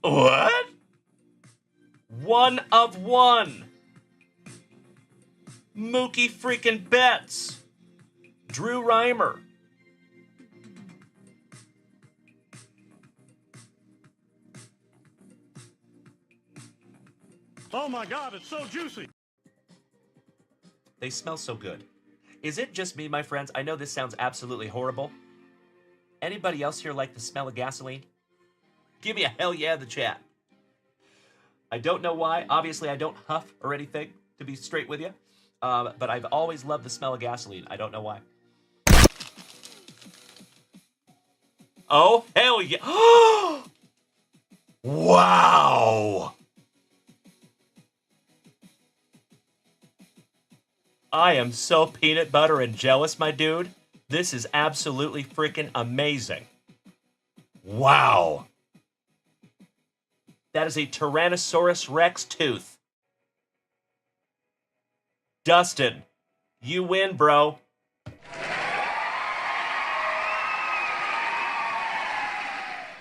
What? One of one. Mookie freaking Betts. Drew Reimer. Oh my God, it's so juicy. They smell so good. Is it just me, my friends? I know this sounds absolutely horrible. Anybody else here like the smell of gasoline? Give me a hell yeah in the chat. I don't know why. Obviously, I don't huff or anything, to be straight with you. But I've always loved the smell of gasoline. I don't know why. Oh, hell yeah. Wow. I am so peanut butter and jealous, my dude. This is absolutely freaking amazing. Wow. That is a Tyrannosaurus Rex tooth. Dustin, you win, bro.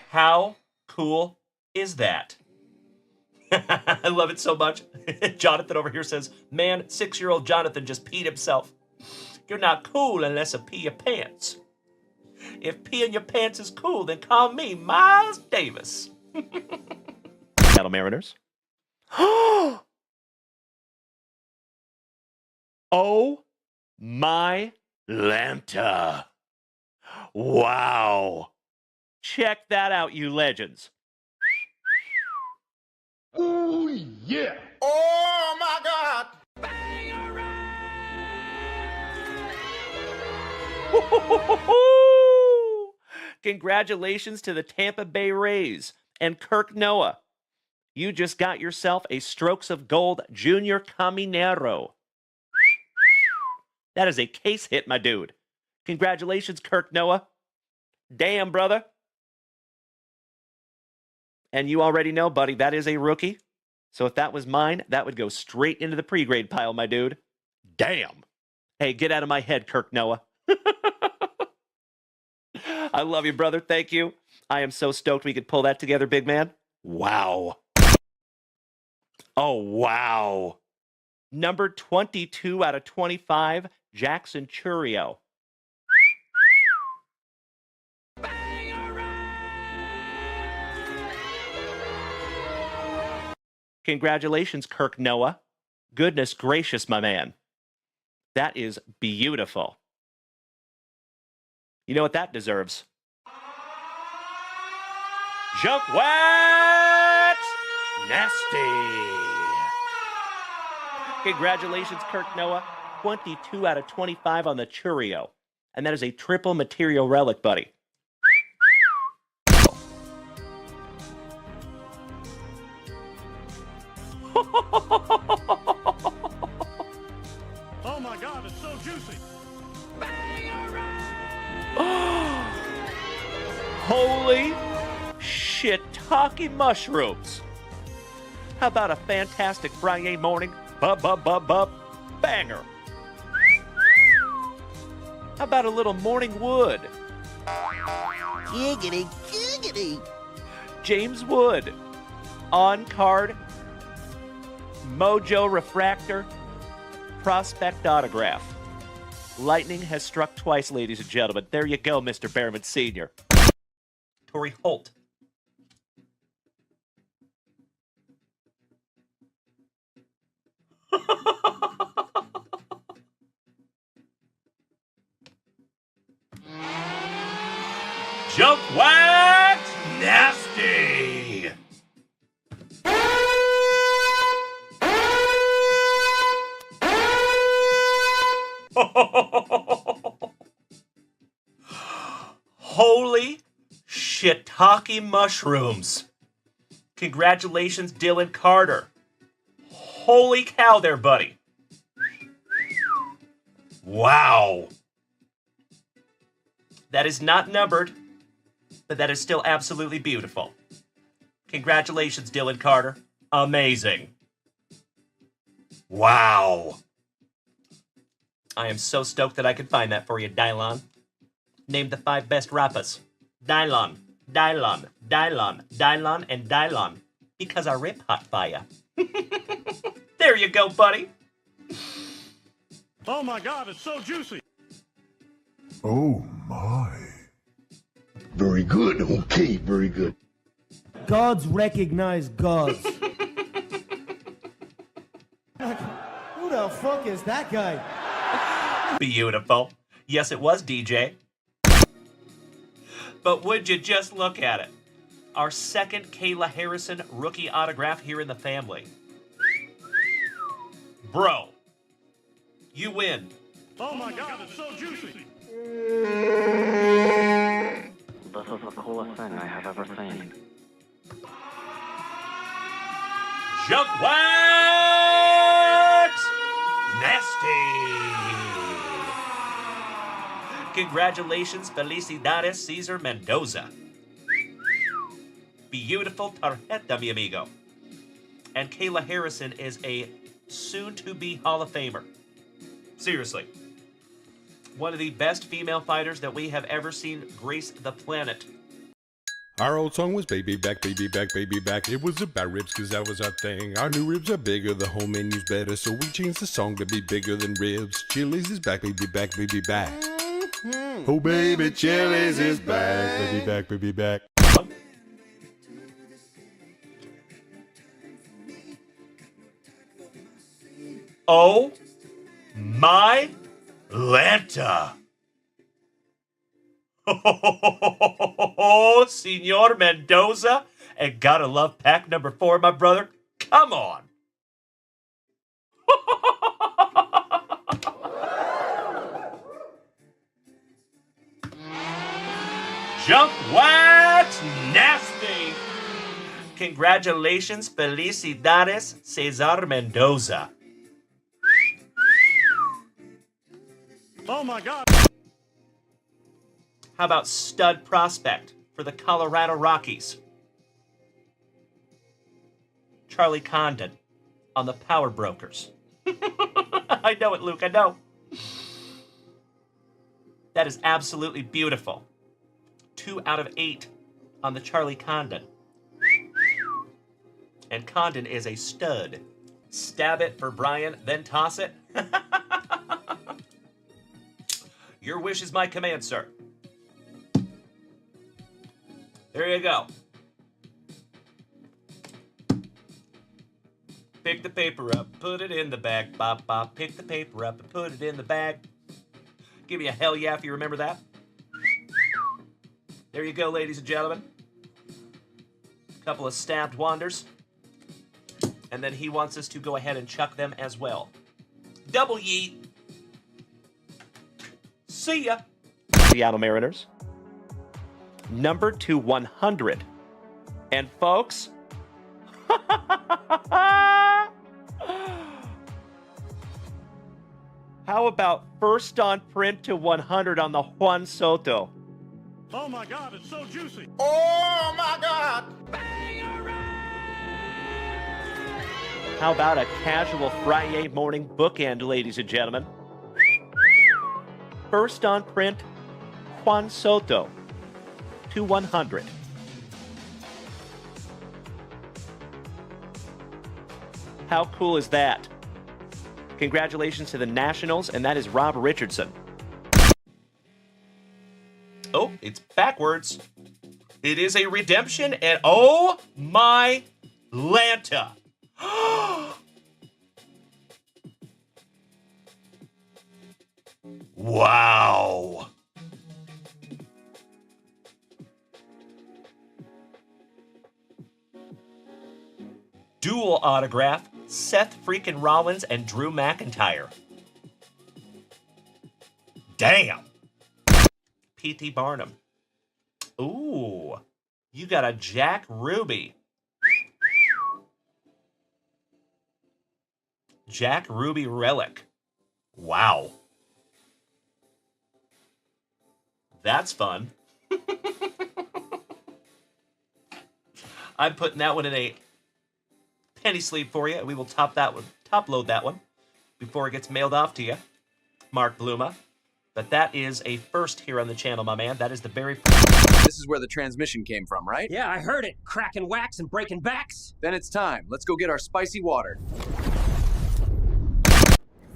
How cool is that? I love it so much. Jonathan over here says, man, 6-year-old Jonathan just peed himself. You're not cool unless you pee your pants. If peeing your pants is cool, then call me Miles Davis. Seattle Mariners. Oh my Lanta. Wow. Check that out, you legends. Oh yeah. Oh my God. Congratulations to the Tampa Bay Rays and Kirk Noah. You just got yourself a Strokes of Gold Junior Caminero. That is a case hit, my dude. Congratulations, Kirk Noah. Damn, brother. And you already know, buddy, that is a rookie. So if that was mine, that would go straight into the pre-grade pile, my dude. Damn. Hey, get out of my head, Kirk Noah. I love you, brother. Thank you. I am so stoked we could pull that together, big man. Wow. Oh, wow. Number 22 out of 25, Jackson Churio. Congratulations, Kirk Noah. Goodness gracious, my man. That is beautiful. You know what that deserves? JunkWaxVintage! Congratulations, Kirk Noah. 22 out of 25 on the Churio. And that is a triple material relic, buddy. Oh my God, it's so juicy. Holy shiitake mushrooms. How about a fantastic Friday morning banger? How about a little morning wood? Giggity, giggity. James Wood. On card. Mojo Refractor. Prospect autograph. Lightning has struck twice, ladies and gentlemen. There you go, Mr. Behrman Sr. Torrey Holt. JunkWax Nasty. Holy shiitake mushrooms. Congratulations, Dylan Carter. Holy cow there, buddy. Wow. That is not numbered, but that is still absolutely beautiful. Congratulations, Dylan Carter. Amazing. Wow. I am so stoked that I could find that for you, Dylon. Name the 5 best rappers. Dylon, Dylon, Dylon, Dylon, and Dylon. Because I rip hot fire. There you go, buddy. Oh my God, it's so juicy. Oh my. Very good. Okay, very good. Gods recognize gods. Who the fuck is that guy? Beautiful. Yes, it was DJ. But would you just look at it? Our second Kayla Harrison rookie autograph here in the family. Bro, you win. Oh my God, it's so juicy. This is the coolest thing I have ever seen. JunkWax Nasty. Congratulations, Felicidades Cesar Mendoza. Beautiful tarjeta, mi amigo. And Kayla Harrison is a soon-to-be Hall of Famer. Seriously. One of the best female fighters that we have ever seen grace the planet. Our old song was baby back, baby back, baby back. It was about ribs cause that was our thing. Our new ribs are bigger, the whole menu's better. So we changed the song to be bigger than ribs. Chili's is back, baby back, baby back. Oh baby, Chili's is back, baby back, baby back. Oh my Lanta. Oh, Senor Mendoza. And gotta love pack number 4, my brother. Come on. JunkWax Nasty. Congratulations, Felicidades, Cesar Mendoza. Oh my God. How about stud prospect for the Colorado Rockies? Charlie Condon on the Power Brokers. I know it, Luke, I know. That is absolutely beautiful. 2 out of 8 on the Charlie Condon. And Condon is a stud. Stab it for Brian, then toss it. Your wish is my command, sir. There you go. Pick the paper up, put it in the bag. Bop, bop. Pick the paper up and put it in the bag. Give me a hell yeah if you remember that. There you go, ladies and gentlemen. A couple of stabbed wanders. And then he wants us to go ahead and chuck them as well. Double yeet. See ya. Seattle Mariners. Number 2/100. And folks, how about first on print to 100 on the Juan Soto? Oh my God, it's so juicy. Oh my God. How about a casual Friday morning bookend, ladies and gentlemen? First on print, Juan Soto to 100. How cool is that? Congratulations to the Nationals, and that is Rob Richardson. Oh, it's backwards. It is a redemption, and oh my Lanta. Wow. Dual autograph, Seth freaking Rollins and Drew McIntyre. Damn. P.T. Barnum. Ooh, you got a Jack Ruby. Jack Ruby relic. Wow. That's fun. I'm putting that one in a penny sleeve for you. We will top load that one before it gets mailed off to you, Mark Bluma. But that is a first here on the channel, my man. That is the very first. This is where the transmission came from, right? Yeah, I heard it. Cracking wax and breaking backs. Then it's time. Let's go get our spicy water.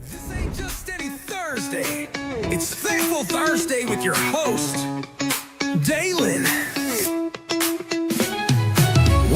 This ain't just any Thursday. It's Thankful Thursday with your host, Dalen.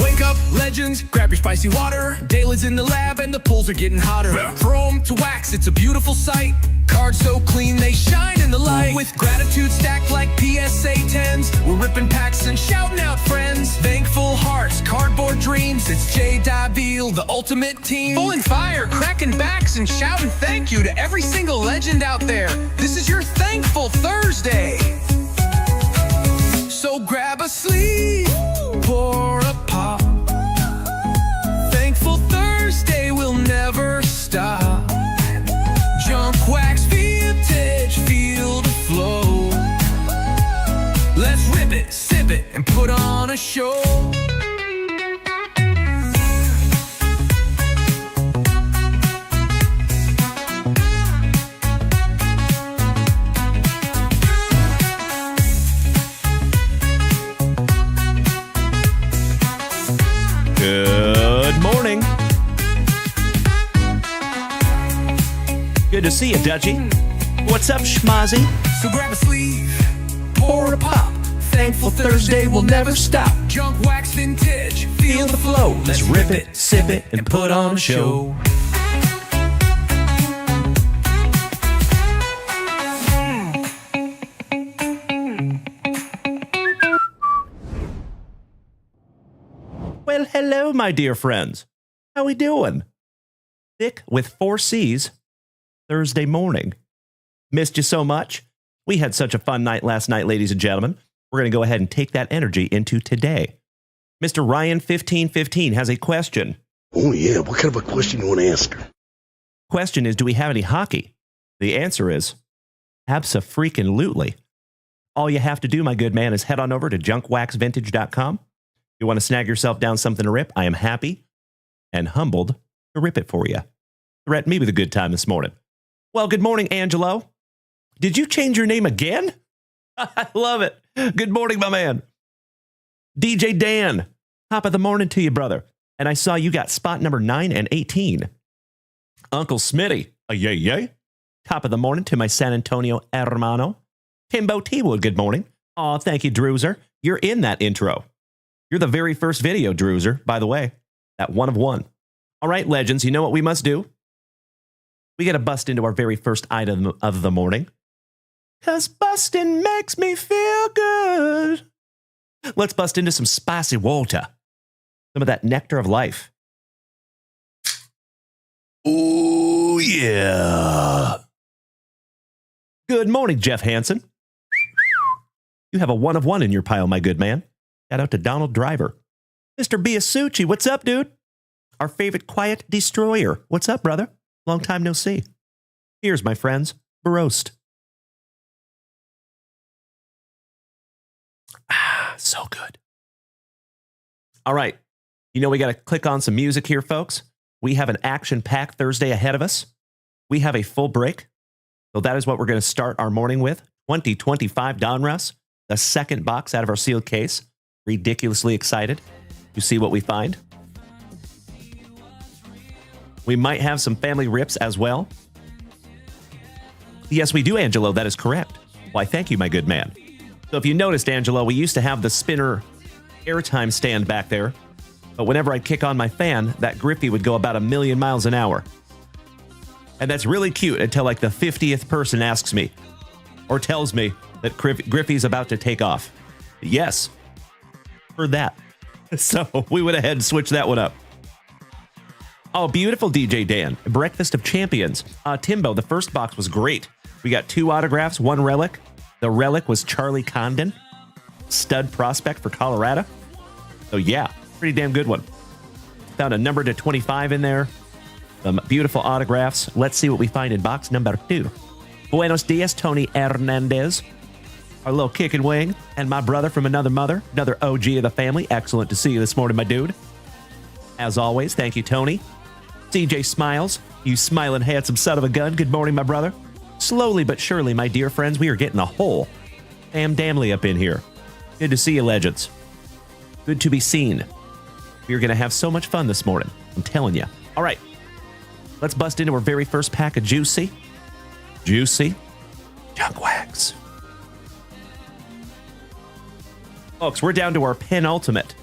Wake up, legends, grab your spicy water. Dalen's in the lab and the pools are getting hotter. Throw 'em to wax, it's a beautiful sight. Cards so clean, they shine in the light. With gratitude stacked like PSA 10s, we're ripping packs and shouting out friends. Thankful hearts, cardboard dreams, it's J. Davil, the ultimate team. Pulling fire, cracking backs, and shouting thank you to every single legend out there. This is your Thankful Thursday. So grab a sleeve, pour a pop. Thankful Thursday will never stop. JunkWaxVintage, feel the flow. Let's rip it, sip it, and put on a show. Good morning. Good to see you, Dutchie. What's up, Schmozzy? So grab a sleeve, pour a pop. Thankful Thursday will never stop. JunkWaxVintage, feel the flow. Let's rip it, sip it, and put on a show. Well, hello, my dear friends. How we doing? Thick with 4 C's, Thursday morning. Missed you so much. We had such a fun night last night, ladies and gentlemen. We're going to go ahead and take that energy into today. Mr. Ryan1515 has a question. Oh, yeah. What kind of a question you want to ask her? Question is, do we have any hockey? The answer is abso-freaking-lutely. All you have to do, my good man, is head on over to JunkWaxVintage.com. You want to snag yourself down something to rip? I am happy and humbled to rip it for you. Threaten me with a good time this morning. Well, good morning, Angelo. Did you change your name again? I love it. Good morning, my man. DJ Dan, top of the morning to you, brother. And I saw you got spot number 9 and 18. Uncle Smitty, a yay yay. Top of the morning to my San Antonio hermano. Timbo T-Wood, good morning. Aw, thank you, Drewzer. You're in that intro. You're the very first video, Drewzer, by the way. That one of one. All right, legends, you know what we must do? We got to bust into our very first item of the morning. 'Cause busting makes me feel good. Let's bust into some spicy water. Some of that nectar of life. Oh, yeah. Good morning, Jeff Hansen. You have a one of one in your pile, my good man. Shout out to Donald Driver. Mr. Biasucci, what's up, dude? Our favorite quiet destroyer. What's up, brother? Long time no see. Here's, my friends, roast. Ah, so good. All right. You know, we got to click on some music here, folks. We have an action-packed Thursday ahead of us. We have a full break. So that is what we're going to start our morning with. 2025 Donruss, the second box out of our sealed case. Ridiculously excited to see what we find. We might have some family rips as well. Yes, we do, Angelo. That is correct. Why, thank you, my good man. So if you noticed, Angelo, we used to have the spinner airtime stand back there. But whenever I'd kick on my fan, that Griffey would go about 1,000,000 miles an hour. And that's really cute until like the 50th person asks me or tells me that Griffey's about to take off. Yes, heard that. So we went ahead and switched that one up. Oh, beautiful, DJ Dan. Breakfast of Champions. Timbo, the first box was great. We got 2 autographs, 1 relic. The relic was Charlie Condon, stud prospect for Colorado. So yeah, pretty damn good one. Found a number to 25 in there. Some beautiful autographs. Let's see what we find in box number 2. Buenos dias, Tony Hernandez. Our little kick and wing. And my brother from another mother. Another OG of the family. Excellent to see you this morning, my dude. As always, thank you, Tony. CJ Smiles. You smiling, handsome son of a gun. Good morning, my brother. Slowly but surely, my dear friends, we are getting a whole damnly up in here. Good to see you, legends. Good to be seen. We're going to have so much fun this morning. I'm telling you. All right. Let's bust into our very first pack of Juicy Junk Wax. Folks, we're down to our penultimate.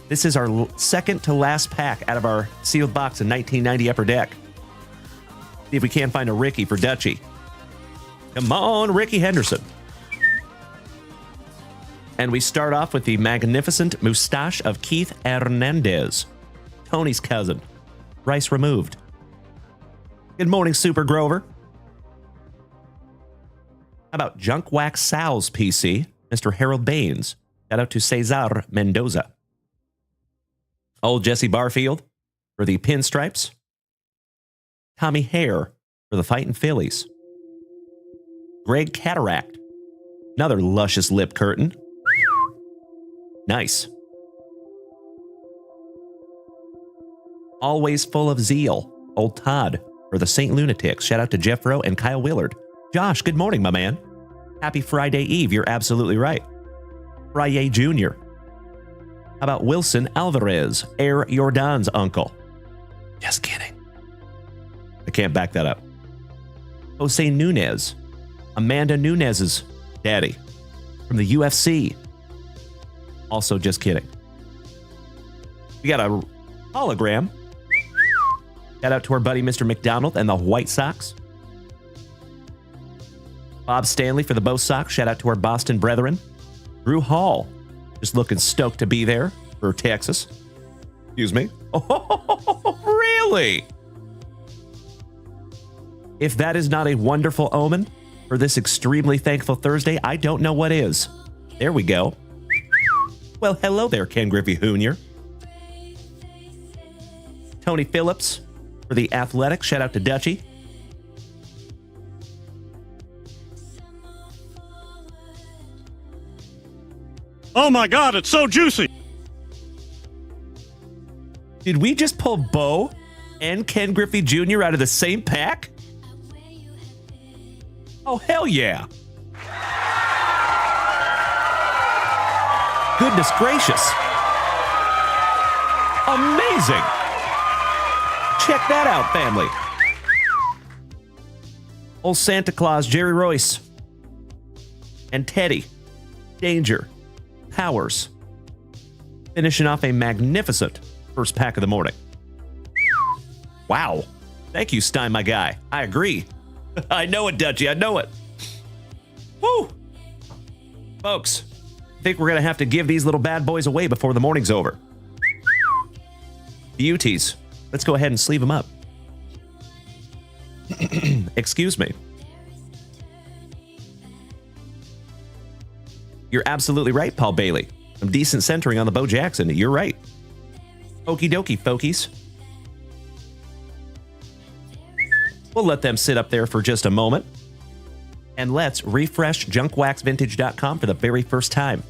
This is our second to last pack out of our sealed box in 1990 Upper Deck. See if we can't find a Ricky for Dutchie. Come on, Ricky Henderson. And we start off with the magnificent moustache of Keith Hernandez, Tony's cousin. Rice removed. Good morning, Super Grover. How about Junk Wax Sal's PC, Mr. Harold Baines. Shout out to Cesar Mendoza. Old Jesse Barfield for the Pinstripes. Tommy Hare for the Fightin' Phillies. Greg Cataract. Another luscious lip curtain. Nice. Always full of zeal. Old Todd for the St. Lunatics. Shout out to Jeff Rowe and Kyle Willard. Josh, good morning, my man. Happy Friday Eve. You're absolutely right. Friday Jr. How about Wilson Alvarez, Air Jordan's uncle? Just kidding. I can't back that up. Jose Nunez, Amanda Nunez's daddy from the UFC. Also just kidding. We got a hologram. Shout out to our buddy Mr. McDonald and the White Sox. Bob Stanley for the Bo Sox. Shout out to our Boston brethren. Drew Hall, just looking stoked to be there for Texas. Excuse me. Oh, really? If that is not a wonderful omen for this extremely thankful Thursday, I don't know what is. There we go. Well, hello there, Ken Griffey Jr. Tony Phillips for the Athletics. Shout out to Dutchie. Oh my God, it's so juicy. Did we just pull Bo and Ken Griffey Jr. out of the same pack? Oh, hell yeah. Goodness gracious. Amazing. Check that out, family. Old Santa Claus, Jerry Royce. And Teddy. Danger. Powers. Finishing off a magnificent first pack of the morning. Wow. Thank you, Stein, my guy. I agree. I know it, Dutchie. I know it. Woo! Folks, I think we're going to have to give these little bad boys away before the morning's over. Beauties. Let's go ahead and sleeve them up. Excuse me. You're absolutely right, Paul Bailey. Some decent centering on the Bo Jackson. You're right. Okie dokie, folkies. We'll let them sit up there for just a moment. And let's refresh JunkWaxVintage.com for the very first time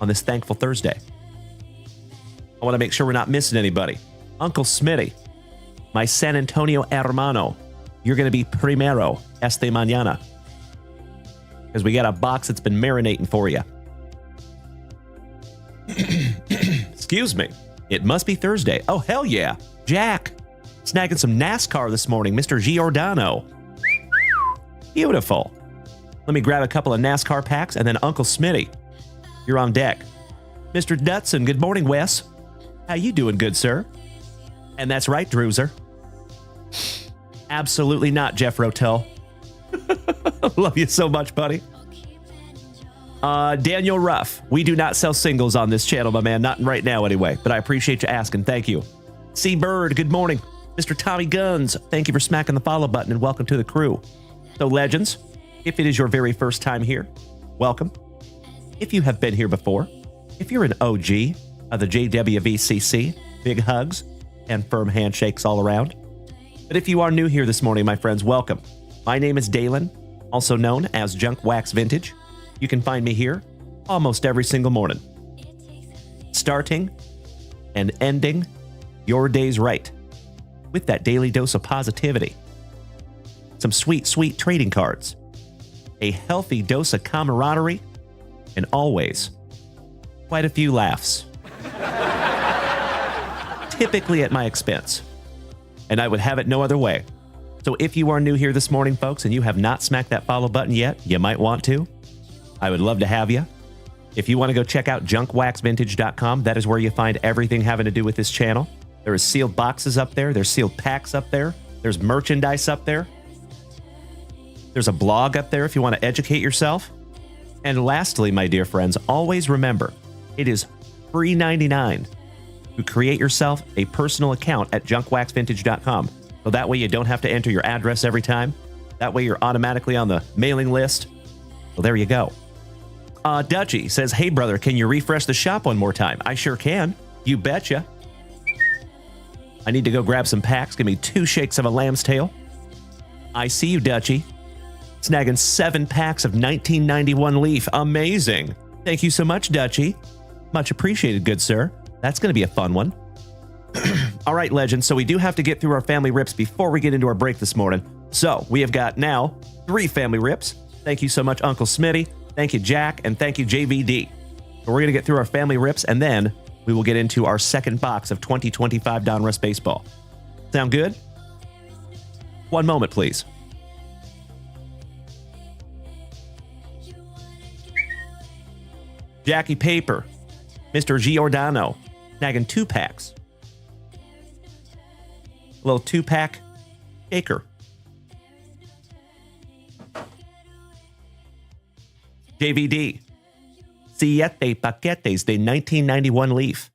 on this thankful Thursday. I want to make sure we're not missing anybody. Uncle Smitty, my San Antonio hermano, you're going to be primero esta mañana. Because we got a box that's been marinating for you. Excuse me. It must be Thursday. Oh, hell yeah. Jack, snagging some NASCAR this morning. Mr. Giordano. Beautiful. Let me grab a couple of NASCAR packs, and then Uncle Smitty, you're on deck. Mr. Dutson, good morning, Wes. How you doing, good sir? And that's right, Drewser. Absolutely not, Jeff Rotel. Love you so much, buddy. Daniel Ruff. We do not sell singles on this channel, my man. Not right now, anyway. But I appreciate you asking. Thank you. C. Bird, good morning. Mr. Tommy Guns, thank you for smacking the follow button and welcome to the crew. So, legends, if it is your very first time here, welcome. If you have been here before, if you're an OG of the JWVCC, big hugs and firm handshakes all around. But if you are new here this morning, my friends, welcome. My name is Dalen, also known as JunkWaxVintage. You can find me here almost every single morning, starting and ending your days right with that daily dose of positivity, some sweet, sweet trading cards, a healthy dose of camaraderie, and always quite a few laughs. Typically at my expense. And I would have it no other way. So if you are new here this morning, folks, and you have not smacked that follow button yet, you might want to. I would love to have you. If you want to go check out JunkWaxVintage.com, that is where you find everything having to do with this channel. There is sealed boxes up there. There's sealed packs up there. There's merchandise up there. There's a blog up there if you want to educate yourself. And lastly, my dear friends, always remember, it is free $99 to create yourself a personal account at JunkWaxVintage.com. So that way you don't have to enter your address every time. That way you're automatically on the mailing list. Well, there you go. Dutchy says, hey, brother, can you refresh the shop one more time? I sure can. You betcha. I need to go grab some packs. Give me 2 shakes of a lamb's tail. I see you, Dutchy. Snagging 7 packs of 1991 Leaf. Amazing. Thank you so much, Dutchy. Much appreciated, good sir. That's going to be a fun one. All right, legends. So we do have to get through our family rips before we get into our break this morning. So we have got now 3 family rips. Thank you so much, Uncle Smitty. Thank you, Jack, and thank you, JVD. So we're going to get through our family rips, and then we will get into our second box of 2025 Donruss Baseball. Sound good? One moment, please. Jackie Paper, Mr. Giordano, snagging 2 packs. A little 2-pack shaker. JVD, 7 paquetes de 1991 Leaf.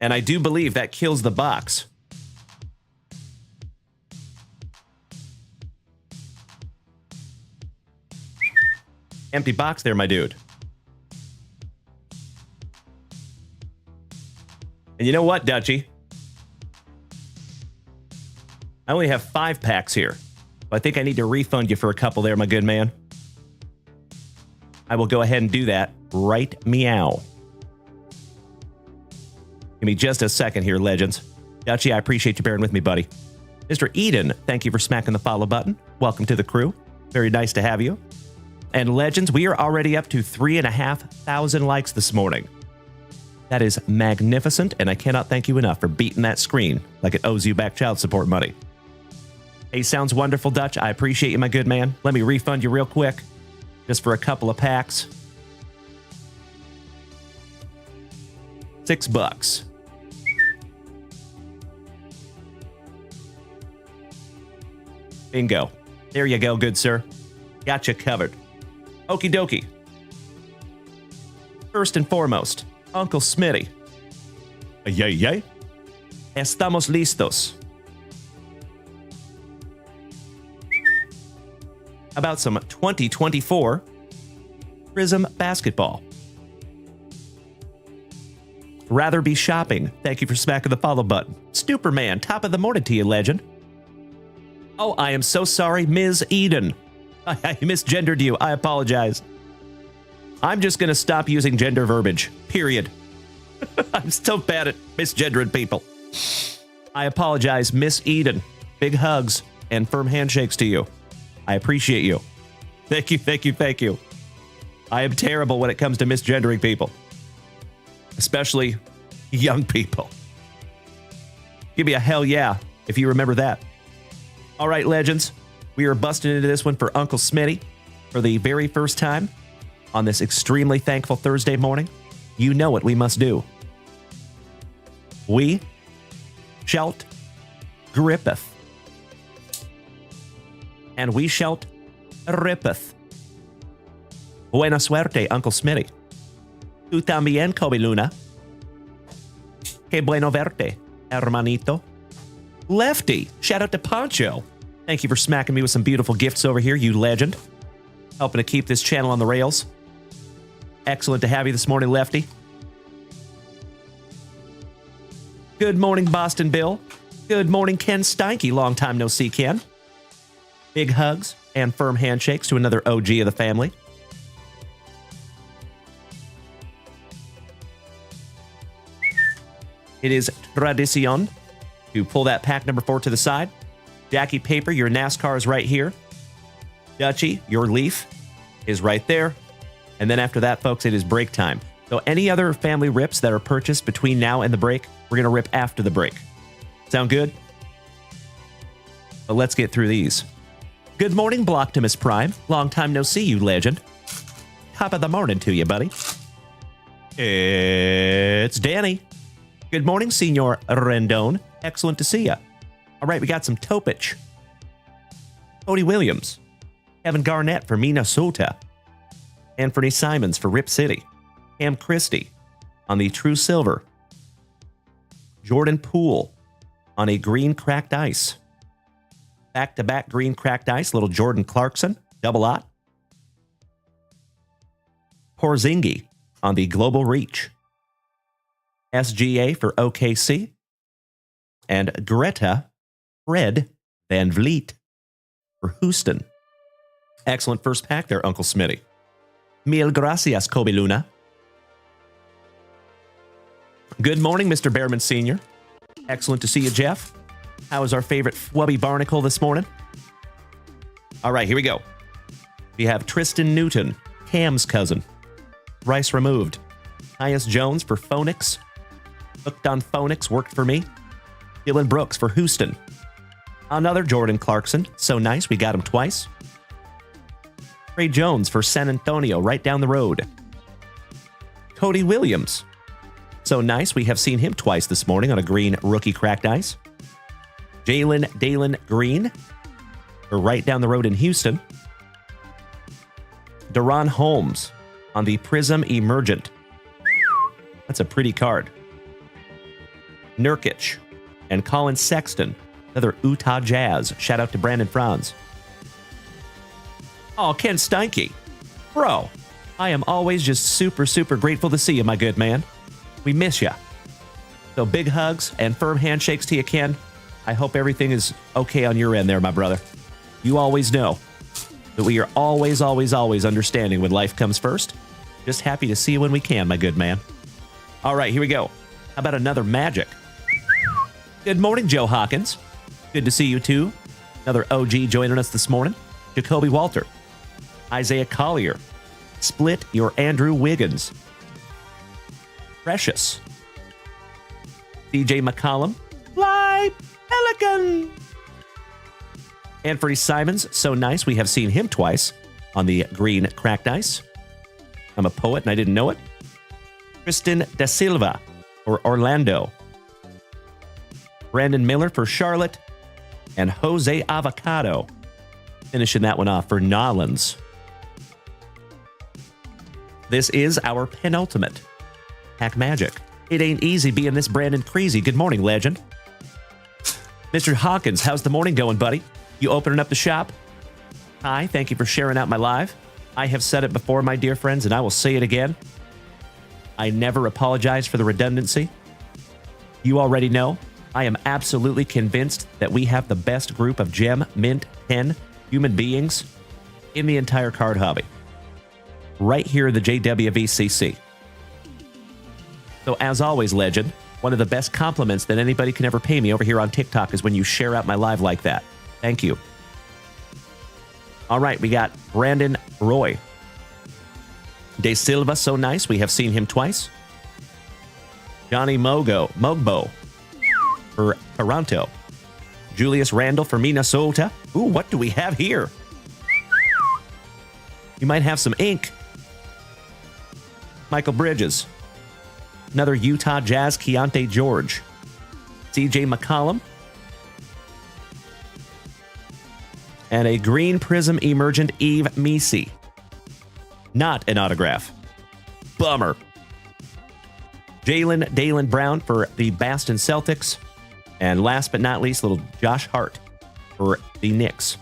And I do believe that kills the box. Empty box there, my dude. And you know what, Dutchy? I only have 5 packs here. I think I need to refund you for a couple there, my good man. I will go ahead and do that right meow. Give me just a second here, legends. Dutchy, I appreciate you bearing with me, buddy. Mr. Eden, thank you for smacking the follow button. Welcome to the crew. Very nice to have you. And legends, we are already up to 3,500 likes this morning. That is magnificent, and I cannot thank you enough for beating that screen like it owes you back child support money. Hey, sounds wonderful, Dutch. I appreciate you, my good man. Let me refund you real quick, just for a couple of packs. $6. Bingo. There you go, good sir. Gotcha covered. Okie dokie. First and foremost, Uncle Smitty. Yay, yay. Estamos listos. About some 2024 Prism basketball. Rather be shopping. Thank you for smacking the follow button. Stuperman, top of the morning to you, legend. Oh, I am so sorry, Ms. Eden. I misgendered you. I apologize. I'm just going to stop using gender verbiage. Period. I'm so bad at misgendering people. I apologize, Miss Eden. Big hugs and firm handshakes to you. I appreciate you. Thank you, thank you, thank you. I am terrible when it comes to misgendering people. Especially young people. Give me a hell yeah if you remember that. All right, legends. We are busting into this one for Uncle Smitty for the very first time on this extremely thankful Thursday morning. You know what we must do. We shalt grippeth. And we shalt rippeth. Buena suerte, Uncle Smitty. Tú también, Kobe Luna. Que bueno verte, hermanito. Lefty, shout out to Poncho. Thank you for smacking me with some beautiful gifts over here, you legend. Helping to keep this channel on the rails. Excellent to have you this morning, Lefty. Good morning, Boston Bill. Good morning, Ken Steinke. Long time no see, Ken. Big hugs and firm handshakes to another OG of the family. It is tradition to pull that pack number 4 to the side. Jackie Paper, your NASCAR is right here. Dutchie, your Leaf is right there. And then after that, folks, it is break time. So any other family rips that are purchased between now and the break, we're going to rip after the break. Sound good? But let's get through these. Good morning, Blocktimus Prime. Long time no see, you legend. Top of the morning to you, buddy. It's Danny. Good morning, Senor Rendon. Excellent to see you. All right, we got some Topich. Cody Williams. Kevin Garnett for Minnesota. Anthony Simons for Rip City. Cam Christie on the True Silver. Jordan Poole on a green cracked ice. Back-to-back green cracked ice. Little Jordan Clarkson. Double lot. Porzingis on the Global Reach. SGA for OKC. And Greta Fred Van Vliet for Houston. Excellent first pack there, Uncle Smitty. Mil gracias, Kobe Luna. Good morning, Mr. Behrman Sr. Excellent to see you, Jeff. How is our favorite Fwubby Barnacle this morning? All right, here we go. We have Tristan Newton, Cam's cousin. Rice removed. Tyus Jones for Phoenix. Hooked on Phoenix, worked for me. Dylan Brooks for Houston. Another Jordan Clarkson. So nice, we got him twice. Trey Jones for San Antonio, right down the road. Cody Williams. So nice, we have seen him twice this morning on a green rookie cracked ice. Dalen Green for right down the road in Houston. Deron Holmes on the Prism Emergent. That's a pretty card. Nurkic and Colin Sexton, another Utah Jazz. Shout out to Brandon Franz. Oh, Ken Steinke. Bro, I am always just super, super grateful to see you, my good man. We miss you. So big hugs and firm handshakes to you, Ken. I hope everything is okay on your end there, my brother. You always know that we are always, always, always understanding when life comes first. Just happy to see you when we can, my good man. All right, here we go. How about another Magic? Good morning, Joe Hawkins. Good to see you, too. Another OG joining us this morning. Jacoby Walter. Isaiah Collier. Split your Andrew Wiggins. Precious. DJ McCollum. Fly Pelican. Anthony Simons. So nice. We have seen him twice on the green cracked ice. I'm a poet and I didn't know it. Tristan Da Silva for Orlando. Brandon Miller for Charlotte. And Jose Avocado finishing that one off for Nolans. This is our penultimate Pack Magic. It ain't easy being this Brandon Creasy. Good morning, legend. Mr. Hawkins, how's the morning going, buddy? You opening up the shop? Hi, thank you for sharing out my live. I have said it before, my dear friends, and I will say it again. I never apologize for the redundancy. You already know. I am absolutely convinced that we have the best group of gem, mint, pen, human beings in the entire card hobby. Right here in the JWVCC. So as always, legend, one of the best compliments that anybody can ever pay me over here on TikTok is when you share out my live like that. Thank you. All right, we got Brandon Roy. De Silva, so nice. We have seen him twice. Johnny Mogbo for Toronto. Julius Randle for Minnesota. Ooh, what do we have here? You might have some ink. Michael Bridges. Another Utah Jazz, Keontae George. CJ McCollum. And a green Prism Emergent Eve Misi. Not an autograph. Bummer. Dalen Brown for the Boston Celtics. And last but not least, little Josh Hart for the Knicks.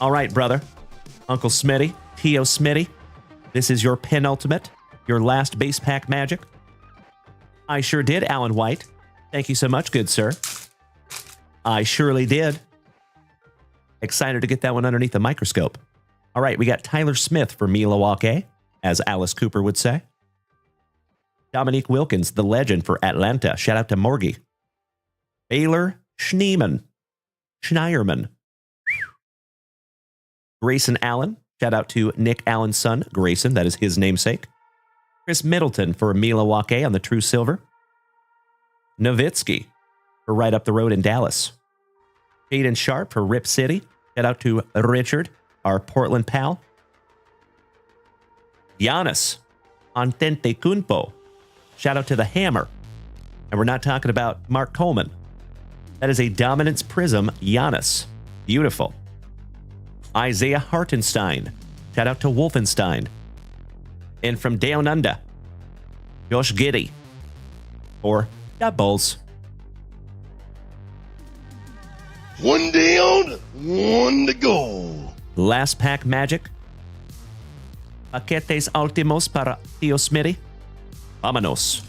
All right, brother. Uncle Smitty, T.O. Smitty. This is your penultimate, your last base pack magic. I sure did, Alan White. Thank you so much, good sir. I surely did. Excited to get that one underneath the microscope. All right, we got Tyler Smith for Milwaukee, as Alice Cooper would say. Dominique Wilkins, the legend for Atlanta. Shout out to Morgie. Baylor Schneeman. Grayson Allen. Shout out to Nick Allen's son, Grayson. That is his namesake. Chris Middleton for Milwaukee on the True Silver. Nowitzki for right up the road in Dallas. Jaden Sharp for Rip City. Shout out to Richard, our Portland pal. Giannis Antetokounmpo. Shout out to the Hammer. And we're not talking about Mark Coleman. That is a Dominance Prism Giannis. Beautiful. Isaiah Hartenstein. Shout out to Wolfenstein. And from Down Under, Josh Giddey. Or doubles. One down, one to go. Last pack magic. Paquetes últimos para Tío Smitty. Vámonos.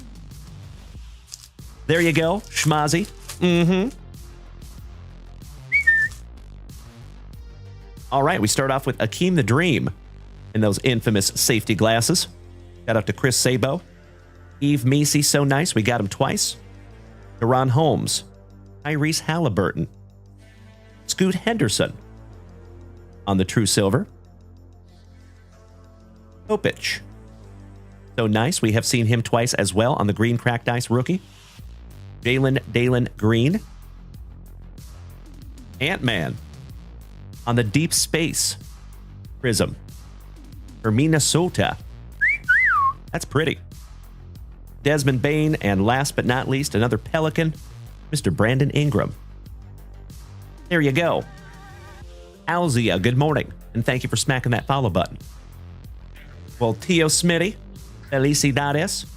There you go, Schmazzy. All right, we start off with Akeem the Dream in those infamous safety glasses. Shout out to Chris Sabo. Eve Meesey, so nice, we got him twice. Deron Holmes. Tyrese Halliburton. Scoot Henderson on the True Silver. Kopich. So nice, we have seen him twice as well on the Green Cracked Ice rookie. Dalen Green. Ant-Man on the Deep Space Prism for Minnesota. That's pretty. Desmond Bain, and last but not least, another Pelican, Mr. Brandon Ingram. There you go. Alzia, good morning, and thank you for smacking that follow button. Well, Tio Smitty, felicidades.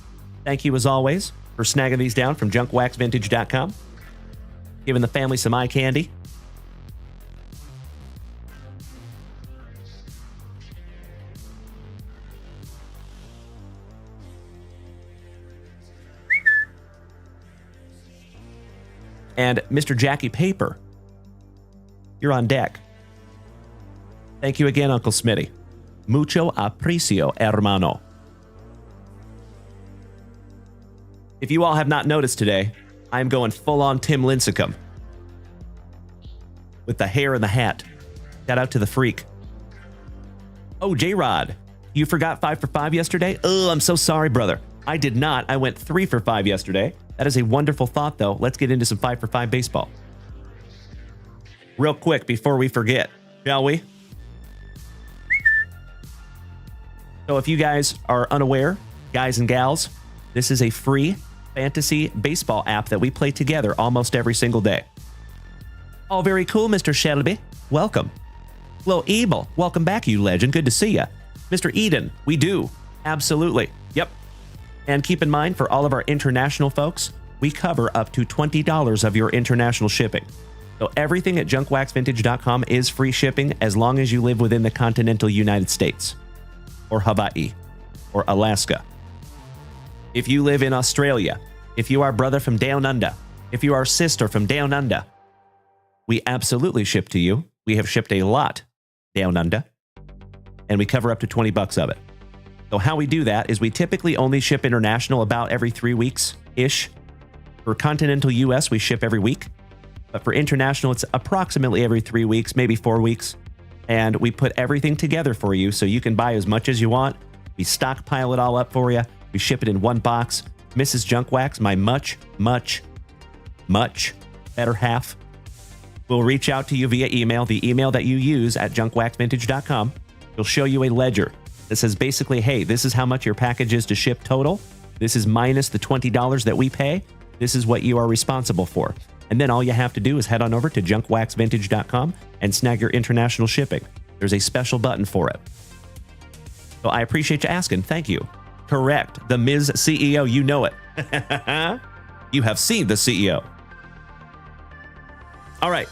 Thank you as always for snagging these down from JunkWaxVintage.com. Giving the family some eye candy. And Mr. Jackie Paper, you're on deck. Thank you again, Uncle Smitty. Mucho aprecio, hermano. If you all have not noticed today, I'm going full-on Tim Lincecum with the hair and the hat. Shout out to the freak. Oh, J-Rod, you forgot 5 for 5 yesterday? Oh, I'm so sorry, brother. I did not. I went 3 for 5 yesterday. That is a wonderful thought, though. Let's get into some 5 for 5 baseball. Real quick before we forget, shall we? So if you guys are unaware, guys and gals, this is a free fantasy baseball app that we play together almost every single day. Oh, very cool, Mr. Shelby. Welcome. Hello, Ebel. Welcome back, you legend. Good to see ya. Mr. Eden, we do. Absolutely. Yep. And keep in mind, for all of our international folks, we cover up to $20 of your international shipping. So everything at JunkWaxVintage.com is free shipping as long as you live within the continental United States, or Hawaii, or Alaska. If you live in Australia, if you are brother from down under, if you are sister from down under, we absolutely ship to you. We have shipped a lot down under, and we cover up to $20 of it. So how we do that is we typically only ship international about every 3 weeks-ish. For continental US, we ship every week. But for international, it's approximately every 3 weeks, maybe 4 weeks. And we put everything together for you so you can buy as much as you want. We stockpile it all up for you. We ship it in one box. Mrs. Junkwax, my much better half, will reach out to you via email, the email that you use at JunkWaxVintage.com. It'll show you a ledger that says basically, hey, this is how much your package is to ship total. This is minus the $20 that we pay. This is what you are responsible for. And then all you have to do is head on over to JunkWaxVintage.com and snag your international shipping. There's a special button for it. So I appreciate you asking. Thank you. Correct. The Ms. CEO, you know it. You have seen the CEO. All right.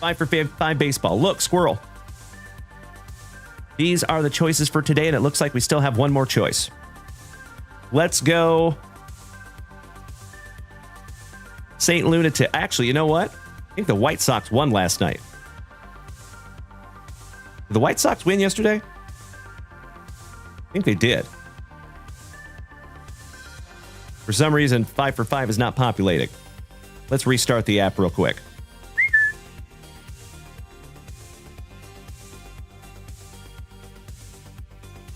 5 for 5 baseball. Look, squirrel. These are the choices for today, and it looks like we still have one more choice. Let's go St. Lunatic. Actually, you know what? I think the White Sox won last night. Did the White Sox win yesterday? I think they did. For some reason, 5 for 5 is not populating. Let's restart the app real quick.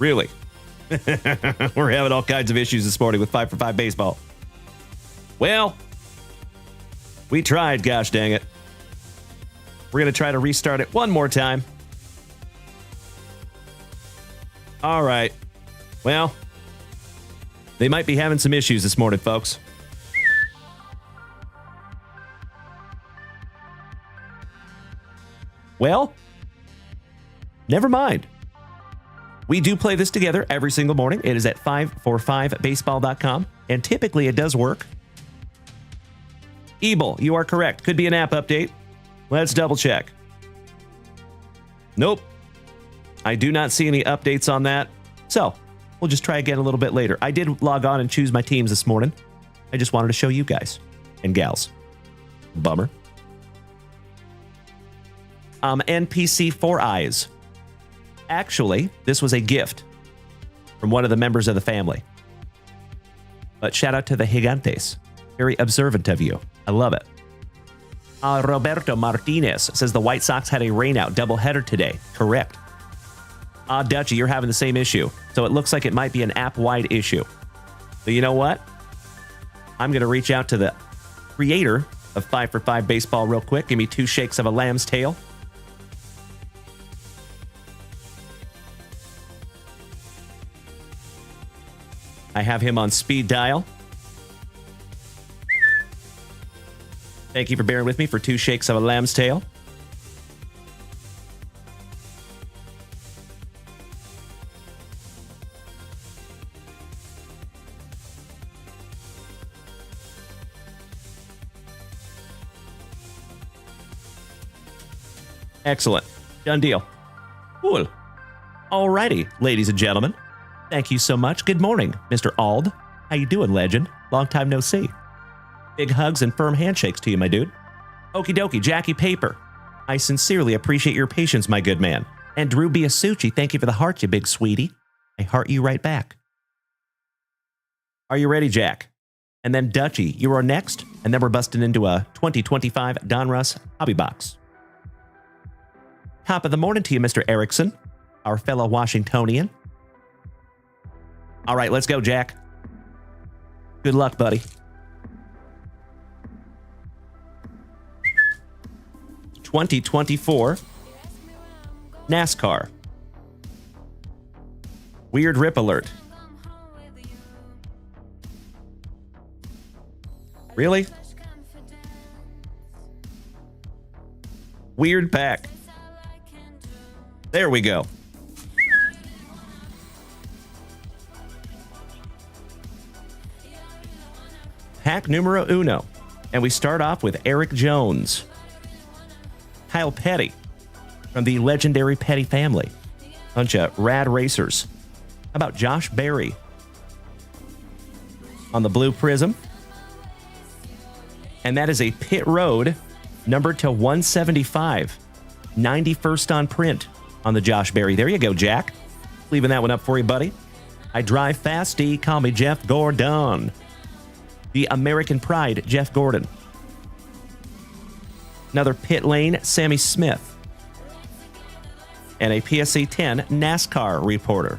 Really? We're having all kinds of issues this morning with 5 for 5 baseball. Well, we tried, gosh dang it. We're going to try to restart it one more time. All right. Well, they might be having some issues this morning, folks. Well, never mind. We do play this together every single morning. It is at 545baseball.com, and typically it does work. Ebel, you are correct. Could be an app update. Let's double check. Nope. I do not see any updates on that. So, we'll just try again a little bit later. I did log on and choose my teams this morning. I just wanted to show you guys and gals. Bummer. NPC 4 Eyes. Actually, this was a gift from one of the members of the family. But shout out to the Gigantes. Very observant of you. I love it. Roberto Martinez says the White Sox had a rainout doubleheader today. Correct. Dutchy, you're having the same issue. So it looks like it might be an app-wide issue. But you know what? I'm going to reach out to the creator of 5 for 5 baseball real quick. Give me 2 shakes of a lamb's tail. I have him on speed dial. Thank you for bearing with me for 2 shakes of a lamb's tail. Excellent. Done deal. Cool. Alrighty, ladies and gentlemen. Thank you so much. Good morning, Mr. Ald. How you doing, legend? Long time no see. Big hugs and firm handshakes to you, my dude. Okie dokie, Jackie Paper. I sincerely appreciate your patience, my good man. And Drew Biasucci, thank you for the heart, you big sweetie. I heart you right back. Are you ready, Jack? And then Dutchy, you are next, and then we're busting into a 2025 Donruss Hobby Box. Top of the morning to you, Mr. Erickson, our fellow Washingtonian. All right, let's go, Jack. Good luck, buddy. (2024) NASCAR. Weird rip alert. Really? Weird pack. There we go. Pack numero uno. And we start off with Eric Jones. Kyle Petty from the legendary Petty family. Bunch of rad racers. How about Josh Berry on the blue prism? And that is a pit road numbered to 175. 91st on print on the Josh Berry. There you go, Jack. Leaving that one up for you, buddy. I drive fasty. Call me Jeff Gordon. The American Pride, Jeff Gordon. Another pit lane, Sammy Smith. And a PSA 10 NASCAR reporter.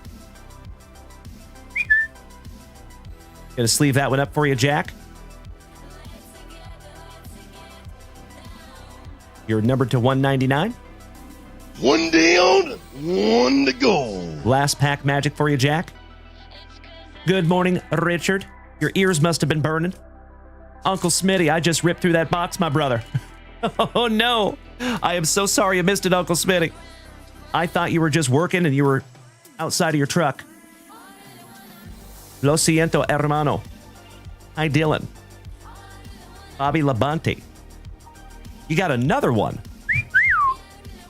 Gonna sleeve that one up for you, Jack. You're numbered to 199. One down, one to go. Last pack magic for you, Jack. Good morning, Richard. Your ears must have been burning. Uncle Smitty, I just ripped through that box, my brother. Oh, no. I am so sorry you missed it, Uncle Smitty. I thought you were just working and you were outside of your truck. Lo siento, hermano. Hi, Dylan. Bobby Labonte. You got another one.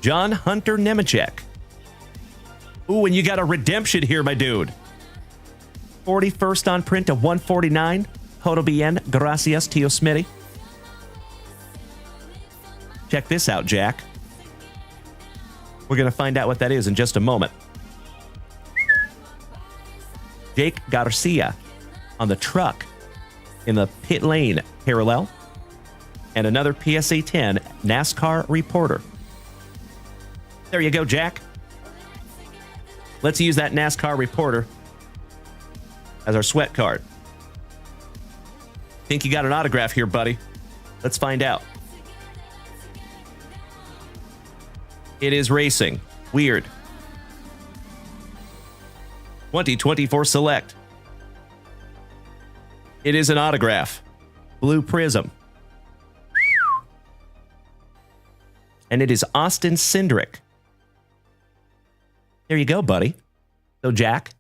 John Hunter Nemechek. Ooh, and you got a redemption here, my dude. 41st on print to 149. Todo bien. Gracias, Tio Smitty. Check this out, Jack. We're going to find out what that is in just a moment. Jake Garcia on the truck in the pit lane parallel. And another PSA 10 NASCAR reporter. There you go, Jack. Let's use that NASCAR reporter as our sweat card. Think you got an autograph here, buddy? Let's find out. It is racing. Weird. 2024 Select. It is an autograph. Blue Prism. And it is Austin Cindric. There you go, buddy. So, Jack,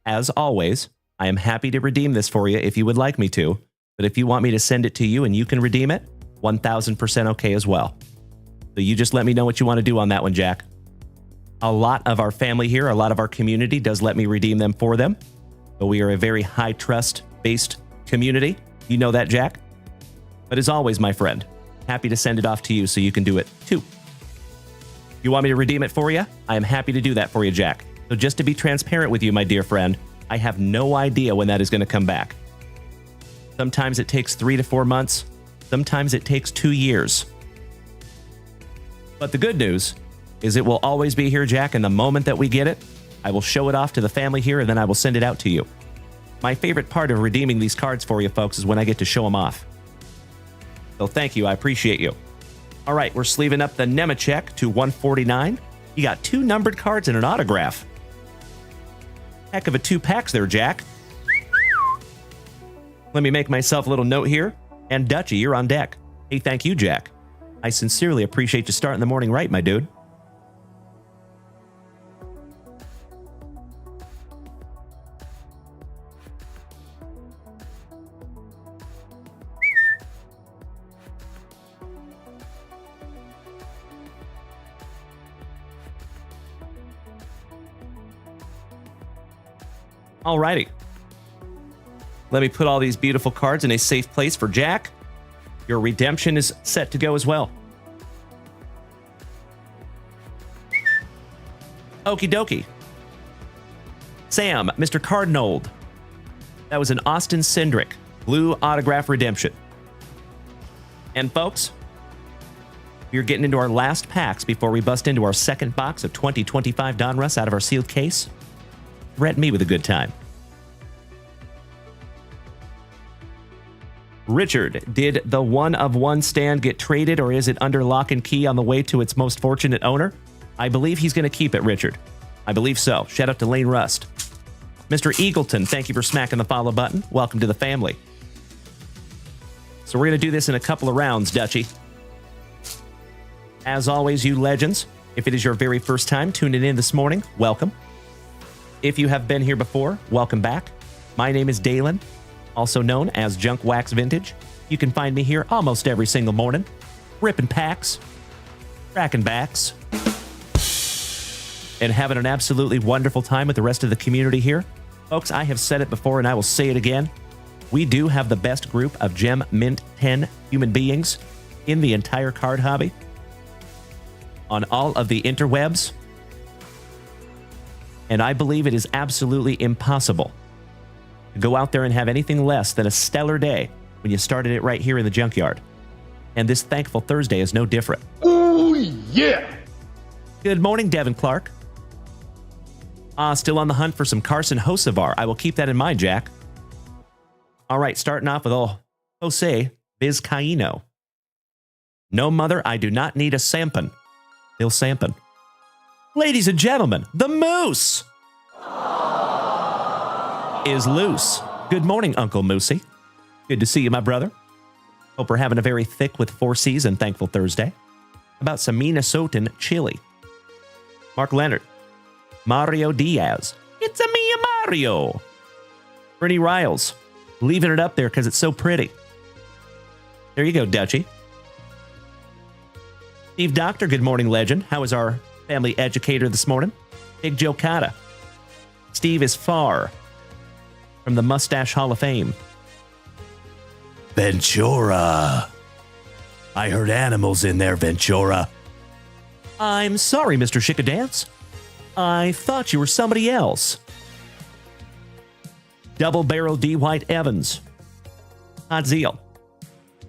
as always, I am happy to redeem this for you if you would like me to. But if you want me to send it to you and you can redeem it, 1,000% okay as well. So you just let me know what you want to do on that one, Jack. A lot of our family here, a lot of our community does let me redeem them for them. But we are a very high trust-based community. You know that, Jack? But as always, my friend, happy to send it off to you so you can do it too. You want me to redeem it for you? I am happy to do that for you, Jack. So just to be transparent with you, my dear friend, I have no idea when that is going to come back. Sometimes it takes 3 to 4 months. Sometimes it takes 2 years. But the good news is it will always be here, Jack, and the moment that we get it, I will show it off to the family here, and then I will send it out to you. My favorite part of redeeming these cards for you, folks, is when I get to show them off. So thank you. I appreciate you. All right, we're sleeving up the Nemechek to 149. You got 2 numbered cards and an autograph. Heck of a 2 packs there, Jack. Let me make myself a little note here. And Dutchie, you're on deck. Hey, thank you, Jack. I sincerely appreciate you starting the morning right, my dude. Alrighty. Let me put all these beautiful cards in a safe place for Jack. Your redemption is set to go as well. Okie dokie. Sam, Mr. Cardinold. That was an Austin Cindric blue autograph redemption. And folks, we're getting into our last packs before we bust into our second box of 2025 Donruss out of our sealed case. Threaten me with a good time. Richard, did the 1-of-1 stand get traded, or is it under lock and key on the way to its most fortunate owner? I believe he's going to keep it, Richard. I believe so. Shout out to Lane Rust. Mr. Eagleton, thank you for smacking the follow button. Welcome to the family. So we're going to do this in a couple of rounds, Dutchie. As always, you legends, if it is your very first time tuning in this morning, welcome. If you have been here before, welcome back. My name is Dalen, also known as JunkWaxVintage. You can find me here almost every single morning, ripping packs, cracking backs, and having an absolutely wonderful time with the rest of the community here. Folks, I have said it before and I will say it again. We do have the best group of Gem Mint 10 human beings in the entire card hobby. On all of the interwebs. And I believe it is absolutely impossible to go out there and have anything less than a stellar day when you started it right here in the junkyard. And this Thankful Thursday is no different. Oh, yeah. Good morning, Devin Clark. Still on the hunt for some Carson Hocevar. I will keep that in mind, Jack. All right, starting off with old Jose Vizcaíno. No, mother, I do not need a Sampan. Bill Sampan. Ladies and gentlemen, the moose is loose. Good morning, Uncle Moosey. Good to see you, my brother. Hope we're having a very thick with 4 C's and Thankful Thursday. How about some Minnesotan chili? Mark Leonard. Mario Diaz. It's a me, Mario. Bernie Riles. Leaving it up there because it's so pretty. There you go, Dutchie. Steve Doctor, good morning, legend. How is our family educator this morning? Big Joe Cotta. Steve is far from the Mustache Hall of Fame. Ventura. I heard animals in there, Ventura. I'm sorry, Mr. Chickadance. I thought you were somebody else. Double Barrel D. White Evans. Hot Zeal.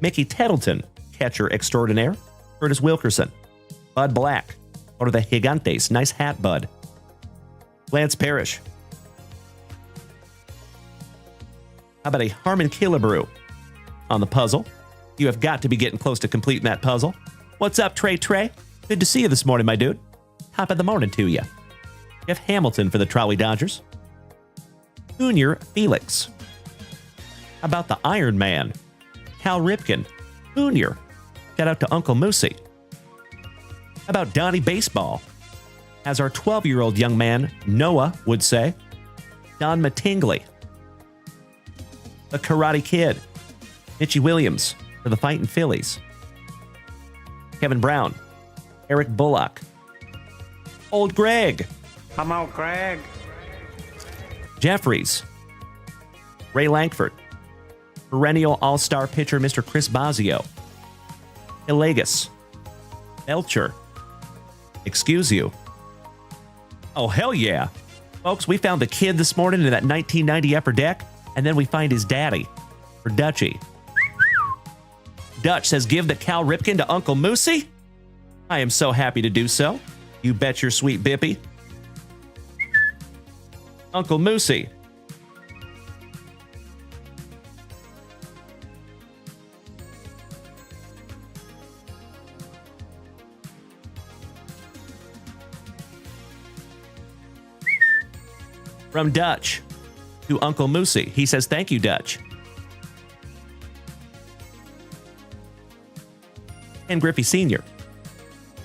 Mickey Tettleton, catcher extraordinaire. Curtis Wilkerson. Bud Black. Or the Gigantes. Nice hat, Bud. Lance Parrish. How about a Harmon Killebrew on the puzzle? You have got to be getting close to completing that puzzle. What's up, Trey? Good to see you this morning, my dude. Top of the morning to you. Jeff Hamilton for the Trolley Dodgers. Junior Felix. How about the Iron Man? Cal Ripken. Junior. Shout out to Uncle Moosey. How about Donnie Baseball? As our 12-year-old young man, Noah, would say. Don Mattingly. The Karate Kid. Mitchie Williams for the Fightin' Phillies. Kevin Brown. Eric Bullock. Old Greg. Come on, Craig. Jeffries. Ray Lankford. Perennial all-star pitcher Mr. Chris Bosio. Elegas. Belcher. Excuse you. Oh, hell yeah. Folks, we found the kid this morning in that 1990 upper deck, and then we find his daddy for Dutchie. Dutch says, give the Cal Ripken to Uncle Moosey. I am so happy to do so. You bet your sweet bippy. Uncle Moosey. From Dutch to Uncle Moosey. He says, thank you, Dutch. And Griffey Sr.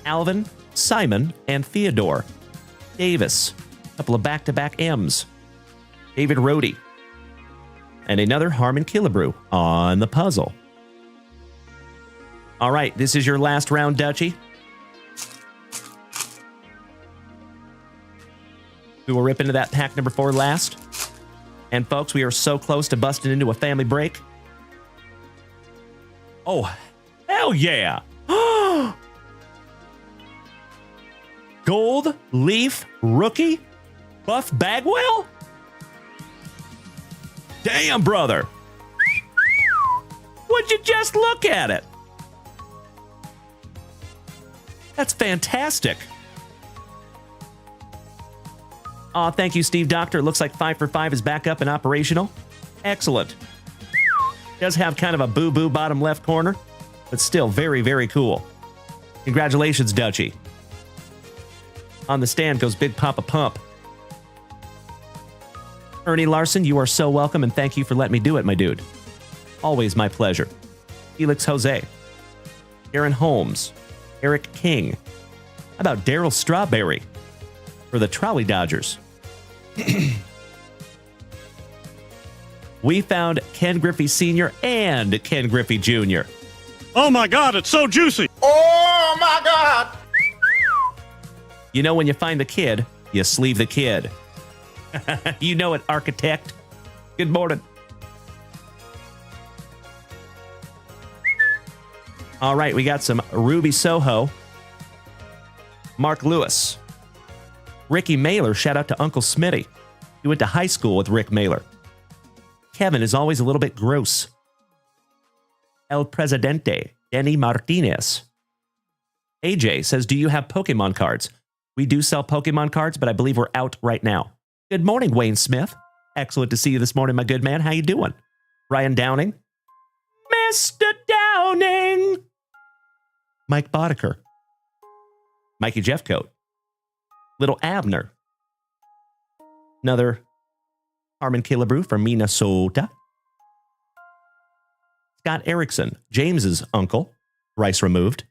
Alvin, Simon, and Theodore. Davis. A couple of back-to-back M's. David Rohde. And another Harmon Killebrew on the puzzle. All right, this is your last round, Dutchie. We will rip into that pack number 4 last. And folks, we are so close to busting into a family break. Oh, hell yeah. Gold Leaf Rookie Buff Bagwell? Damn, brother. Would you just look at it? That's fantastic. Aw, thank you, Steve Doctor. It looks like 5 for 5 is back up and operational. Excellent. Does have kind of a boo-boo bottom left corner, but still very, very cool. Congratulations, Dutchie. On the stand goes Big Papa Pump. Ernie Larson, you are so welcome, and thank you for letting me do it, my dude. Always my pleasure. Felix Jose. Aaron Holmes. Eric King. How about Daryl Strawberry for the Trolley Dodgers? We found Ken Griffey Sr. and Ken Griffey Jr. Oh my God, it's so juicy. Oh my God! You know, when you find the kid, you sleeve the kid. You know it, architect. Good morning. All right, we got some Ruby Soho. Mark Lewis. Ricky Mailer, shout out to Uncle Smitty. He went to high school with Rick Mailer. Kevin is always a little bit gross. El Presidente, Denny Martinez. AJ says, do you have Pokemon cards? We do sell Pokemon cards, but I believe we're out right now. Good morning, Wayne Smith. Excellent to see you this morning, my good man. How you doing? Ryan Downing. Mr. Downing. Mike Boddicker. Mikey Jeffcoat. Little Abner. Another Harmon Killebrew from Minnesota. Scott Erickson, James's uncle. Rice removed.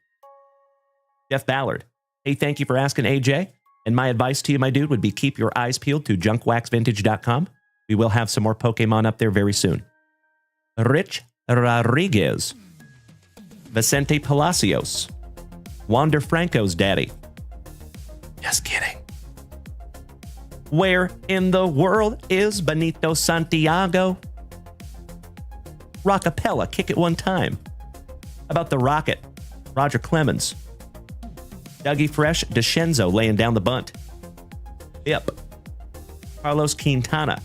Jeff Ballard. Hey, thank you for asking, AJ. And my advice to you, my dude, would be keep your eyes peeled to JunkWaxVintage.com. We will have some more Pokemon up there very soon. Rich Rodriguez. Vicente Palacios. Wander Franco's daddy. Just kidding. Where in the world is Benito Santiago? Rockapella, kick it one time. How about the Rocket? Roger Clemens. Dougie Fresh, DeScenzo laying down the bunt. Yep. Carlos Quintana.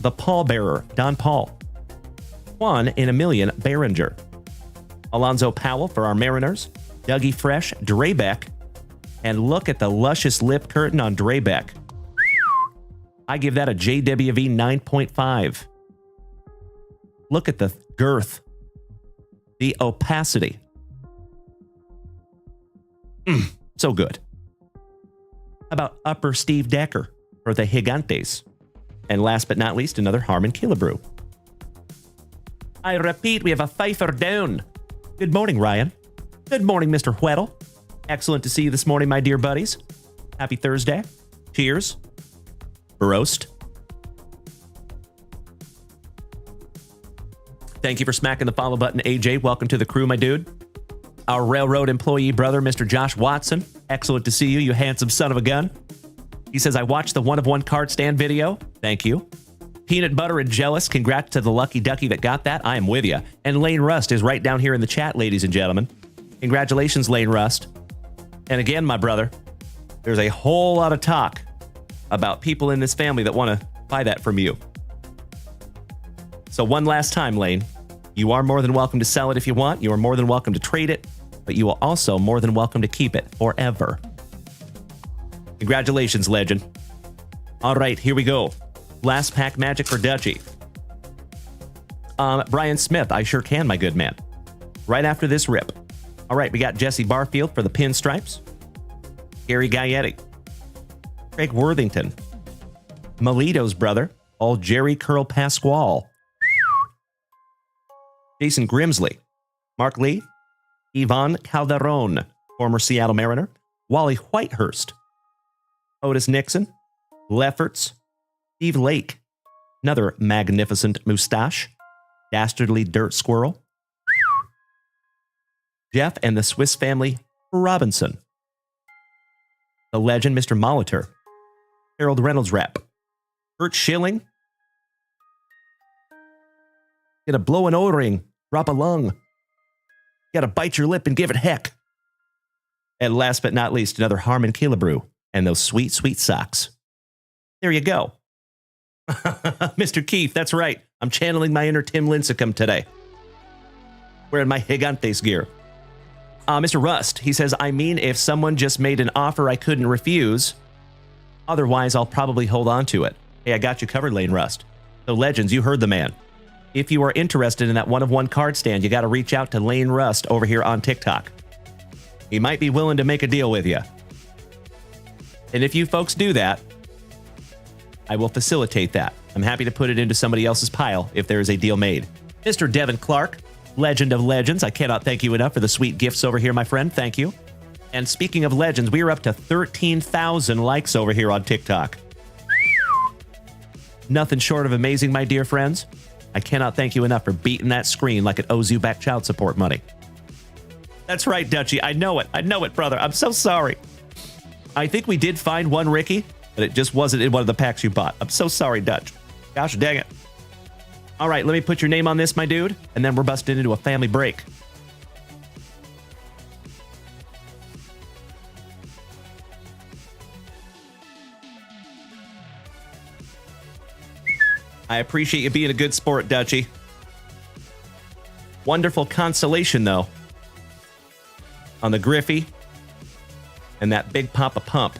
The Pallbearer, Don Paul. Juan in a Million, Behringer. Alonzo Powell for our Mariners. Dougie Fresh, Drebeck. And look at the luscious lip curtain on Drebeck. I give that a JWV 9.5. Look at the girth. The opacity. So good. How about Upper Steve Decker for the Gigantes? And last but not least, another Harmon Killebrew. I repeat, we have a Pfeiffer down. Good morning, Ryan. Good morning, Mr. Weddle. Excellent to see you this morning, my dear buddies. Happy Thursday. Cheers. Roast. Thank you for smacking the follow button, AJ. Welcome to the crew, my dude. Our railroad employee brother, Mr. Josh Watson. Excellent to see you, you handsome son of a gun. He says, I watched the one-of-one card stand video. Thank you. Peanut Butter and Jealous. Congrats to the lucky ducky that got that. I am with you. And Lane Rust is right down here in the chat, ladies and gentlemen. Congratulations, Lane Rust. And again, my brother, there's a whole lot of talk about people in this family that want to buy that from you. So one last time, Lane, you are more than welcome to sell it if you want. You are more than welcome to trade it, but you are also more than welcome to keep it forever. Congratulations, legend. All right, here we go. Last pack magic for Dutchie. Brian Smith, I sure can, my good man. Right after this rip. All right, we got Jesse Barfield for the pinstripes. Gary Gaetti. Craig Worthington. Melito's brother, old Jerry Curl Pasquale. Jason Grimsley. Mark Lee. Ivan Calderon, former Seattle Mariner. Wally Whitehurst. Otis Nixon. Lefferts. Steve Lake. Another magnificent mustache. Dastardly Dirt Squirrel. Jeff and the Swiss Family Robinson. The legend, Mr. Molitor. Harold Reynolds rep. Kurt Schilling. Gonna blow an O-ring. Drop a lung. Gotta bite your lip and give it heck. And last but not least, another Harmon Killebrew. And those sweet, sweet socks. There you go. Mr. Keith, that's right. I'm channeling my inner Tim Lincecum today. Wearing my Gigantes gear. Mr. Rust, he says, I mean, if someone just made an offer I couldn't refuse, otherwise I'll probably hold on to it. Hey, I got you covered, Lane Rust. So Legends, you heard the man. If you are interested in that one-of-one card stand, you got to reach out to Lane Rust over here on TikTok. He might be willing to make a deal with you. And if you folks do that, I will facilitate that. I'm happy to put it into somebody else's pile if there is a deal made. Mr. Devin Clark, legend of legends. I cannot thank you enough for the sweet gifts over here, my friend. Thank you. And speaking of legends, we are up to 13,000 likes over here on TikTok. Nothing short of amazing, my dear friends. I cannot thank you enough for beating that screen like it owes you back child support money. That's right, Dutchie. I know it, brother. I'm so sorry. I think we did find one Ricky, but it just wasn't in one of the packs you bought. I'm so sorry, Dutch. Gosh dang it. All right, let me put your name on this, my dude, and then we're busting into a family break. I appreciate you being a good sport, Dutchie. Wonderful consolation, though, on the Griffey and that Big Papa Pump.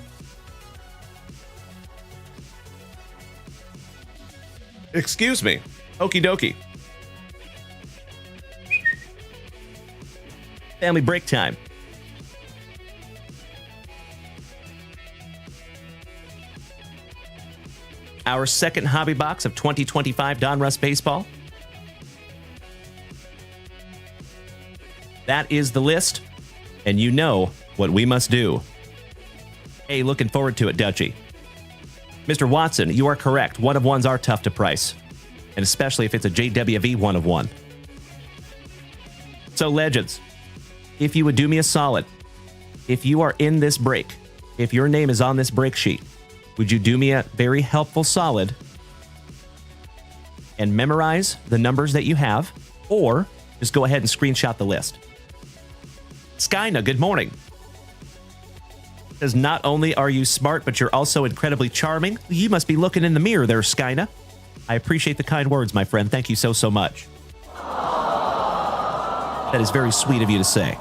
Excuse me. Okie dokie. Family break time. Our second hobby box of 2025 Donruss Baseball. That is the list, and you know what we must do. Hey, looking forward to it, Dutchie. Mr. Watson, you are correct. One-of-ones are tough to price, and especially if it's a JWV one-of-one. So, Legends, if you would do me a solid, if you are in this break, if your name is on this break sheet, would you do me a very helpful solid and memorize the numbers that you have, or just go ahead and screenshot the list? Skyna, good morning. Says, not only are you smart, but you're also incredibly charming. You must be looking in the mirror there, Skyna. I appreciate the kind words, my friend. Thank you so, so much. That is very sweet of you to say.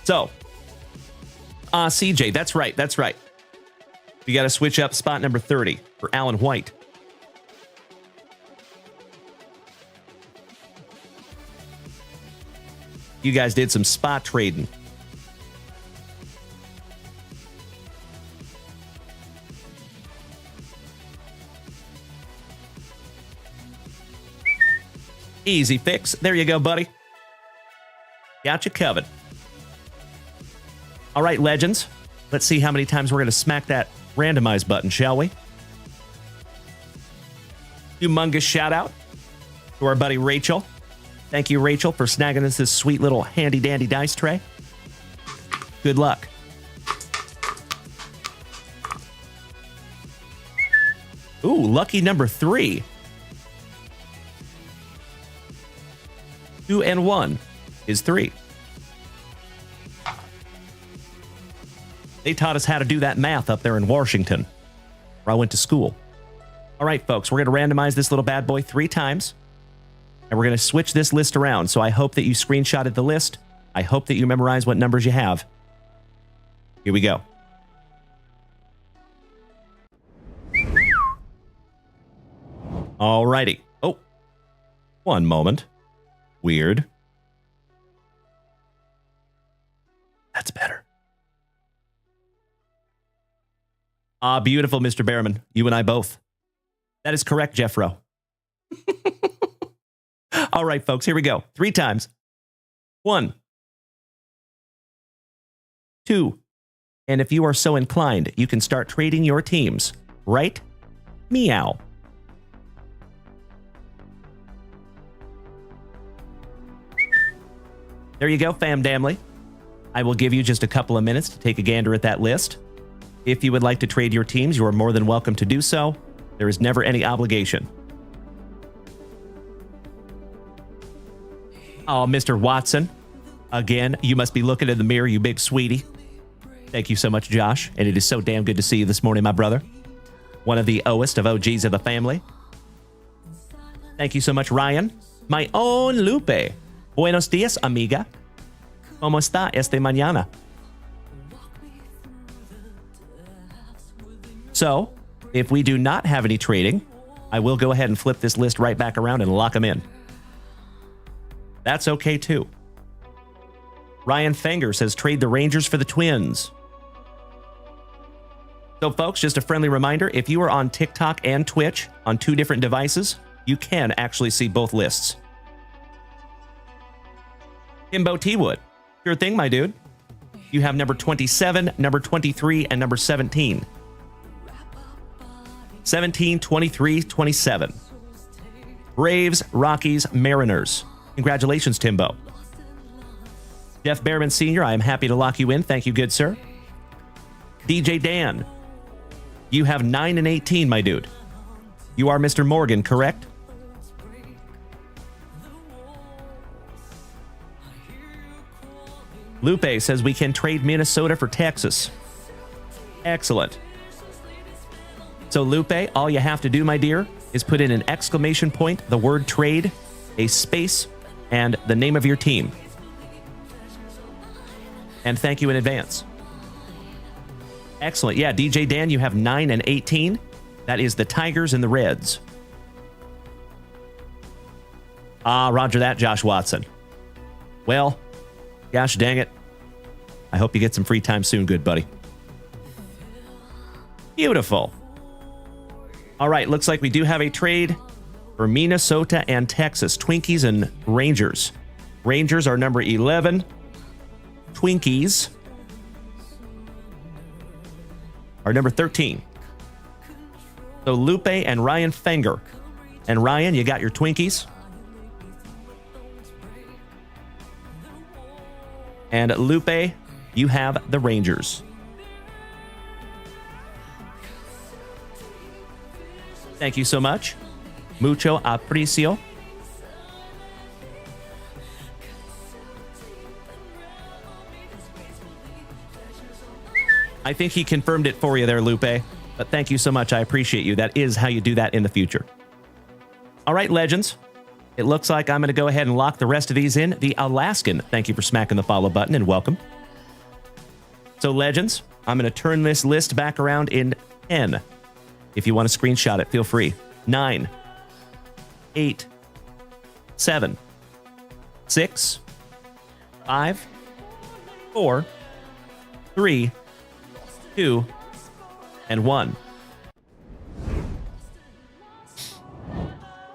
So, CJ, that's right, that's right. You got to switch up spot number 30 for Alan White. You guys did some spot trading. Easy fix. There you go, buddy. Got you covered. All right, legends. Let's see how many times we're going to smack that randomize button, shall we? Humongous shout out to our buddy Rachel. Thank you, Rachel, for snagging us this sweet little handy-dandy dice tray. Good luck. Ooh, lucky number 3. 2 and 1 is 3. They taught us how to do that math up there in Washington, where I went to school. All right, folks, we're going to randomize this little bad boy 3 times. And we're going to switch this list around. So I hope that you screenshotted the list. I hope that you memorize what numbers you have. Here we go. All righty. Oh, one moment. Weird. That's better. Ah, beautiful, Mr. Behrman. You and I both. That is correct, Jeffro. All right, folks, here we go. 3 times. 1, 2, and if you are so inclined, you can start trading your teams, right? Meow. There you go, fam damly. I will give you just a couple of minutes to take a gander at that list. If you would like to trade your teams, you are more than welcome to do so. There is never any obligation. Oh, Mr. Watson. Again, you must be looking in the mirror, you big sweetie. Thank you so much, Josh. And it is so damn good to see you this morning, my brother. One of the oldest of OGs of the family. Thank you so much, Ryan. My own Lupe. Buenos dias, amiga. ¿Cómo está esta mañana? So, if we do not have any trading, I will go ahead and flip this list right back around and lock them in. That's okay, too. Ryan Fenger says, trade the Rangers for the Twins. So, folks, just a friendly reminder, if you are on TikTok and Twitch on 2 different devices, you can actually see both lists. Kimbo T-Wood. Sure thing, my dude. You have number 27, number 23, and number 17. 17, 23, 27. Braves, Rockies, Mariners. Congratulations, Timbo. Jeff Behrman Sr., I am happy to lock you in. Thank you, good sir. DJ Dan. You have 9 and 18, my dude. You are Mr. Morgan, correct? Lupe says we can trade Minnesota for Texas. Excellent. So, Lupe, all you have to do, my dear, is put in an exclamation point, the word trade, a space, and the name of your team. And thank you in advance. Excellent. Yeah, DJ Dan, you have 9 and 18. That is the Tigers and the Reds. Ah, roger that, Josh Watson. Well, gosh dang it. I hope you get some free time soon, good buddy. Beautiful. All right, looks like we do have a trade for Minnesota and Texas. Twinkies and Rangers. Rangers are number 11. Twinkies are number 13. So Lupe and Ryan Fenger. And Ryan, you got your Twinkies. And Lupe, you have the Rangers. Thank you so much. Mucho aprecio. I think he confirmed it for you there, Lupe. But thank you so much. I appreciate you. That is how you do that in the future. All right, legends. It looks like I'm going to go ahead and lock the rest of these in. The Alaskan, thank you for smacking the follow button and welcome. So, legends, I'm going to turn this list back around in 10. If you want to screenshot it, feel free. 9, 8, 7, 6, 5, 4, 3, 2, and 1.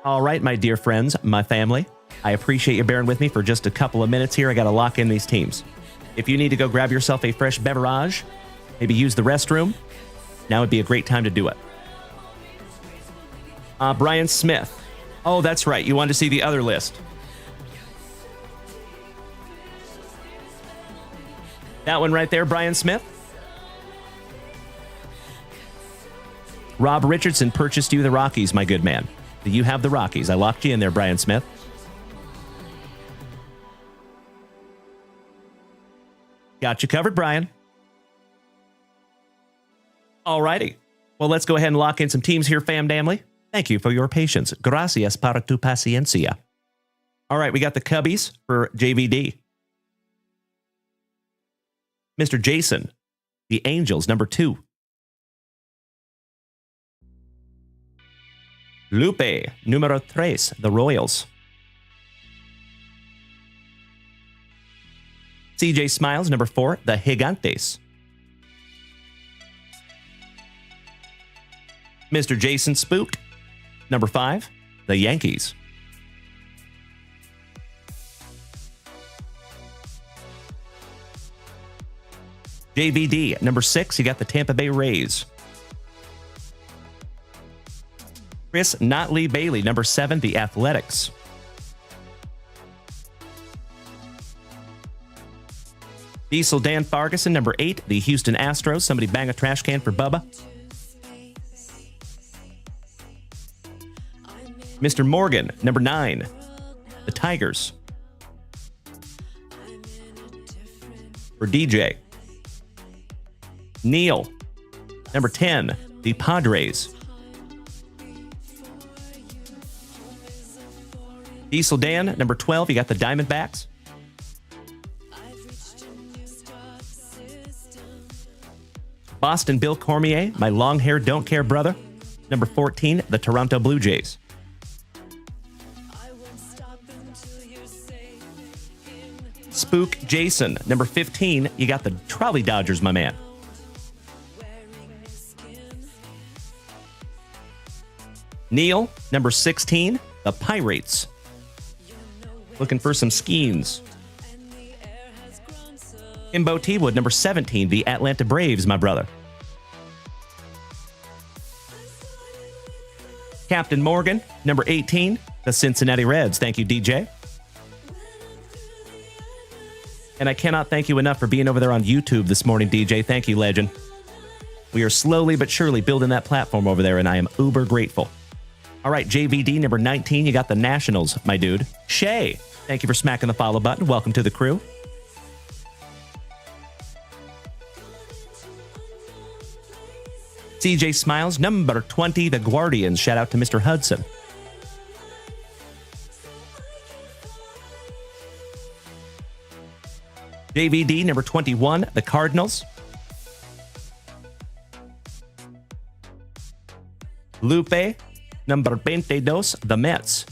All right, my dear friends, my family, I appreciate you bearing with me for just a couple of minutes here. I got to lock in these teams. If you need to go grab yourself a fresh beverage, maybe use the restroom, now would be a great time to do it. Brian Smith. Oh, that's right. You wanted to see the other list. That one right there, Brian Smith. Rob Richardson purchased you the Rockies, my good man. You have the Rockies. I locked you in there, Brian Smith. Got you covered, Brian. All righty. Well, let's go ahead and lock in some teams here, fam damly. Thank you for your patience. Gracias para tu paciencia. All right, we got the Cubbies for JVD. Mr. Jason, the Angels, number 2. Lupe, numero 3, the Royals. CJ Smiles, number 4, the Gigantes. Mr. Jason Spook, number 5, the Yankees. JVD, number 6, you got the Tampa Bay Rays. Chris Not Lee Bailey, number 7, the Athletics. Diesel Dan Farguson, number 8, the Houston Astros. Somebody bang a trash can for Bubba. Mr. Morgan, number 9, the Tigers. For DJ. Neil, number 10, the Padres. Diesel Dan, number 12, you got the Diamondbacks. Boston Bill Cormier, my long-haired don't care brother. Number 14, the Toronto Blue Jays. Spook Jason, number 15, you got the Trolley Dodgers, my man. Neil, number 16, the Pirates. Looking for some skeins. Imbo T-Wood, number 17, the Atlanta Braves, my brother. Captain Morgan, number 18, the Cincinnati Reds. Thank you, DJ. And I cannot thank you enough for being over there on YouTube this morning, DJ. Thank you, legend. We are slowly but surely building that platform over there, and I am uber grateful. All right, JVD, number 19, you got the Nationals, my dude. Shay, thank you for smacking the follow button. Welcome to the crew. CJ Smiles, number 20, the Guardians. Shout out to Mr. Hudson. JVD, number 21, the Cardinals. Lupe, number 22, the Mets.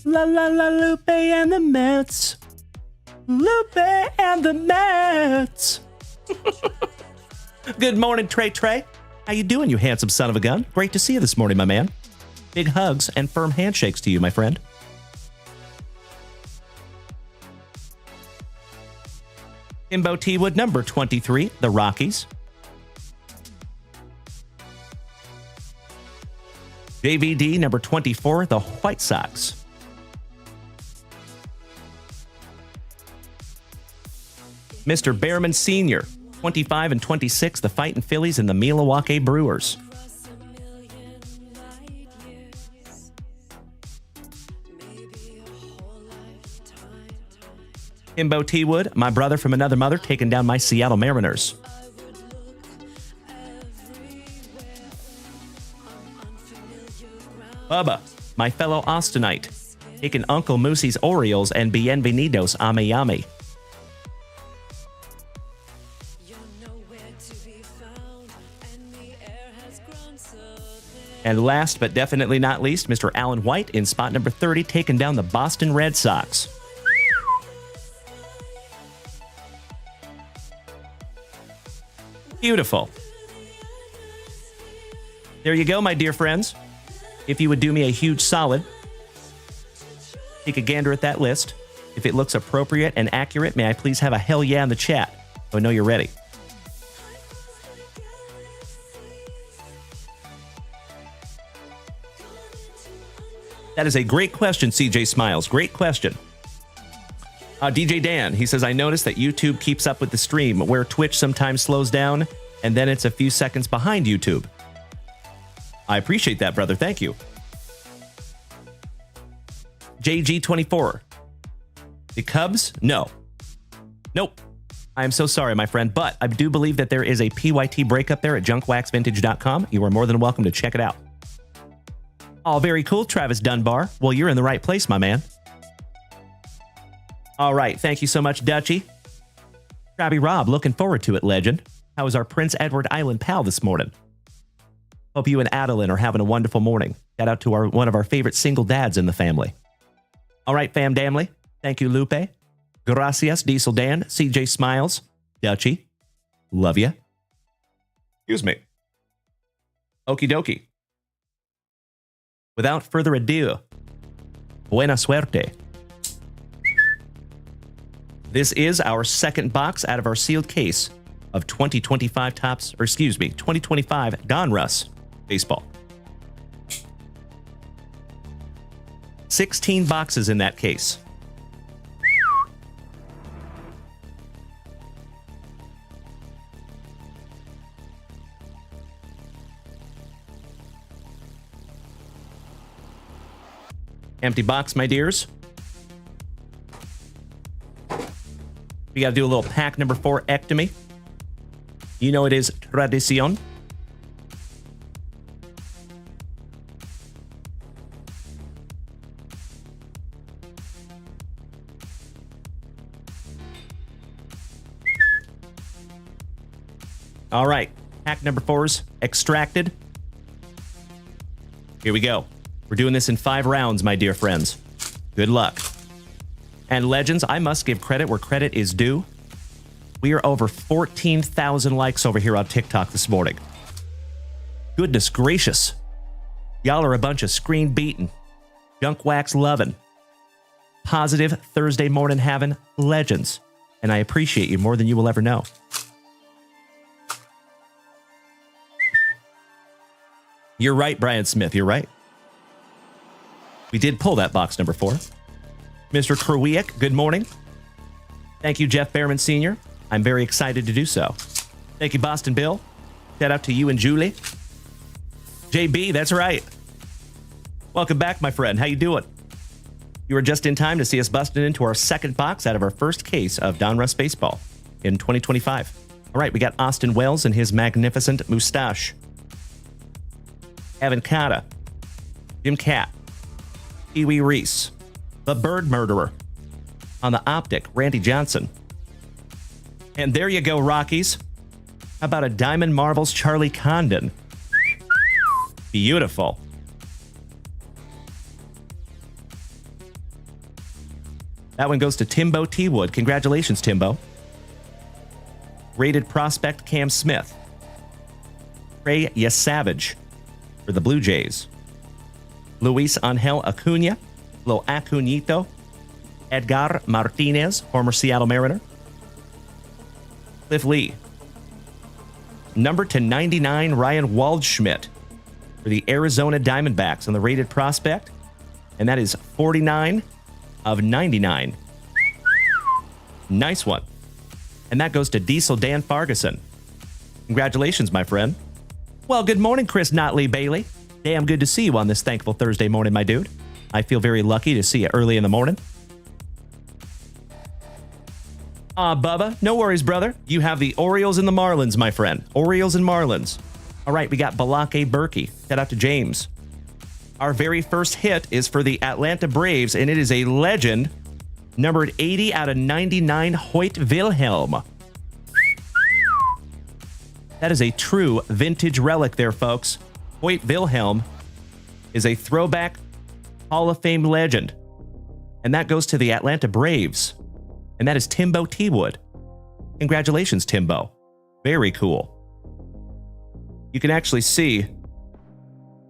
La la la, Lupe and the Mets. Lupe and the Mets. Good morning, Trey Trey. How you doing, you handsome son of a gun? Great to see you this morning, my man. Big hugs and firm handshakes to you, my friend. Imbo T-Wood, number 23, the Rockies. JVD, number 24, the White Sox. Mr. Behrman Sr., 25 and 26, the Fightin' Phillies and the Milwaukee Brewers. Imbo T-Wood, my brother from another mother, taking down my Seattle Mariners. Bubba, my fellow Austinite, taking Uncle Moosey's Orioles and Bienvenidos a Miami. And last but definitely not least, Mr. Alan White in spot number 30, taking down the Boston Red Sox. Beautiful. There you go, my dear friends. If you would do me a huge solid, take a gander at that list. If it looks appropriate and accurate, may I please have a hell yeah in the chat so I know you're ready. That is a great question, CJ Smiles. Great question. DJ Dan, he says, I noticed that YouTube keeps up with the stream, where Twitch sometimes slows down, and then it's a few seconds behind YouTube. I appreciate that, brother. Thank you. JG24. The Cubs? No. Nope. I am so sorry, my friend, but I do believe that there is a PYT breakup there at JunkWaxVintage.com. You are more than welcome to check it out. Oh, very cool, Travis Dunbar. Well, you're in the right place, my man. All right. Thank you so much, Dutchie. Krabby Rob, looking forward to it, legend. How was our Prince Edward Island pal this morning? Hope you and Adeline are having a wonderful morning. Shout out to one of our favorite single dads in the family. All right, fam damly. Thank you, Lupe. Gracias, Diesel Dan, CJ Smiles, Dutchie. Love ya. Excuse me. Okie dokie. Without further ado, buena suerte. This is our second box out of our sealed case of 2025 Topps, or excuse me, 2025 Donruss baseball. 16 boxes in that case. Empty box, my dears. We got to do a little pack number 4 ectomy. You know it is tradición. All right, pack number 4's extracted. Here we go. We're doing this in 5 rounds, my dear friends. Good luck. And legends, I must give credit where credit is due. We are over 14,000 likes over here on TikTok this morning. Goodness gracious. Y'all are a bunch of screen beating, junk wax loving, positive Thursday morning having legends. And I appreciate you more than you will ever know. You're right, Brian Smith. You're right. We did pull that box number 4. Mr. Krawiak, good morning. Thank you, Jeff Behrman Sr. I'm very excited to do so. Thank you, Boston Bill. Shout out to you and Julie. JB, that's right. Welcome back, my friend. How you doing? You were just in time to see us busting into our second box out of our first case of Donruss Baseball in 2025. All right, we got Austin Wells and his magnificent mustache. Evan Cotta. Jim Cat. Pee-wee Reese. The Bird Murderer. On the optic, Randy Johnson. And there you go, Rockies. How about a Diamond Marbles Charlie Condon? Beautiful. That one goes to Timbo T. Wood. Congratulations, Timbo. Rated prospect Cam Smith. Trey Yesavage for the Blue Jays. Luis Angel Acuna, Lo Acunito. Edgar Martinez, former Seattle Mariner. Cliff Lee. Number to 99, Ryan Waldschmidt for the Arizona Diamondbacks on the rated prospect. And that is 49 of 99. Nice one. And that goes to Diesel Dan Farguson. Congratulations, my friend. Well, good morning, Chris Notley Bailey. Damn good to see you on this thankful Thursday morning, my dude. I feel very lucky to see you early in the morning. Bubba, no worries, brother. You have the Orioles and the Marlins, my friend. Orioles and Marlins. All right, we got Balake Berkey. Shout out to James. Our very first hit is for the Atlanta Braves, and it is a legend, numbered 80 out of 99, Hoyt Wilhelm. That is a true vintage relic there, folks. Hoyt Wilhelm is a throwback Hall of Fame legend. And that goes to the Atlanta Braves. And that is Timbo T. Wood. Congratulations, Timbo. Very cool. You can actually see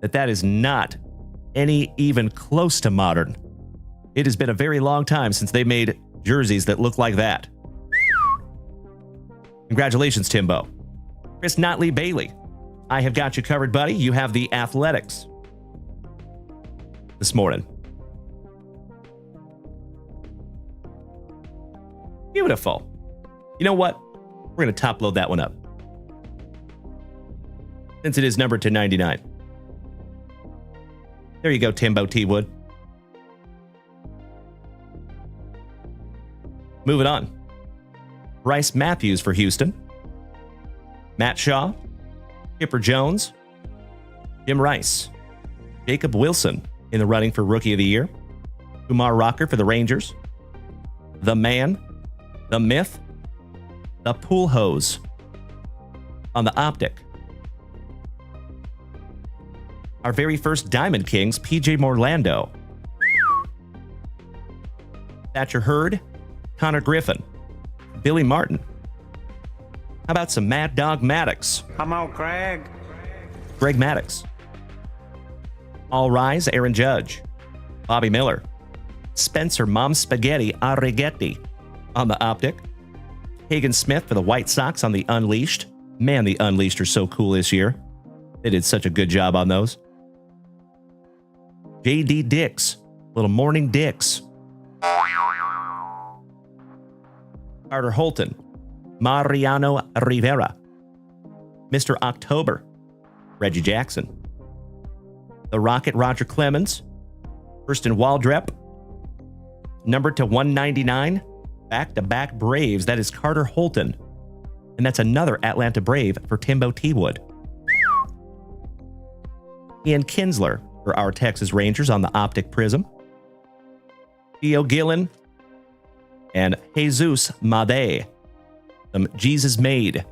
that that is not any even close to modern. It has been a very long time since they made jerseys that look like that. Congratulations, Timbo. Chris Notley Bailey. I have got you covered, buddy. You have the Athletics this morning. Beautiful. You know what? We're going to top load that one up, since it is numbered to 99. There you go, Timbo T. Wood. Moving on. Bryce Matthews for Houston. Matt Shaw. Kipper Jones. Jim Rice. Jacob Wilson in the running for Rookie of the Year. Kumar Rocker for the Rangers. The Man. The Myth. The Pool Hose on the Optic. Our very first Diamond Kings, PJ Morlando. Thatcher Hurd. Connor Griffin. Billy Martin. How about some Mad Dog Maddox? Come on, Craig. Greg Maddox. All Rise, Aaron Judge. Bobby Miller. Spencer Mom Spaghetti Arrighetti on the Optic. Hagen Smith for the White Sox on the Unleashed. Man, the Unleashed are so cool this year. They did such a good job on those. J.D. Dix. Little Morning Dix. Carter Holton. Mariano Rivera. Mr. October. Reggie Jackson. The Rocket Roger Clemens. Kirsten Waldrep. Numbered to 199. Back-to-back Braves. That is Carter Holton. And that's another Atlanta Brave for Timbo T. Wood. Ian Kinsler for our Texas Rangers on the Optic Prism. Theo Gillen and Jesus Made. Some Jesus Made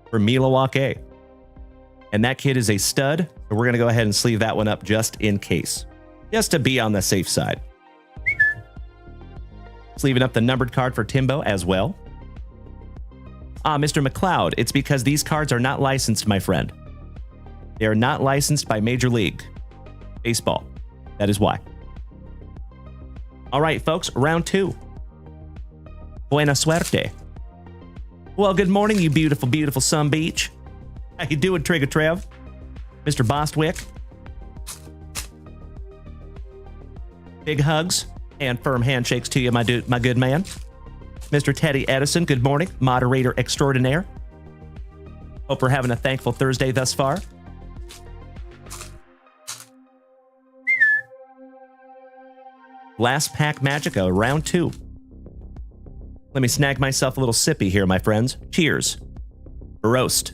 for Milwaukee. And that kid is a stud, so we're going to go ahead and sleeve that one up just in case. Just to be on the safe side. Sleeving up the numbered card for Timbo as well. Mr. McLeod, it's because these cards are not licensed, my friend. They are not licensed by Major League Baseball. That is why. All right, folks, round 2. Buena suerte. Well, good morning, you beautiful, beautiful Sun Beach. How you doing, Trigger Trev? Mr. Bostwick. Big hugs and firm handshakes to you, my good man. Mr. Teddy Edison, good morning. Moderator extraordinaire. Hope we're having a thankful Thursday thus far. Last pack Magica, round 2. Let me snag myself a little sippy here, my friends. Cheers. Roast.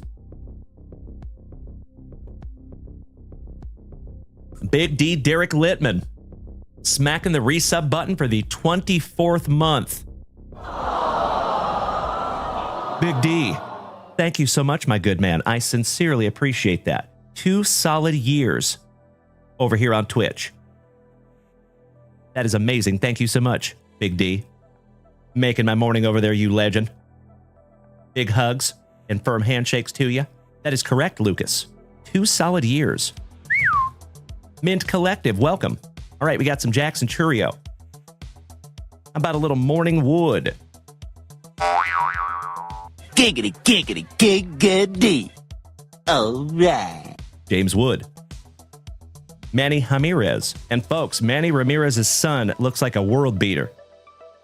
Big D Derek Littman. Smacking the resub button for the 24th month. Big D. Thank you so much, my good man. I sincerely appreciate that. 2 solid years over here on Twitch. That is amazing. Thank you so much, Big D. Making my morning over there, you legend. Big hugs and firm handshakes to you. That is correct, Lucas. 2 solid years. Mint Collective, welcome. All right, we got some Jackson Churio. How about a little Morning Wood? Giggity, giggity, giggity. All right. James Wood. Manny Ramirez. And folks, Manny Ramirez's son looks like a world beater.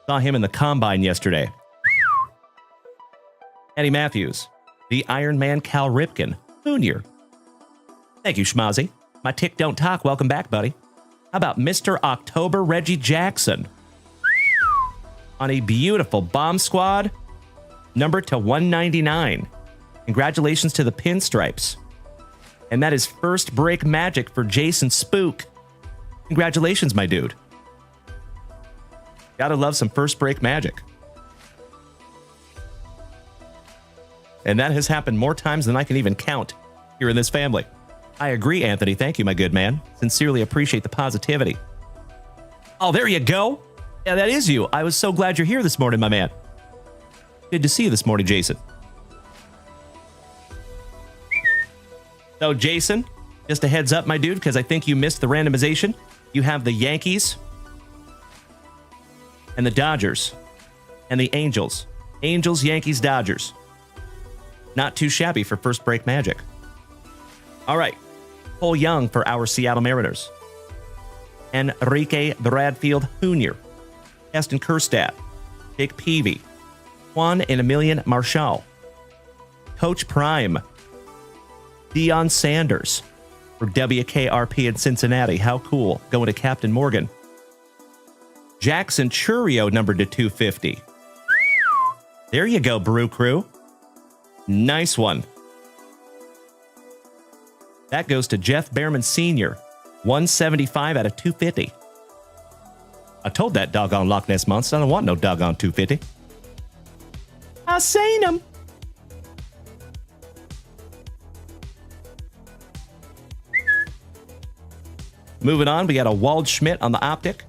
Saw him in the combine yesterday. Eddie Matthews. The Iron Man Cal Ripken Jr. Thank you, Schmozzy. My tick don't talk. Welcome back, buddy. How about Mr. October Reggie Jackson? On a beautiful Bomb Squad. Numbered to 199. Congratulations to the Pinstripes. And that is first break magic for Jason Spook. Congratulations, my dude. Gotta love some first break magic. And that has happened more times than I can even count here in this family. I agree, Anthony. Thank you, my good man. Sincerely appreciate the positivity. Oh, there you go. Yeah, that is you. I was so glad you're here this morning, my man. Good to see you this morning, Jason. So, Jason, just a heads up, my dude, because I think you missed the randomization. You have the Yankees and the Dodgers and the Angels. Angels, Yankees, Dodgers. Not too shabby for first break magic. All right. Cole Young for our Seattle Mariners. Enrique Bradfield Jr. Aston Kerstad. Dick Peavy. Juan and Emilian Marshall. Coach Prime. Deion Sanders for WKRP in Cincinnati. How cool. Going to Captain Morgan. Jackson Churio numbered to 250. There you go, Brew Crew. Nice one. That goes to Jeff Behrman Sr. 175 out of 250. I told that doggone Loch Ness Monster I don't want no doggone 250. I seen him. Moving on, we got a Wald Schmidt on the optic.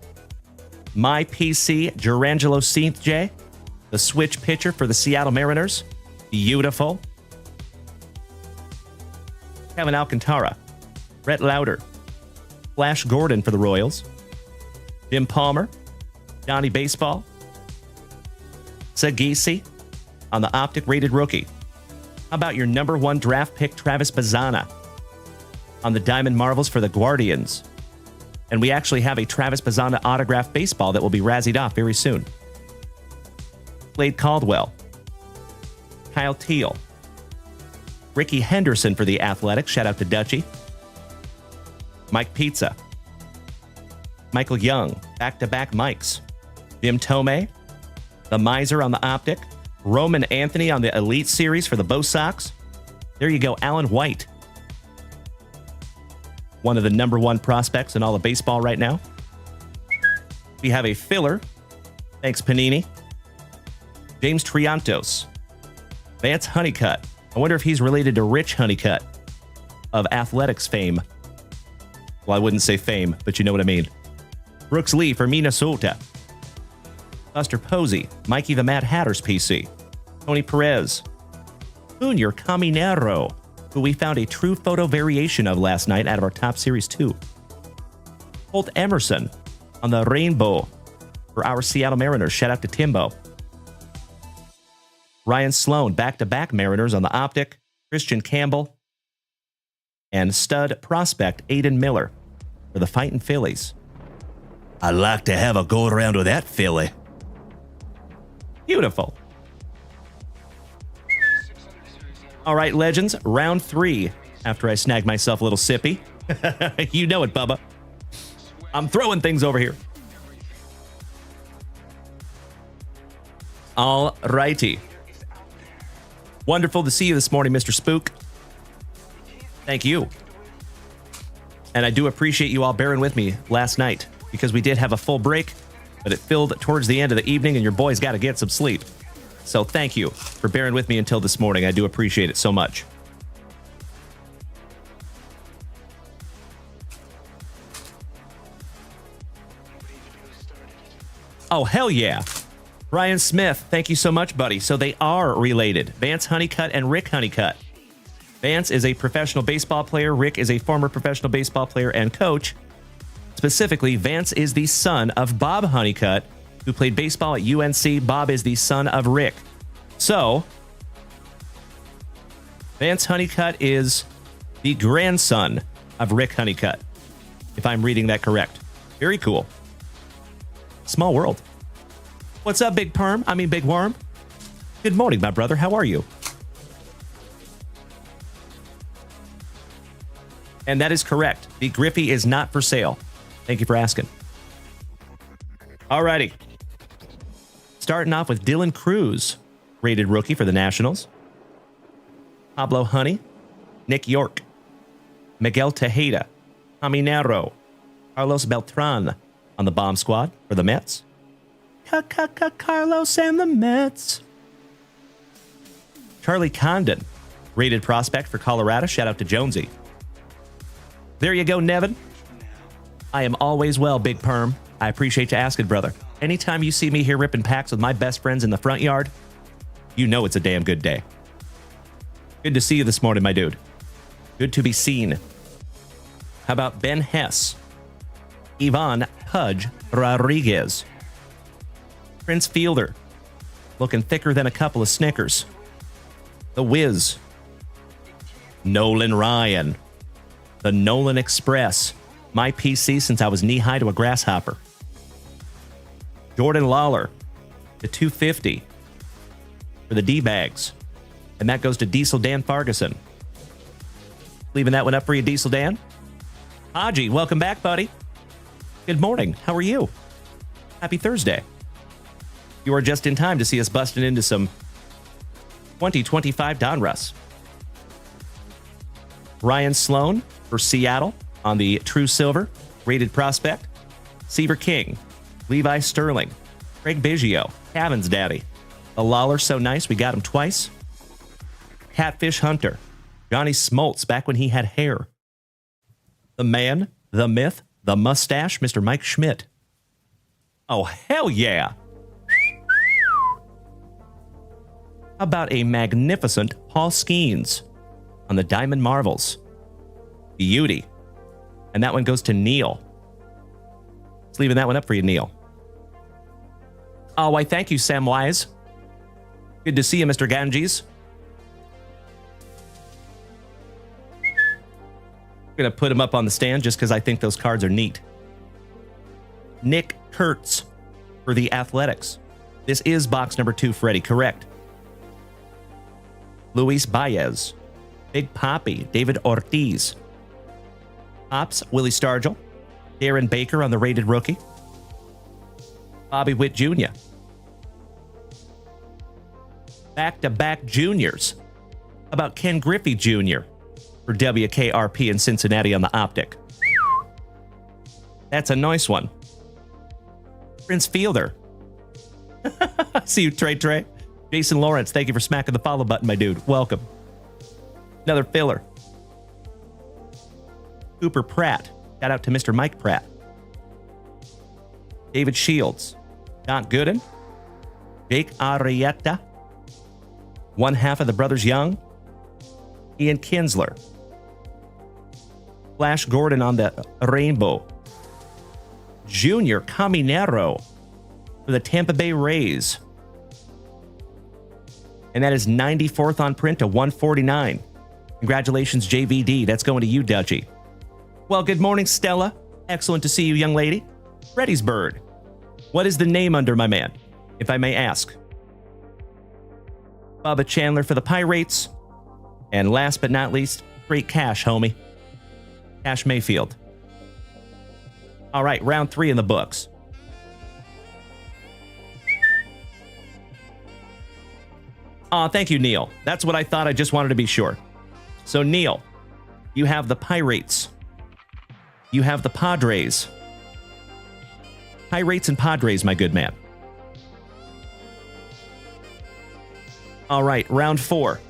My PC, Gerangelo Seath J. The switch pitcher for the Seattle Mariners. Beautiful. Kevin Alcantara. Brett Lauder. Flash Gordon for the Royals. Jim Palmer. Johnny Baseball. Sagisi on the optic rated rookie. How about your number 1 draft pick, Travis Bazzana, on the Diamond Marvels for the Guardians? And we actually have a Travis Bazzana autographed baseball that will be razzied off very soon. Slade Caldwell. Kyle Teal. Ricky Henderson for the Athletics. Shout out to Dutchie. Mike Pizza. Michael Young. Back-to-back Mikes. Jim Tomei. The Miser on the optic. Roman Anthony on the Elite Series for the Bo Sox. There you go, Alan White. One of the number 1 prospects in all of baseball right now. We have a filler. Thanks, Panini. James Triantos. Vance Honeycutt. I wonder if he's related to Rich Honeycutt of Athletics fame. Well, I wouldn't say fame, but you know what I mean. Brooks Lee for Minnesota. Buster Posey. Mikey the Mad Hatter's PC. Tony Perez. Junior Caminero, who we found a true photo variation of last night out of our Top Series 2. Holt Emerson on the rainbow for our Seattle Mariners. Shout out to Timbo. Ryan Sloan, back-to-back Mariners on the optic. Christian Campbell. And stud prospect Aiden Miller for the Fightin' Phillies. I'd like to have a go around with that Philly. Beautiful. All right, legends, round 3 after I snag myself a little sippy. You know it, Bubba. I'm throwing things over here. All righty. Wonderful to see you this morning, Mr. Spook. Thank you. And I do appreciate you all bearing with me last night because we did have a full break, but it filled towards the end of the evening and your boys got to get some sleep. So thank you for bearing with me until this morning. I do appreciate it so much. Oh, hell yeah. Ryan Smith, thank you so much, buddy. So they are related. Vance Honeycutt and Rick Honeycutt. Vance is a professional baseball player. Rick is a former professional baseball player and coach. Specifically, Vance is the son of Bob Honeycutt, who played baseball at UNC. Bob is the son of Rick. So, Vance Honeycutt is the grandson of Rick Honeycutt, if I'm reading that correct. Very cool. Small world. What's up, Big Perm? I mean, Big Worm. Good morning, my brother. How are you? And that is correct. The Griffey is not for sale. Thank you for asking. Alrighty. Starting off with Dylan Cruz, rated rookie for the Nationals. Pablo Honey, Nick York, Miguel Tejeda, Caminero, Carlos Beltran on the bomb squad for the Mets. Carlos and the Mets. Charlie Condon, rated prospect for Colorado. Shout out to Jonesy. There you go, Nevin. I am always well, Big Perm. I appreciate you asking, brother. Anytime you see me here ripping packs with my best friends in the front yard, you know it's a damn good day. Good to see you this morning, my dude. Good to be seen. How about Ben Hess? Ivan Pudge Rodriguez. Prince Fielder. Looking thicker than a couple of Snickers. The Wiz. Nolan Ryan. The Nolan Express. My PC since I was knee-high to a grasshopper. Jordan Lawler. The 250. For the D-Bags. And that goes to Diesel Dan Farguson. Leaving that one up for you, Diesel Dan. Haji, welcome back, buddy. Good morning. How are you? Happy Thursday. You are just in time to see us busting into some 2025 Donruss. Ryan Sloan for Seattle on the True Silver, rated prospect. Seaver King, Levi Sterling, Craig Biggio, Cavan's daddy. The Lawler, so nice, we got him twice. Catfish Hunter, Johnny Smoltz, back when he had hair. The man, the myth, the mustache, Mr. Mike Schmidt. Oh, hell yeah. How about a magnificent Paul Skeens on the Diamond Marvels? Beauty. And that one goes to Neil. Just leaving that one up for you, Neil. Oh, why, thank you, Samwise. Good to see you, Mr. Ganges. I'm going to put him up on the stand just because I think those cards are neat. Nick Kurtz for the Athletics. This is box number 2, Freddie, correct. Luis Baez. Big Papi, David Ortiz. Pops, Willie Stargell. Darren Baker on the rated rookie. Bobby Witt Jr. Back-to-back juniors. How about Ken Griffey Jr. for WKRP in Cincinnati on the Optic? That's a nice one. Prince Fielder. See you, Trey. Jason Lawrence, thank you for smacking the follow button, my dude. Welcome. Another filler. Cooper Pratt. Shout out to Mr. Mike Pratt. David Shields. Don Gooden. Jake Arrieta. One half of the Brothers Young. Ian Kinsler. Flash Gordon on the rainbow. Junior Caminero for the Tampa Bay Rays. And that is 94th on print to 149. Congratulations, JVD. That's going to you, Dutchie. Well, good morning, Stella. Excellent to see you, young lady. Freddy's Bird. What is the name under, my man, if I may ask? Bubba Chandler for the Pirates. And last but not least, great Cash, homie. Cash Mayfield. All right, round 3 in the books. Aw, thank you, Neil. That's what I thought. I just wanted to be sure. So, Neil, you have the Pirates. You have the Padres. Pirates and Padres, my good man. All right, round 4.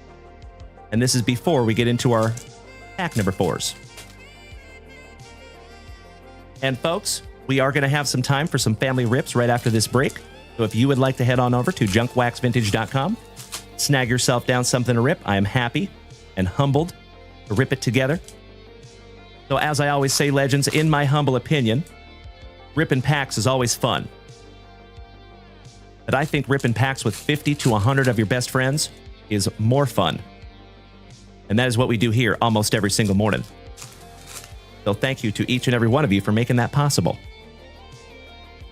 And this is before we get into our pack number 4s. And folks, we are going to have some time for some family rips right after this break. So if you would like to head on over to JunkWaxVintage.com, snag yourself down something to rip, I am happy and humbled to rip it together. So as I always say, legends, in my humble opinion, ripping packs is always fun. But I think ripping packs with 50 to 100 of your best friends is more fun. And that is what we do here almost every single morning. So thank you to each and every one of you for making that possible.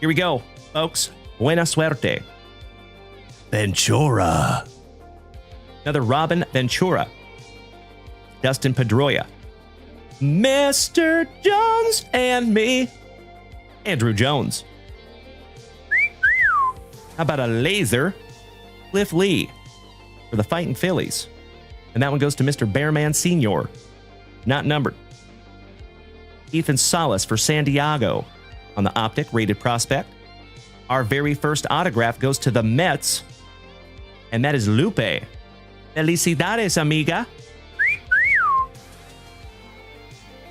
Here we go, folks. Buena suerte. Ventura. Another Robin Ventura. Dustin Pedroia. Mr. Jones and me. Andrew Jones. How about a laser? Cliff Lee for the Fighting Phillies. And that one goes to Mr. Bearman Sr. Not numbered. Ethan Salas for San Diego on the Optic rated prospect. Our very first autograph goes to the Mets, and that is Lupe Felicidades, amiga.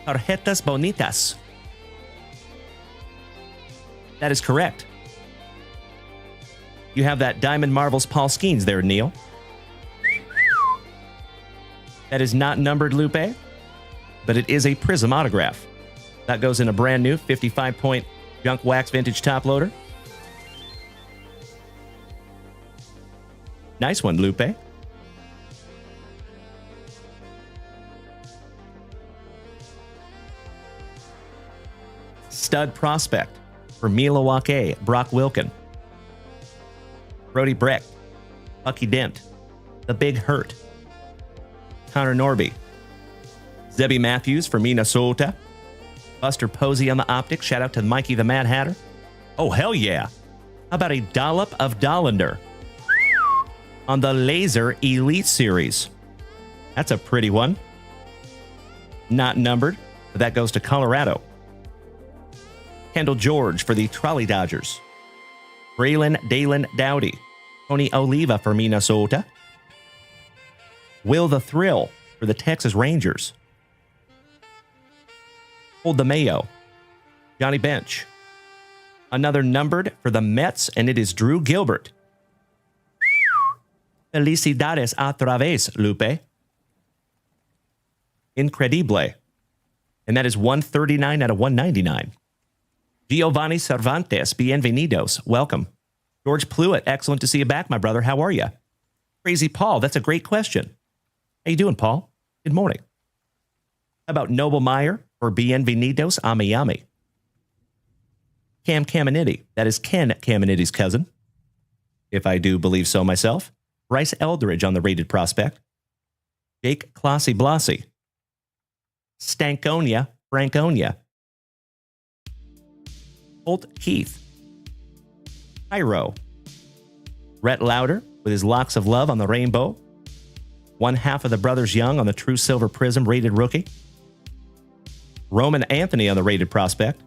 Tarjetas bonitas. That is correct. You have that Diamond Marvel's Paul Skeens there, Neil. That is not numbered, Lupe, but it is a Prism autograph. That goes in a brand new 55-point Junk Wax Vintage top loader. Nice one, Lupe. Stud prospect for Milwaukee, Brock Wilken. Brody Breck, Bucky Dent, The Big Hurt, Connor Norby, Zebby Matthews for Minnesota, Buster Posey on the optic. Shout out to Mikey the Mad Hatter. Oh, hell yeah. How about a dollop of Dollander on the Laser Elite Series? That's a pretty one. Not numbered, but that goes to Colorado. Kendall George for the Trolley Dodgers. Braylon Dalen Dowdy, Tony Oliva for Minnesota. Will the Thrill for the Texas Rangers. Hold the Mayo, Johnny Bench. Another numbered for the Mets, and it is Drew Gilbert. Felicidades otra vez, Lupe. Incredible. And that is 139 out of 199. Giovanni Cervantes, bienvenidos. Welcome. George Pluitt, excellent to see you back, my brother. How are you? Crazy Paul, that's a great question. How you doing, Paul? Good morning. How about Noble Meyer for bienvenidos a Miami? Cam Caminiti, that is Ken Caminiti's cousin, if I do believe so myself. Bryce Eldridge on the rated prospect. Jake Klossy Blossy. Stankonia Franconia. Holt Keith. Hyro. Rhett Lauder with his locks of love on the rainbow. One half of the Brothers Young on the True Silver Prism rated rookie. Roman Anthony on the rated prospect.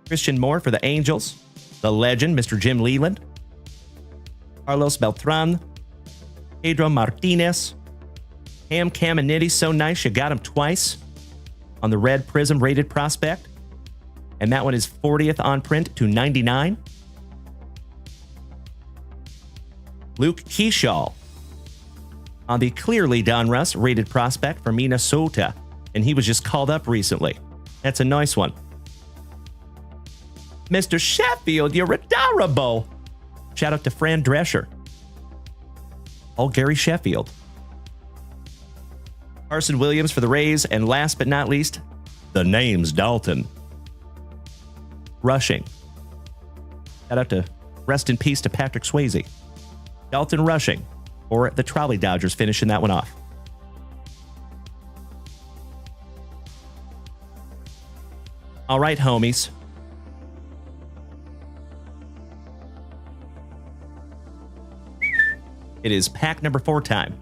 Christian Moore for the Angels. The legend, Mr. Jim Leland. Carlos Beltran. Pedro Martinez. Cam Caminiti, so nice you got him twice on the red Prism rated prospect. And that one is 40th on print to 99. Luke Keyshaw on the clearly Donruss rated prospect for Minnesota. And he was just called up recently. That's a nice one. Mr. Sheffield, you're adorable. Shout out to Fran Drescher. Oh, Gary Sheffield. Carson Williams for the Rays. And last but not least, the name's Dalton. Rushing. Shout out to rest in peace to Patrick Swayze. Dalton Rushing, or the Trolley Dodgers finishing that one off. All right, homies. It is pack number 4 time.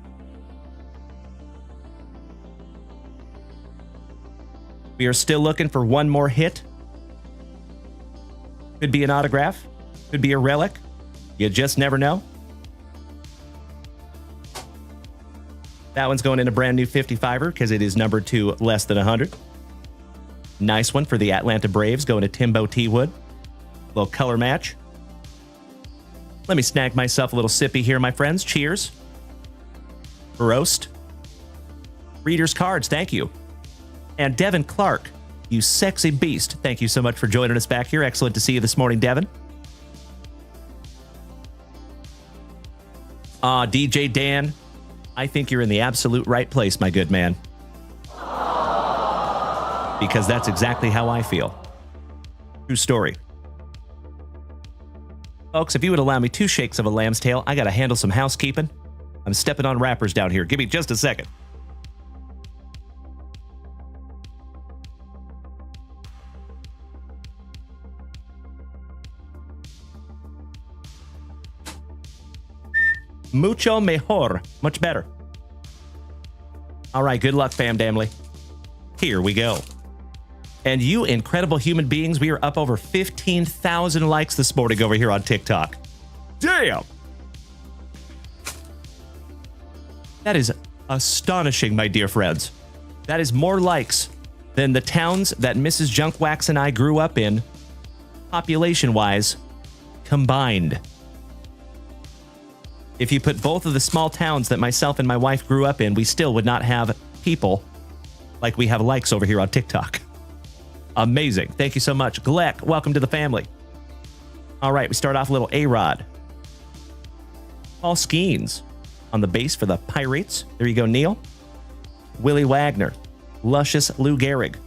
We are still looking for one more hit. Could be an autograph. Could be a relic. You just never know. That one's going in a brand new 55er because it is numbered to less than 100. Nice one for the Atlanta Braves going to Timbo T. Wood. Little color match. Let me snag myself a little sippy here, my friends. Cheers. Roast. Reader's cards, thank you. And Devin Clark, you sexy beast. Thank you so much for joining us back here. Excellent to see you this morning, Devin. DJ Dan, I think you're in the absolute right place, my good man. Because that's exactly how I feel. True story. Folks, if you would allow me 2 shakes of a lamb's tail, I got to handle some housekeeping. I'm stepping on wrappers down here. Give me just a second. Mucho mejor. Much better. All right, good luck, fam family. Here we go. And you incredible human beings, we are up over 15,000 likes this morning over here on TikTok. Damn! That is astonishing, my dear friends. That is more likes than the towns that Mrs. Junkwax and I grew up in, population-wise, combined. If you put both of the small towns that myself and my wife grew up in, we still would not have people like we have likes over here on TikTok. Amazing. Thank you so much. Gleck, welcome to the family. All right, we start off a little A-Rod. Paul Skeens on the bass for the Pirates. There you go, Neil. Willie Wagner. Luscious Lou Gehrig.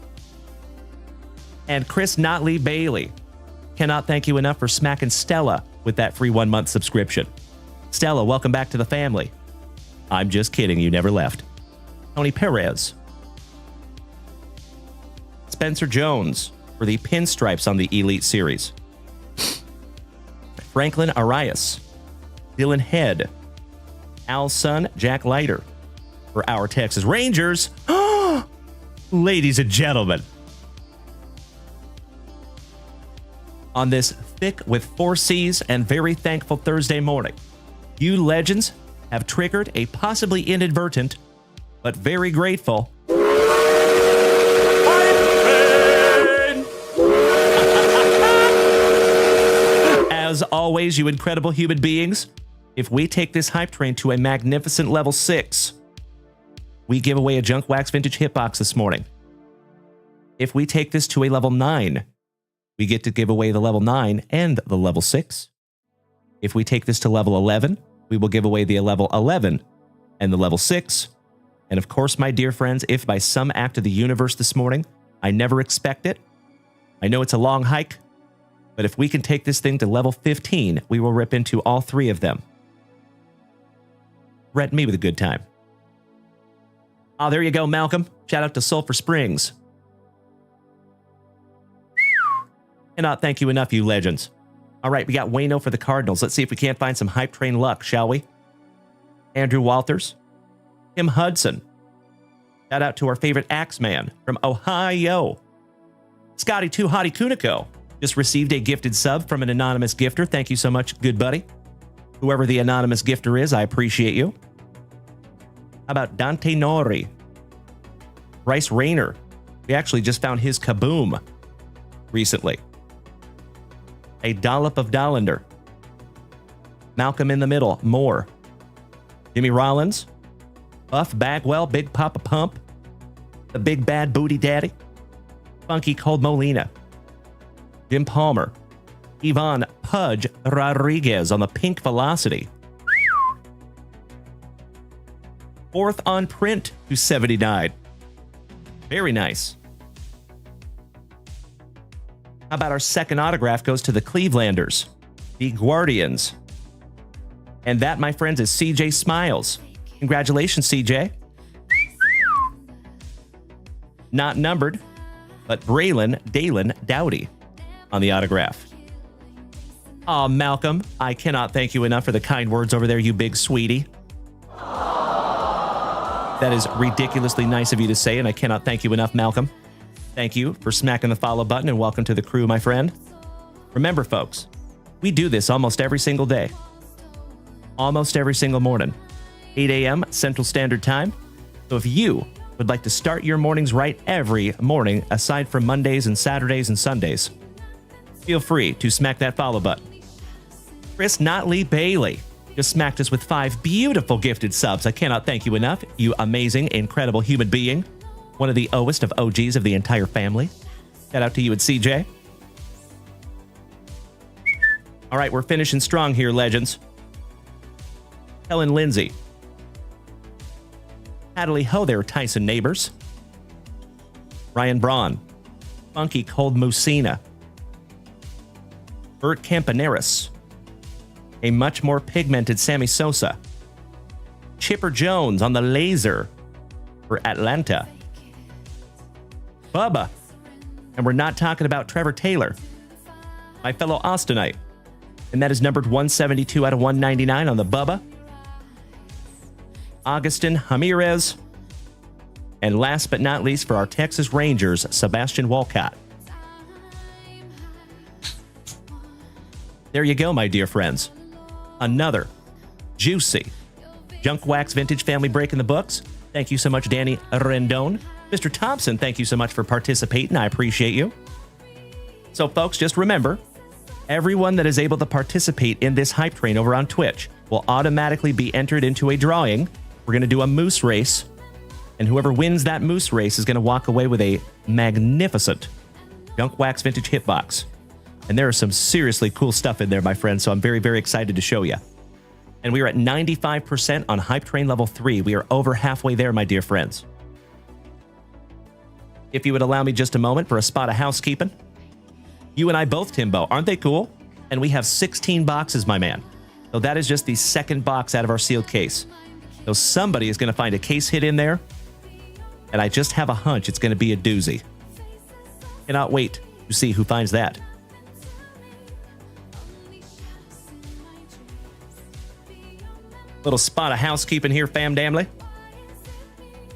And Chris Notley Bailey. Cannot thank you enough for smacking Stella with that free 1-month subscription. Stella, welcome back to the family. I'm just kidding, you never left. Tony Perez. Spencer Jones for the pinstripes on the Elite Series. Franklin Arias. Dylan Head. Al's son, Jack Leiter. For our Texas Rangers. Ladies and gentlemen. On this thick with 4 C's and very thankful Thursday morning, you legends have triggered a possibly inadvertent, but very grateful. As always, you incredible human beings, if we take this hype train to a magnificent level 6, we give away a JunkWaxVintage hitbox this morning. If we take this to a level 9, we get to give away the level 9 and the level 6. If we take this to level 11, we will give away the level 11 and the level 6. And of course, my dear friends, if by some act of the universe this morning, I never expect it, I know it's a long hike, but if we can take this thing to level 15, we will rip into all 3 of them. Threaten me with a good time. Oh, there you go, Malcolm. Shout out to Sulphur Springs. Cannot thank you enough, you legends. All right, we got Wayno for the Cardinals. Let's see if we can't find some hype train luck, shall we? Andrew Walters. Tim Hudson. Shout out to our favorite Axeman from Ohio. Scotty 2 Hottie Kuniko just received a gifted sub from an anonymous gifter. Thank you so much, good buddy. Whoever the anonymous gifter is, I appreciate you. How about Dante Nori? Bryce Rayner. We actually just found his Kaboom recently. A dollop of Dollander. Malcolm in the middle, more. Jimmy Rollins. Buff Bagwell, Big Papa Pump. The Big Bad Booty Daddy. Funky Cold Molina. Jim Palmer. Yvonne Pudge Rodriguez on the Pink Velocity. 4th on print to 79. Very nice. How about our second autograph goes to the Clevelanders, the Guardians. And that, my friends, is CJ Smiles. Congratulations, CJ. Not numbered, but Braylon Dalen Dowdy on the autograph. Aw, Malcolm, I cannot thank you enough for the kind words over there, you big sweetie. That is ridiculously nice of you to say, and I cannot thank you enough, Malcolm. Thank you for smacking the follow button, and welcome to the crew, my friend. Remember, folks, we do this almost every single day. Almost every single morning. 8 a.m. Central Standard Time. So if you would like to start your mornings right every morning, aside from Mondays and Saturdays and Sundays, feel free to smack that follow button. Chris Notley Bailey just smacked us with 5 beautiful gifted subs. I cannot thank you enough, you amazing, incredible human being. One of the oldest of OGs of the entire family. Shout out to you and CJ. All right, we're finishing strong here, legends. Helen Lindsay. Hadley ho there, Tyson Neighbors. Ryan Braun. Funky Cold Musina. Bert Campaneris. A much more pigmented Sammy Sosa. Chipper Jones on the laser for Atlanta. Bubba. And we're not talking about Trevor Taylor, my fellow Austinite. And that is numbered 172 out of 199 on the Bubba. Augustin Ramirez. And last but not least for our Texas Rangers, Sebastian Walcott. There you go, my dear friends. Another juicy, Junk Wax Vintage family break in the books. Thank you so much, Danny Rendon. Mr. Thompson, thank you so much for participating. I appreciate you. So, folks, just remember, everyone that is able to participate in this hype train over on Twitch will automatically be entered into a drawing. We're going to do a moose race, and whoever wins that moose race is going to walk away with a magnificent Junk Wax Vintage hitbox. And there is some seriously cool stuff in there, my friends, so I'm very, very excited to show you. And we are at 95% on Hype Train Level 3. We are over halfway there, my dear friends. If you would allow me just a moment for a spot of housekeeping. You and I both, Timbo. Aren't they cool? And we have 16 boxes, my man. So that is just the second box out of our sealed case. So somebody is going to find a case hit in there. And I just have a hunch it's going to be a doozy. Cannot wait to see who finds that. Little spot of housekeeping here, fam damly.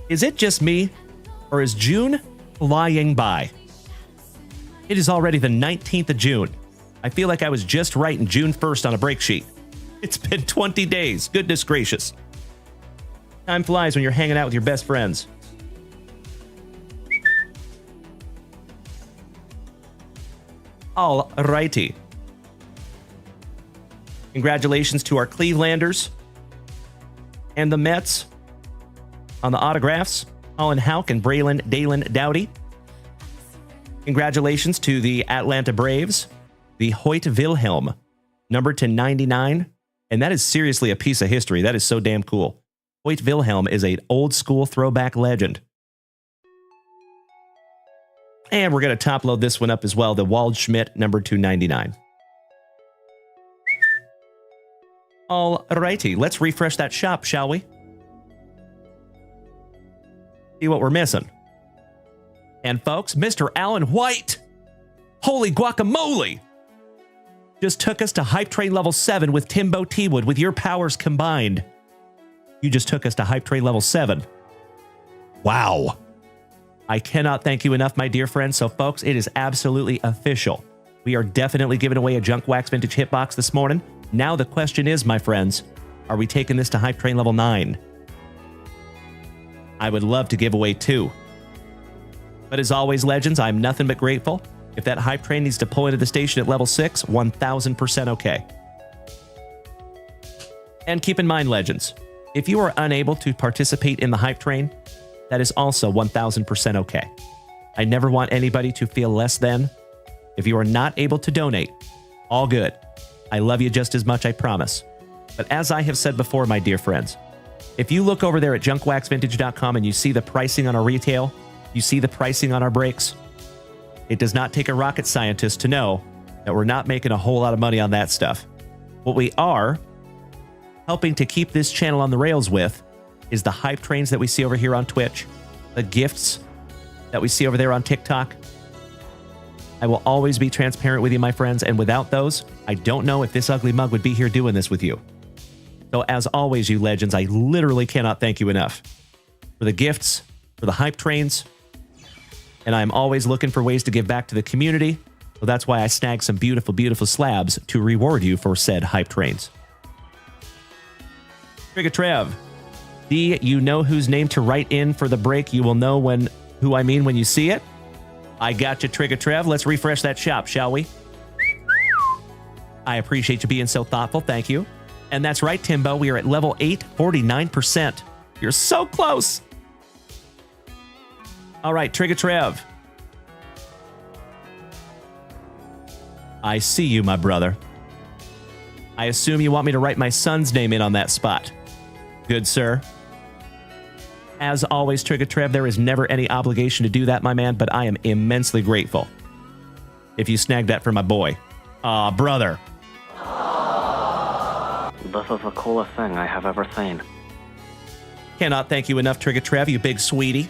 Is it just me, or is June flying by? It is already the 19th of June. I feel like I was just writing June 1st on a break sheet. It's been 20 days. Goodness gracious. Time flies when you're hanging out with your best friends. All righty. Congratulations to our Clevelanders and the Mets on the autographs. Colin Houck and Braylon Dalen Dowdy. Congratulations to the Atlanta Braves, the Hoyt Wilhelm, numbered to 99. And that is seriously a piece of history. That is so damn cool. Hoyt Wilhelm is an old school throwback legend. And we're going to top load this one up as well. The Waldschmidt, numbered to 99. All righty. Let's refresh that shop, shall we? See what we're missing. And folks, Mr. Alan White, holy guacamole, just took us to Hype Train Level 7 with Timbo T-Wood. With your powers combined, you just took us to Hype Train Level 7. Wow. I cannot thank you enough, my dear friends. So, folks, it is absolutely official. We are definitely giving away a Junk Wax Vintage hitbox this morning. Now the question is, my friends, are we taking this to Hype Train Level 9? I would love to give away 2. But as always, legends, I'm nothing but grateful. If that hype train needs to pull into the station at level 6, 1000% okay. And keep in mind, legends, if you are unable to participate in the hype train, that is also 1000% okay. I never want anybody to feel less than. If you are not able to donate, all good. I love you just as much, I promise. But as I have said before, my dear friends, if you look over there at JunkWaxVintage.com and you see the pricing on our retail, you see the pricing on our breaks, it does not take a rocket scientist to know that we're not making a whole lot of money on that stuff. What we are helping to keep this channel on the rails with is the hype trains that we see over here on Twitch, the gifts that we see over there on TikTok. I will always be transparent with you, my friends, and without those, I don't know if this ugly mug would be here doing this with you. So as always, you legends, I literally cannot thank you enough for the gifts, for the hype trains, and I'm always looking for ways to give back to the community. So that's why I snagged some beautiful, beautiful slabs to reward you for said hype trains. Trigger Trev. D, you know whose name to write in for the break. You will know who I mean when you see it. I got you, Trigger Trev. Let's refresh that shop, shall we? I appreciate you being so thoughtful. Thank you. And that's right, Timbo. We are at level 8, 49%. You're so close. All right, Trigger Trev. I see you, my brother. I assume you want me to write my son's name in on that spot. Good, sir. As always, Trigger Trev, there is never any obligation to do that, my man, but I am immensely grateful if you snag that for my boy. Aw, brother. This is the coolest thing I have ever seen. Cannot thank you enough, Trigger Trev, you big sweetie.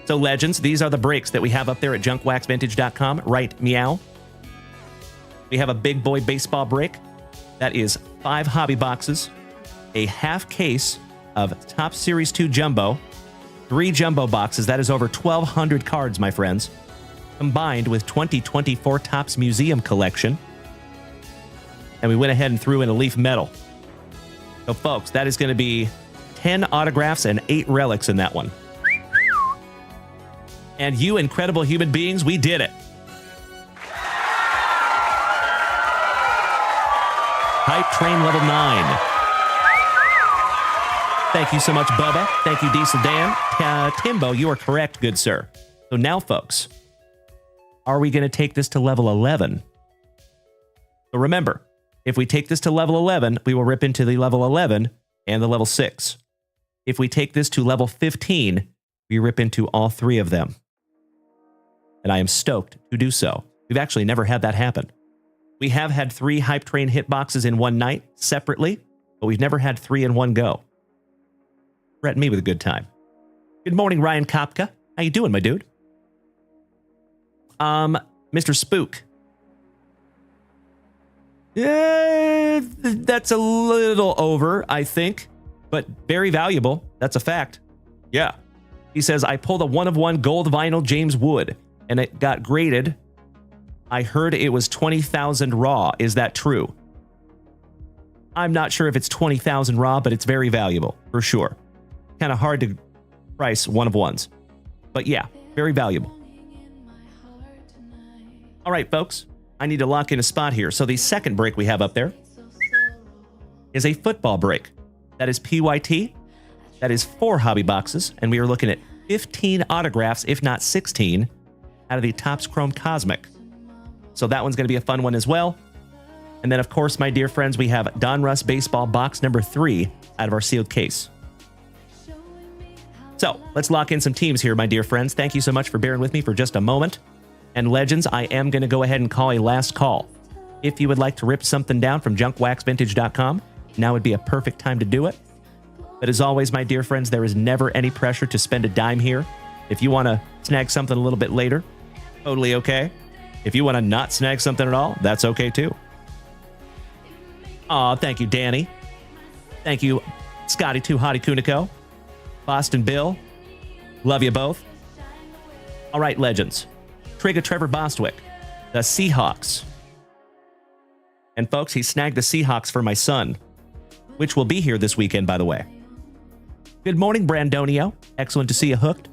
So, legends, these are the breaks that we have up there at JunkWaxVintage.com. Right, meow. We have a big boy baseball break. That is 5 hobby boxes, a half case of Top Series 2 Jumbo, 3 jumbo boxes. That is over 1,200 cards, my friends, combined with 2024 Topps Museum Collection. And we went ahead and threw in a Leaf Metal. So, folks, that is going to be 10 autographs and 8 relics in that one. And you incredible human beings, we did it. Hype Train level 9. Thank you so much, Bubba. Thank you, Diesel Dan. Timbo, you are correct, good sir. So now, folks, are we going to take this to level 11? So remember, if we take this to level 11, we will rip into the level 11 and the level 6. If we take this to level 15, we rip into all 3 of them. And I am stoked to do so. We've actually never had that happen. We have had 3 Hype Train hitboxes in one night separately, but we've never had 3 in one go. Threaten me with a good time. Good morning, Ryan Kopka. How you doing, my dude? Mr. Spook. Yeah, that's a little over, I think, but very valuable. That's a fact. Yeah. He says, I pulled a 1-of-1 gold vinyl James Wood, and it got graded. I heard it was 20,000 raw. Is that true? I'm not sure if it's 20,000 raw, but it's very valuable, for sure. Kind of hard to price 1-of-1s. But yeah, very valuable. All right, folks. I need to lock in a spot here. So the second break we have up there is a football break. That is PYT. That is 4 hobby boxes. And we are looking at 15 autographs, if not 16, out of the Topps Chrome Cosmic. So that one's going to be a fun one as well. And then, of course, my dear friends, we have Donruss Baseball box number 3 out of our sealed case. So let's lock in some teams here, my dear friends. Thank you so much for bearing with me for just a moment. And Legends, I am going to go ahead and call a last call. If you would like to rip something down from JunkWaxVintage.com, now would be a perfect time to do it. But as always, my dear friends, there is never any pressure to spend a dime here. If you want to snag something a little bit later, totally okay. If you want to not snag something at all, that's okay too. Aw, thank you, Danny. Thank you, Scotty 2 Hottie Kuniko. Boston Bill. Love you both. All right, Legends. Trigger Trevor Bostwick. The Seahawks. And folks, he snagged the Seahawks for my son, which will be here this weekend, by the way. Good morning, Brandonio. Excellent to see you hooked.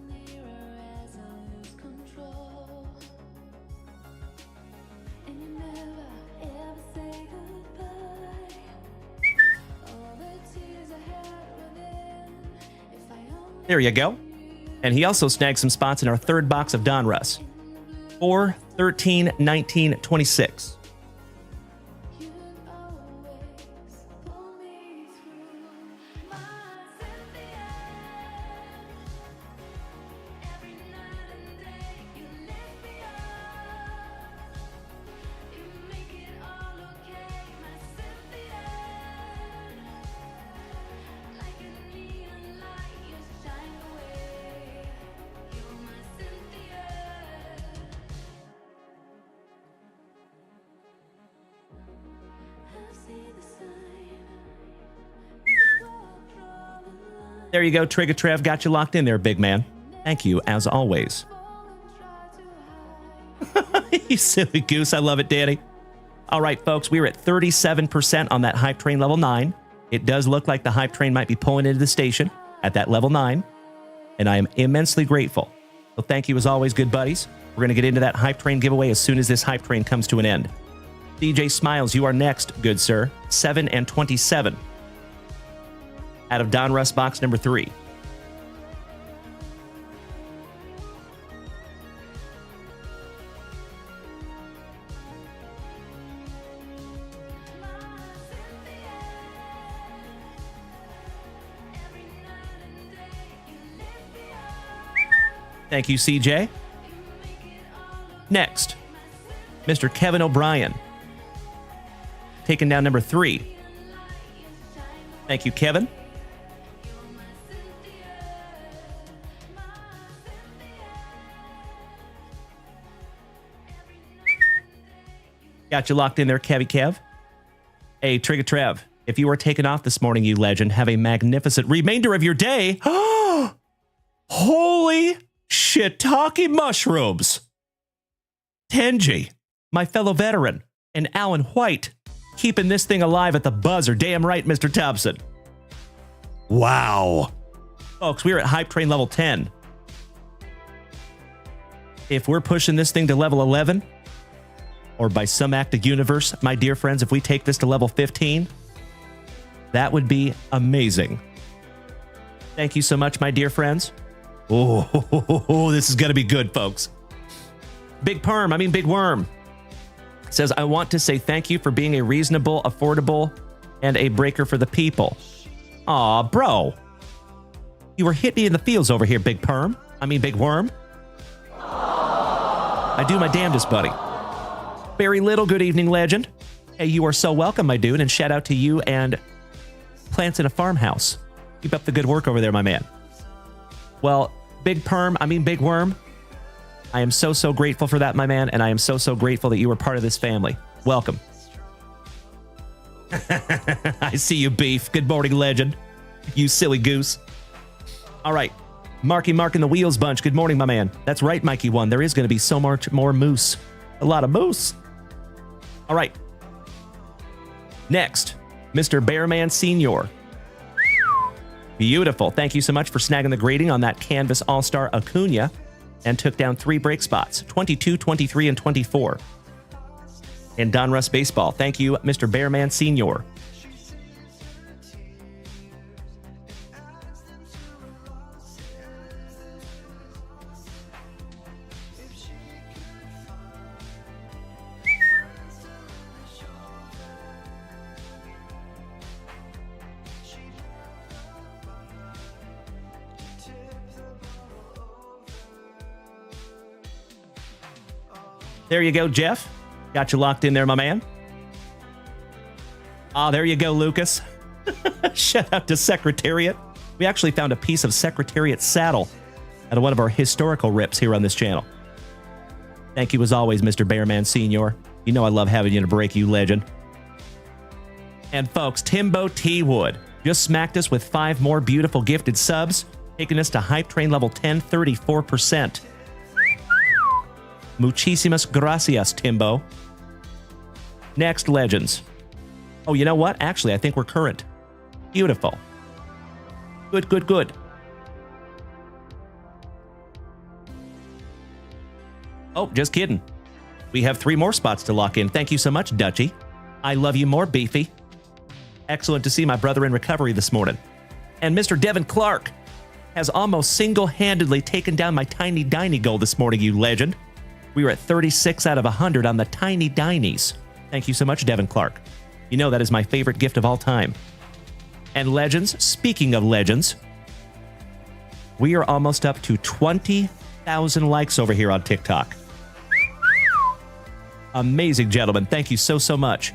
There you go. And he also snagged some spots in our third box of Donruss. 4, 13, 19, 26. There you go, Trigger Trev. Got you locked in there, big man. Thank you, as always. You silly goose. I love it, Danny. All right, folks, we're at 37% on that Hype Train level 9. It does look like the Hype Train might be pulling into the station at that level 9, and I am immensely grateful. So thank you, as always, good buddies. We're going to get into that Hype Train giveaway as soon as this Hype Train comes to an end. DJ Smiles, you are next, good sir. 7 and 27. Out of Donruss box number 3. Thank you, CJ. Next, Mr. Kevin O'Brien. Taking down number 3. Thank you, Kevin. Got you locked in there, Kevy Kev. Hey, Trigger Trev, if you were taken off this morning, you legend, have a magnificent remainder of your day. Holy shiitake mushrooms. Tenji, my fellow veteran, and Alan White, keeping this thing alive at the buzzer. Damn right, Mr. Thompson. Wow. Folks, we're at hype train level 10. If we're pushing this thing to level 11, or by some act of universe, my dear friends, if we take this to level 15, that would be amazing. Thank you so much, my dear friends. Oh, this is going to be good, folks. Big Worm, says, I want to say thank you for being a reasonable, affordable, and a breaker for the people. Aw, bro. You were hitting me in the fields over here, Big Worm. I do my damnedest, buddy. Barry Little, good evening, legend. Hey, you are so welcome, my dude, and shout out to you and Plants in a Farmhouse. Keep up the good work over there, my man. Well, Big Worm, I am so grateful for that, my man, and I am so grateful that you were part of this family. Welcome. I see you, Beef. Good morning, legend. You silly goose. All right. Marky Mark in the Wheels bunch. Good morning, my man. That's right, Mikey One. There is going to be so much more moose. A lot of moose. All right. Next, Mr. Bearman Senior. Beautiful. Thank you so much for snagging the grading on that Canvas All-Star Acuna and took down 3 break spots, 22, 23, and 24. And Don Russ Baseball. Thank you, Mr. Bearman Senior. There you go, Jeff. Got you locked in there, my man. Ah, there you go, Lucas. Shout out to Secretariat. We actually found a piece of Secretariat saddle out of one of our historical rips here on this channel. Thank you as always, Mr. Bearman Senior. You know I love having you to break, you legend. And folks, Timbo T. Wood just smacked us with 5 more beautiful gifted subs, taking us to hype train level 10, 34%. Muchísimas gracias, Timbo. Next, legends. Oh, you know what? Actually, I think we're current. Beautiful. Good. Oh, just kidding. We have 3 more spots to lock in. Thank you so much, Dutchy. I love you more, Beefy. Excellent to see my brother in recovery this morning. And Mr. Devin Clark has almost single-handedly taken down my Tiny Diny goal this morning, you legend. We were at 36 out of 100 on the Tiny Dinies. Thank you so much, Devin Clark. You know that is my favorite gift of all time. And legends, speaking of legends, we are almost up to 20,000 likes over here on TikTok. Amazing, gentlemen. Thank you so much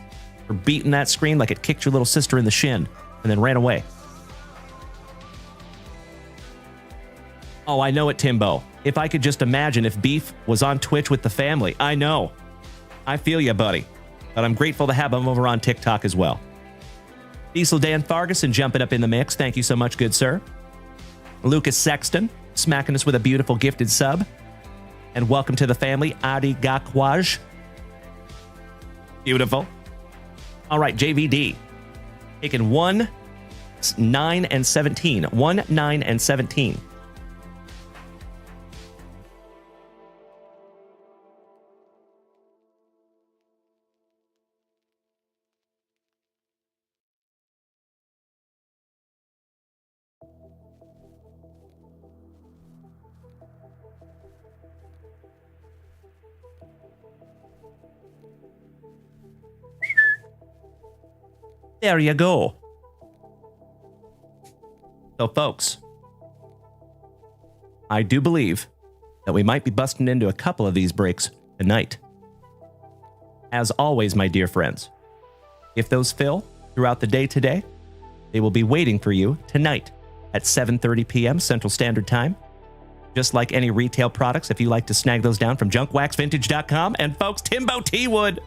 for beating that screen like it kicked your little sister in the shin and then ran away. Oh, I know it, Timbo. If I could just imagine if Beef was on Twitch with the family. I know. I feel you, buddy. But I'm grateful to have him over on TikTok as well. Diesel Dan Farguson jumping up in the mix. Thank you so much, good sir. Lucas Sexton smacking us with a beautiful gifted sub. And welcome to the family, Adi Gakwaj. Beautiful. All right, JVD. Taking 1, 9, and 17. 1, 9, and 17. There you go. So, folks, I do believe that we might be busting into a couple of these breaks tonight. As always, my dear friends, if those fill throughout the day today, they will be waiting for you tonight at 7:30 p.m. Central Standard Time. Just like any retail products, if you like to snag those down from JunkWaxVintage.com. And folks, Timbo T. Wood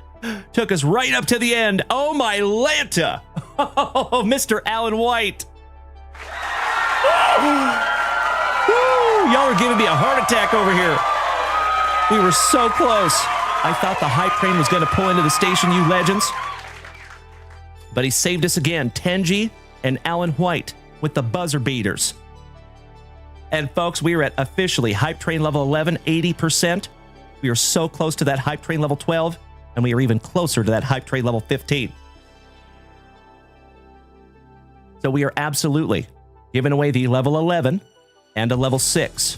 took us right up to the end. Oh, my Lanta. Oh, Mr. Alan White. Y'all are giving me a heart attack over here. We were so close. I thought the hype train was going to pull into the station, you legends. But he saved us again. Tenji and Alan White with the buzzer beaters. And folks, we are at officially Hype Train level 11, 80%. We are so close to that Hype Train level 12, and we are even closer to that Hype Train level 15. So we are absolutely giving away the level 11 and a level 6.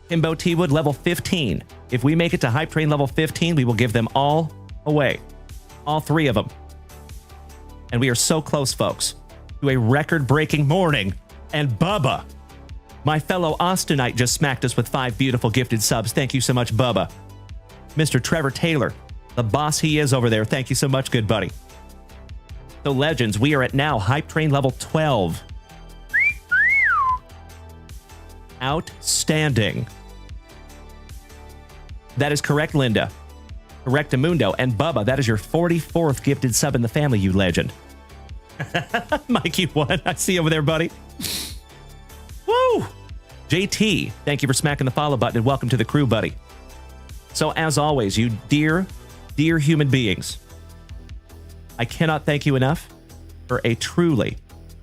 Himbo T-Wood, level 15. If we make it to Hype Train level 15, we will give them all away. All 3 of them. And we are so close, folks, to a record-breaking morning. And Bubba, my fellow Austinite, just smacked us with 5 beautiful gifted subs. Thank you so much, Bubba. Mr. Trevor Taylor, the boss he is over there. Thank you so much, good buddy. So, Legends, we are at now Hype Train level 12. Outstanding. That is correct, Linda. Correctamundo. And Bubba, that is your 44th gifted sub in the family, you legend. Mikey 1, I see you over there, buddy. Woo! JT, thank you for smacking the follow button and welcome to the crew, buddy. So, as always, you dear human beings, I cannot thank you enough for a truly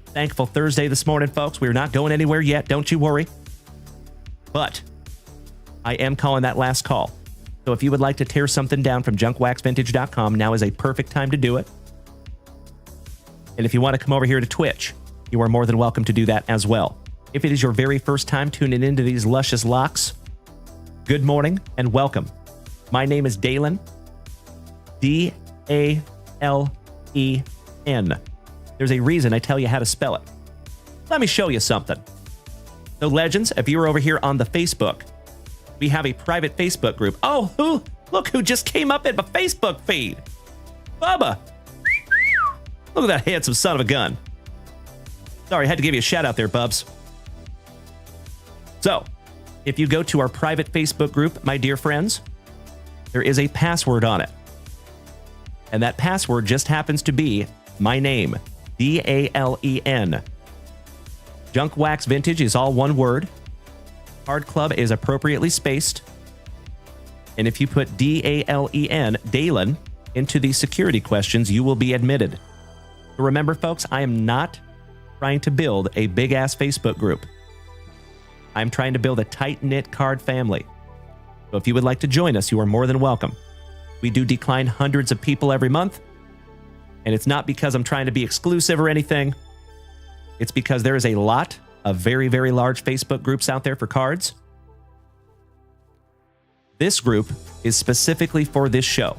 thankful Thursday this morning, folks. We're not going anywhere yet, don't you worry. But I am calling that last call. So if you would like to tear something down from JunkWaxVintage.com, now is a perfect time to do it. And if you want to come over here to Twitch, you are more than welcome to do that as well. If it is your very first time tuning into these luscious locks, good morning and welcome. My name is Dalen, D-A-L-E-N. There's a reason I tell you how to spell it. Let me show you something. So, Legends, if you're over here on the Facebook, we have a private Facebook group. Oh, look who just came up in my Facebook feed. Bubba. Look at that handsome son of a gun. Sorry, I had to give you a shout out there, Bubs. So, if you go to our private Facebook group, my dear friends, there is a password on it. And that password just happens to be my name, D-A-L-E-N. Junk Wax Vintage is all one word. Hard Club is appropriately spaced. And if you put D-A-L-E-N, Dalen, into the security questions, you will be admitted. So remember, folks, I am not trying to build a big-ass Facebook group. I'm trying to build a tight-knit card family. So if you would like to join us, you are more than welcome. We do decline hundreds of people every month. And it's not because I'm trying to be exclusive or anything. It's because there is a lot of very, very large Facebook groups out there for cards. This group is specifically for this show.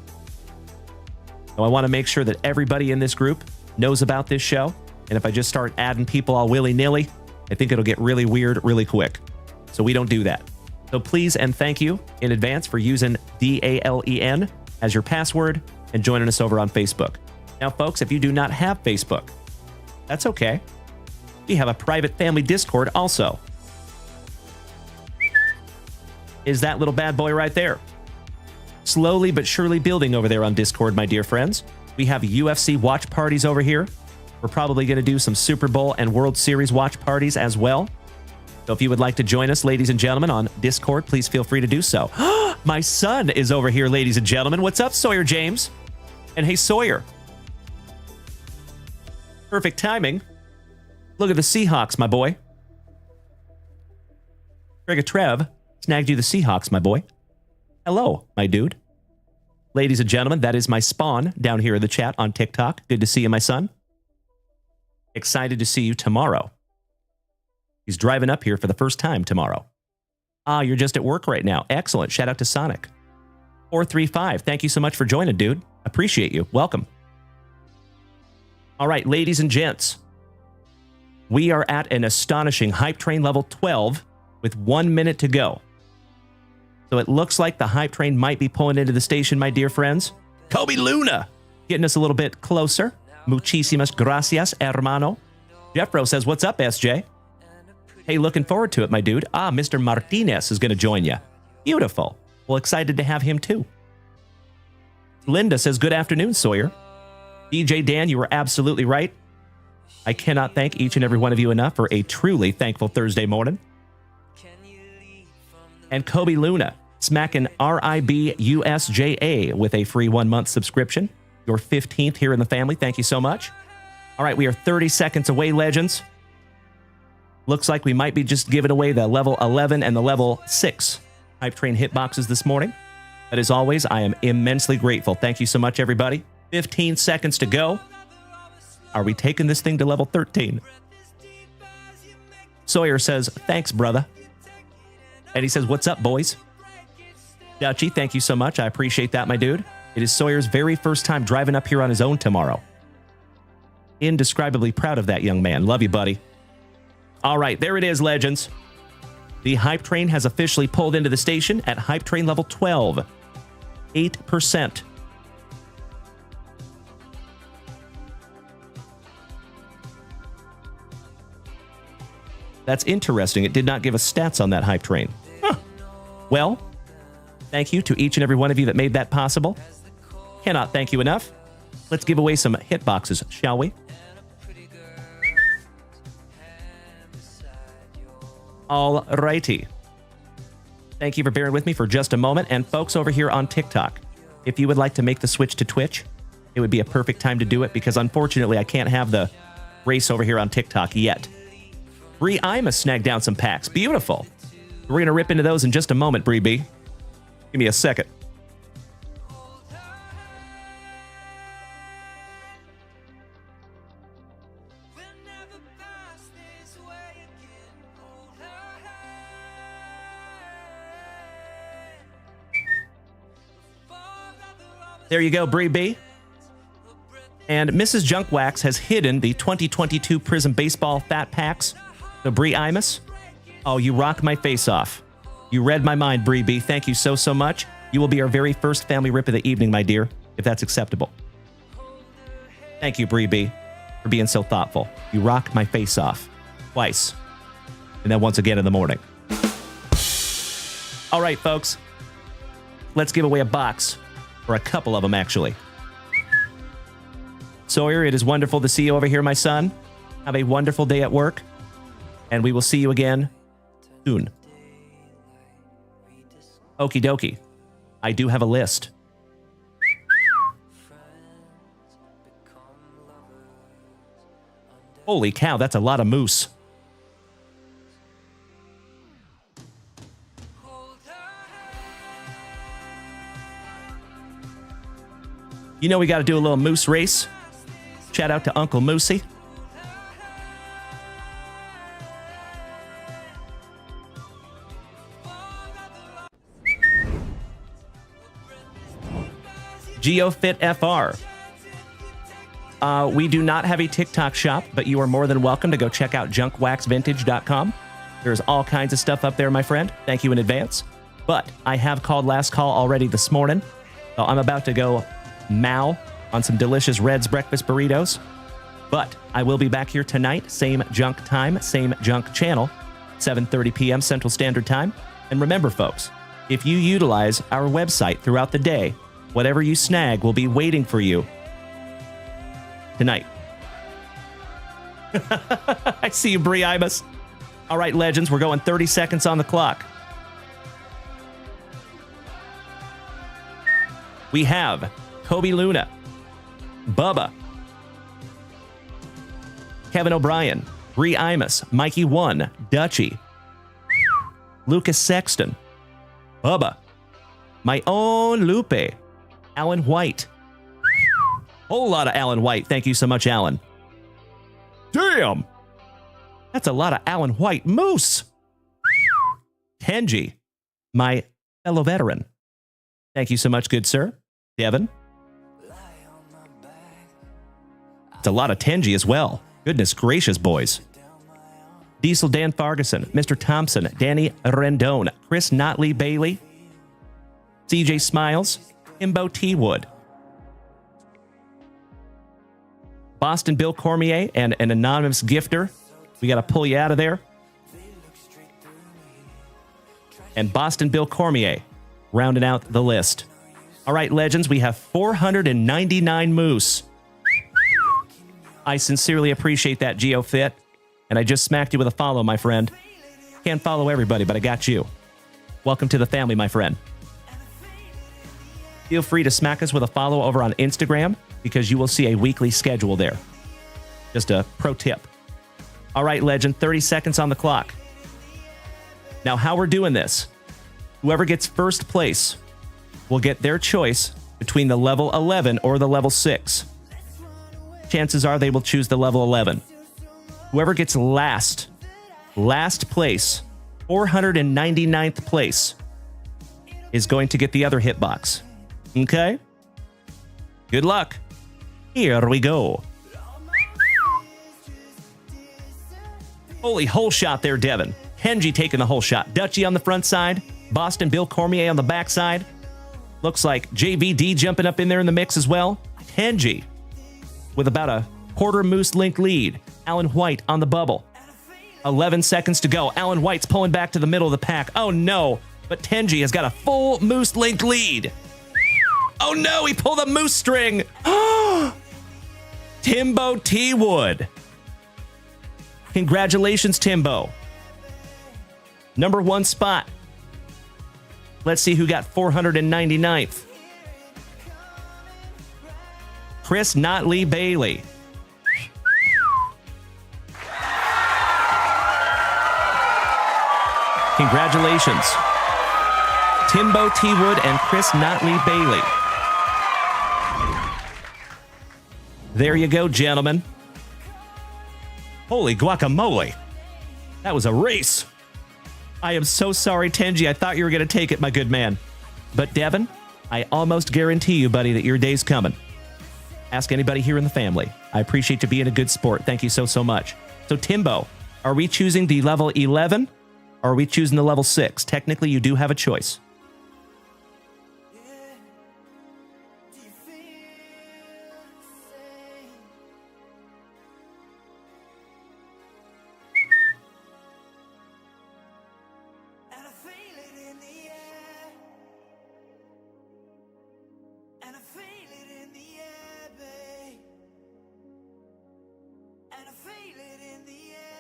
So I want to make sure that everybody in this group knows about this show. And if I just start adding people all willy-nilly, I think it'll get really weird really quick. So we don't do that. So please and thank you in advance for using D-A-L-E-N as your password and joining us over on Facebook. Now, folks, if you do not have Facebook, that's okay. We have a private family Discord also. Is that little bad boy right there. Slowly but surely building over there on Discord, my dear friends. We have UFC watch parties over here. We're probably going to do some Super Bowl and World Series watch parties as well. So if you would like to join us, ladies and gentlemen, on Discord, please feel free to do so. My son is over here, ladies and gentlemen. What's up, Sawyer James? And hey, Sawyer. Perfect timing. Look at the Seahawks, my boy. Frigga Trev snagged you the Seahawks, my boy. Hello, my dude. Ladies and gentlemen, that is my spawn down here in the chat on TikTok. Good to see you, my son. Excited to see you tomorrow. He's driving up here for the first time tomorrow. Ah, you're just at work right now. Excellent. Shout out to Sonic. 435, thank you so much for joining, dude. Appreciate you. Welcome. All right, ladies and gents. We are at an astonishing Hype Train level 12 with 1 minute to go. So it looks like the Hype Train might be pulling into the station, my dear friends. Kobe Luna getting us a little bit closer. Muchísimas gracias, hermano. Jeffro says, what's up, SJ? Hey, looking forward to it, my dude. Ah, Mr. Martinez is going to join you. Beautiful. Well, excited to have him too. Linda says, good afternoon, Sawyer. DJ Dan, you were absolutely right. I cannot thank each and every one of you enough for a truly thankful Thursday morning. And Kobe Luna, smacking RIBUSJA with a free 1 month subscription. Your 15th here in the family. Thank you so much. All right, we are 30 seconds away, legends. Looks like we might be just giving away the level 11 and the level 6 Hype Train hitboxes this morning. But as always, I am immensely grateful. Thank you so much, everybody. 15 seconds to go. Are we taking this thing to level 13? Sawyer says, thanks, brother. And he says, what's up, boys? Dutchy, thank you so much. I appreciate that, my dude. It is Sawyer's very first time driving up here on his own tomorrow. Indescribably proud of that young man. Love you, buddy. All right, there it is, legends. The Hype Train has officially pulled into the station at Hype Train level 12. 8%. That's interesting. It did not give us stats on that Hype Train. Huh. Well, thank you to each and every one of you that made that possible. Cannot thank you enough. Let's give away some hitboxes, shall we? All righty. Thank you for bearing with me for just a moment. And folks over here on TikTok, if you would like to make the switch to Twitch, it would be a perfect time to do it because unfortunately I can't have the race over here on TikTok yet. Bree Ima snagged down some packs. Beautiful. We're going to rip into those in just a moment, Bree B. Give me a second. There you go, Bree B. And Mrs. Junkwax has hidden the 2022 Prism Baseball Fat Packs. So, Bree Imus, oh, you rock my face off. You read my mind, Bree B. Thank you so, so much. You will be our very first family rip of the evening, my dear, if that's acceptable. Thank you, Bree B, for being so thoughtful. You rock my face off. Twice. And then once again in the morning. All right, folks. Let's give away a box. Or a couple of them, actually. Sawyer, it is wonderful to see you over here, my son. Have a wonderful day at work. And we will see you again soon. Okie dokie. I do have a list. Holy cow, that's a lot of moose. You know we got to do a little moose race. Shout out to Uncle Moosey. GeoFit FR. We do not have a TikTok shop, but you are more than welcome to go check out JunkWaxVintage.com. There's all kinds of stuff up there, my friend. Thank you in advance. But I have called last call already this morning. So I'm about to go Mao on some delicious Red's breakfast burritos. But I will be back here tonight, same junk time, same junk channel, 7:30 p.m. Central Standard Time. And remember, folks, if you utilize our website throughout the day, whatever you snag will be waiting for you tonight. I see you, Bree Ibis. All right, legends, we're going 30 seconds on the clock. We have Kobe Luna, Bubba, Kevin O'Brien, Bree Imus, Mikey One, Dutchy, Lucas Sexton, Bubba, my own Lupe, Alan White. Whole lot of Alan White. Thank you so much, Alan. Damn! That's a lot of Alan White moose. Tenji, my fellow veteran. Thank you so much, good sir. Devin. It's a lot of Tenji as well. Goodness gracious, boys. Diesel Dan Farguson, Mr. Thompson, Danny Rendon, Chris Notley Bailey, CJ Smiles, Himbo T. Wood, Boston Bill Cormier, and an anonymous gifter. We got to pull you out of there. And Boston Bill Cormier, rounding out the list. All right, legends, we have 499 moose. I sincerely appreciate that, GeoFit. And I just smacked you with a follow, my friend. Can't follow everybody, but I got you. Welcome to the family, my friend. Feel free to smack us with a follow over on Instagram because you will see a weekly schedule there. Just a pro tip. All right, legend, 30 seconds on the clock. Now, how we're doing this, whoever gets first place will get their choice between the level 11 or the level 6. Chances are they will choose the level 11. Whoever gets last place, 499th place, is going to get the other hitbox. Okay? Good luck. Here we go. Holy hole shot there, Devin. Henji taking the hole shot. Dutchie on the front side. Boston Bill Cormier on the back side. Looks like JVD jumping up in there in the mix as well. Henji with about a quarter Moose Link lead. Alan White on the bubble. 11 seconds to go. Alan White's pulling back to the middle of the pack. Oh no, but Tenji has got a full Moose Link lead. Oh no, he pulled a moose string. Timbo T. Wood. Congratulations, Timbo. Number 1 spot. Let's see who got 499th. Chris Notley Bailey. Congratulations. Timbo T. Wood and Chris Notley Bailey. There you go, gentlemen. Holy guacamole. That was a race. I am so sorry, Tenji. I thought you were going to take it, my good man. But Devin, I almost guarantee you, buddy, that your day's coming. Ask anybody here in the family. I appreciate you being a good sport. Thank you so much. So, Timbo, are we choosing the level 11 or are we choosing the level 6? Technically, you do have a choice.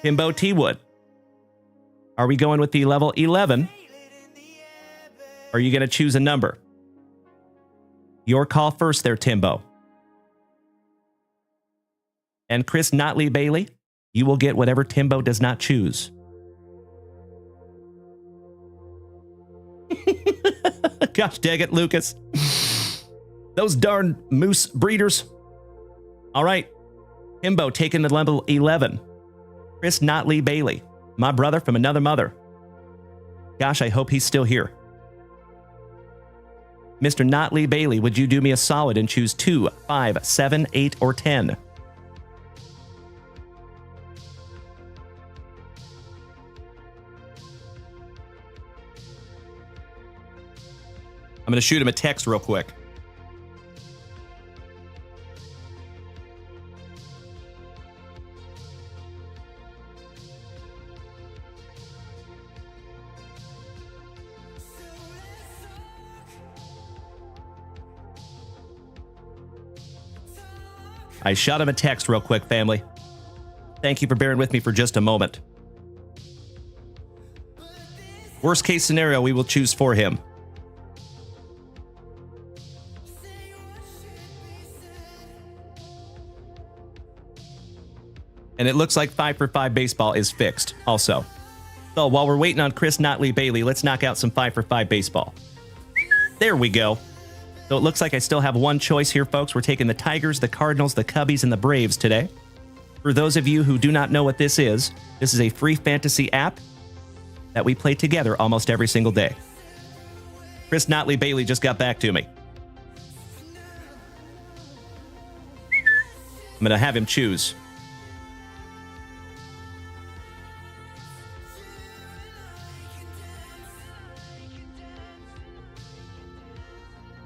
Timbo T. Wood. Are we going with the level 11? Or are you going to choose a number? Your call first there, Timbo. And Chris Notley Bailey, you will get whatever Timbo does not choose. Gosh dang it, Lucas. Those darn moose breeders. All right. Timbo taking the level 11. Chris Notley Bailey, my brother from another mother. Gosh, I hope he's still here. Mr. Notley Bailey, would you do me a solid and choose 2, 5, 7, 8, or 10? I'm going to shoot him a text real quick. I shot him a text real quick, family. Thank you for bearing with me for just a moment. Worst case scenario, we will choose for him. And it looks like 5 for 5 baseball is fixed also. So while we're waiting on Chris Notley Bailey, let's knock out some 5 for 5 baseball. There we go. So it looks like I still have one choice here, folks. We're taking the Tigers, the Cardinals, the Cubbies, and the Braves today. For those of you who do not know what this is a free fantasy app that we play together almost every single day. Chris Notley Bailey just got back to me. I'm going to have him choose.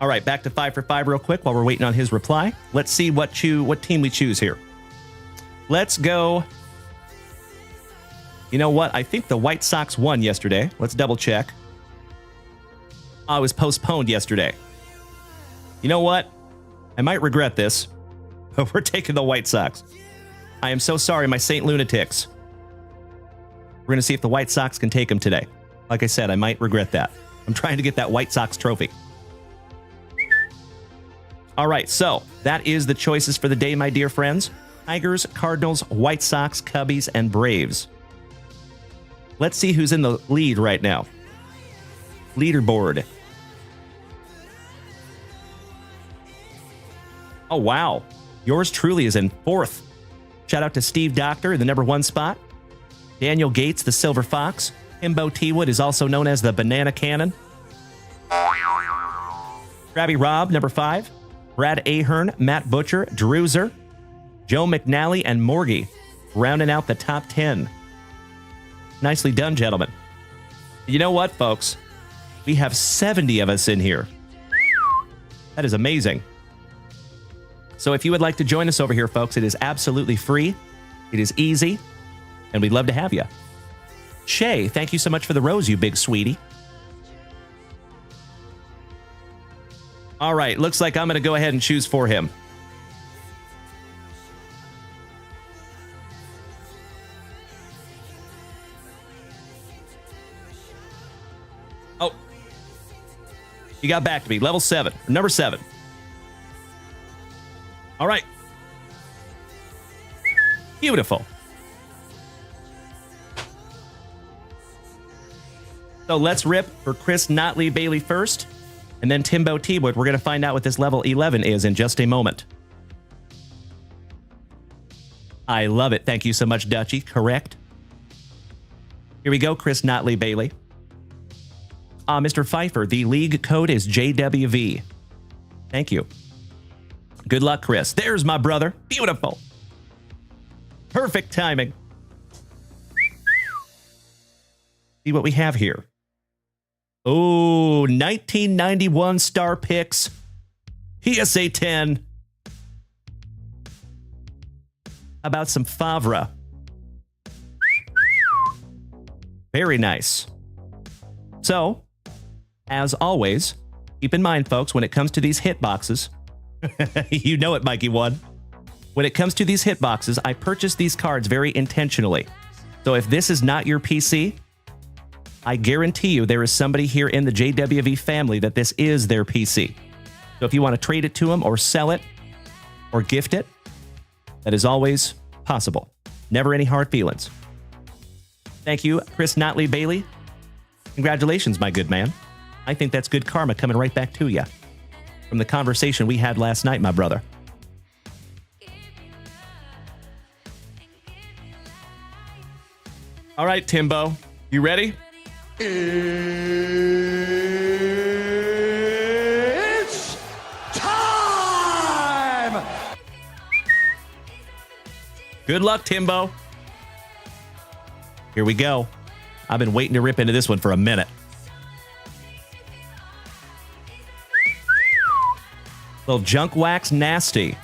All right, back to 5 for 5 real quick while we're waiting on his reply. Let's see what team we choose here. Let's go. You know what? I think the White Sox won yesterday. Let's double check. Oh, it was postponed yesterday. You know what? I might regret this, but we're taking the White Sox. I am so sorry, my St. Lunatics. We're going to see if the White Sox can take them today. Like I said, I might regret that. I'm trying to get that White Sox trophy. All right, so that is the choices for the day, my dear friends. Tigers, Cardinals, White Sox, Cubbies, and Braves. Let's see who's in the lead right now. Leaderboard. Oh, wow. Yours truly is in 4th. Shout out to Steve Doctor in the number 1 spot. Daniel Gates, the Silver Fox. Himbo T-Wood is also known as the Banana Cannon. Krabby Rob, number 5. Brad Ahern, Matt Butcher, Drewzer, Joe McNally, and Morgie, rounding out the top 10. Nicely done, gentlemen. You know what, folks? We have 70 of us in here. That is amazing. So if you would like to join us over here, folks, it is absolutely free. It is easy, and we'd love to have you. Shay, thank you so much for the rose, you big sweetie. All right, looks like I'm going to go ahead and choose for him. Oh. You got back to me. Level 7. Number 7. All right. Beautiful. So let's rip for Chris Notley Bailey first, and then Timbo T-Wood. We're going to find out what this level 11 is in just a moment. I love it. Thank you so much, Dutchie. Correct. Here we go, Chris Notley Bailey. Mr. Pfeiffer, the league code is JWV. Thank you. Good luck, Chris. There's my brother. Beautiful. Perfect timing. See what we have here. Oh, 1991 Star Picks. PSA 10. How about some Favre? Very nice. So, as always, keep in mind, folks, when it comes to these hit boxes, you know it, Mikey One. When it comes to these hit boxes, I purchase these cards very intentionally. So if this is not your PC, I guarantee you there is somebody here in the JWV family that this is their PC. So if you want to trade it to them or sell it or gift it, that is always possible. Never any hard feelings. Thank you, Chris Notley Bailey. Congratulations, my good man. I think that's good karma coming right back to you from the conversation we had last night, my brother. All right, Timbo, you ready? It's time! Good luck, Timbo. Here we go. I've been waiting to rip into this one for a minute. Little junk wax nasty.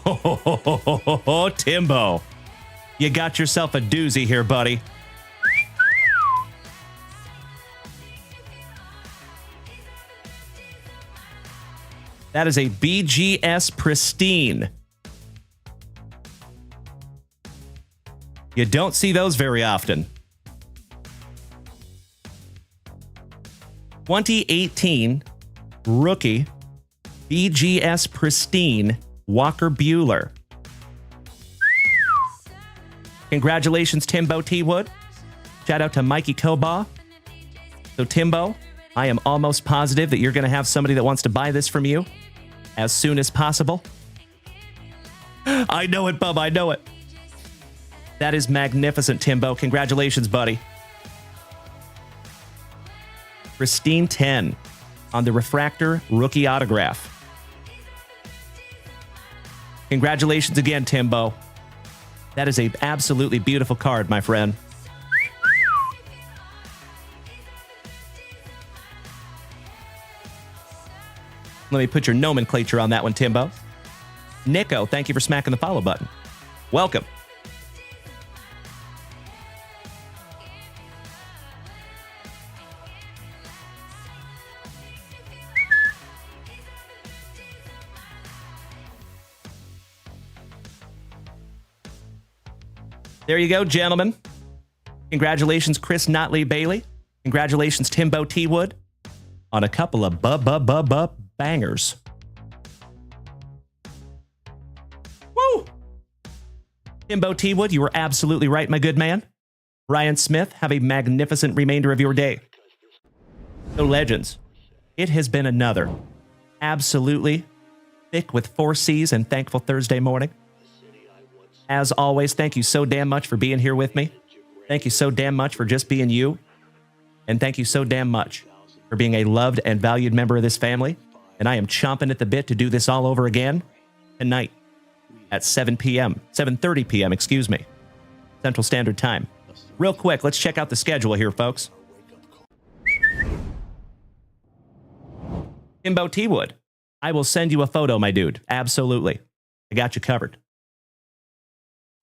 Oh, Timbo. You got yourself a doozy here, buddy. That is a BGS Pristine. You don't see those very often. 2018 rookie BGS Pristine Walker Buehler. Congratulations, Timbo T-Wood. Shout out to Mikey Kobaugh. So, Timbo, I am almost positive that you're going to have somebody that wants to buy this from you as soon as possible. I know it, bub. I know it. That is magnificent, Timbo. Congratulations, buddy. Pristine 10 on the Refractor rookie autograph. Congratulations again, Timbo. That is an absolutely beautiful card, my friend. Let me put your nomenclature on that one, Timbo. Nico, thank you for smacking the follow button. Welcome. There you go, gentlemen. Congratulations, Chris Notley Bailey. Congratulations, Timbo T-Wood, on a couple of bangers. Woo! Timbo T. Wood, you were absolutely right, my good man. Ryan Smith, have a magnificent remainder of your day. So, legends, it has been another absolutely thick with 4 C's and thankful Thursday morning. As always, thank you so damn much for being here with me. Thank you so damn much for just being you. And thank you so damn much for being a loved and valued member of this family. And I am chomping at the bit to do this all over again tonight at 7:30 p.m., excuse me, Central Standard Time. Real quick, let's check out the schedule here, folks. Timbo T. Wood, I will send you a photo, my dude. Absolutely. I got you covered.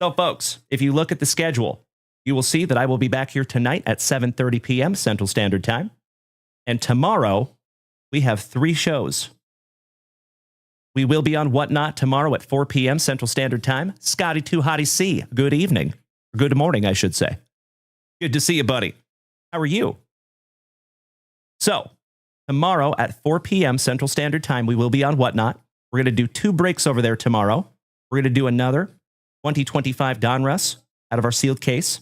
So, folks, if you look at the schedule, you will see that I will be back here tonight at 7:30 p.m. Central Standard Time. And tomorrow, we have 3 shows. We will be on Whatnot tomorrow at 4 p.m. Central Standard Time. Scotty 2 Hottie C, good evening. Or good morning, I should say. Good to see you, buddy. How are you? So, tomorrow at 4 p.m. Central Standard Time, we will be on Whatnot. We're going to do 2 breaks over there tomorrow. We're going to do another 2025 Donruss out of our sealed case.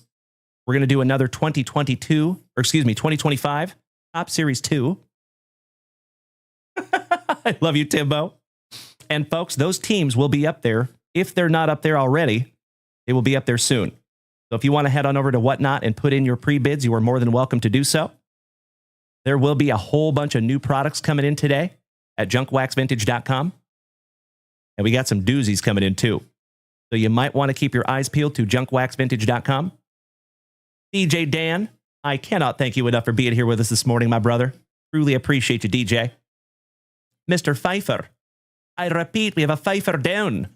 We're going to do another 2025 Top Series 2. I love you, Timbo. And folks, those teams will be up there. If they're not up there already, they will be up there soon. So if you want to head on over to Whatnot and put in your pre-bids, you are more than welcome to do so. There will be a whole bunch of new products coming in today at JunkWaxVintage.com. And we got some doozies coming in too. So you might want to keep your eyes peeled to JunkWaxVintage.com. DJ Dan, I cannot thank you enough for being here with us this morning, my brother. Truly appreciate you, DJ. Mr. Pfeiffer, I repeat, we have a Pfeiffer down.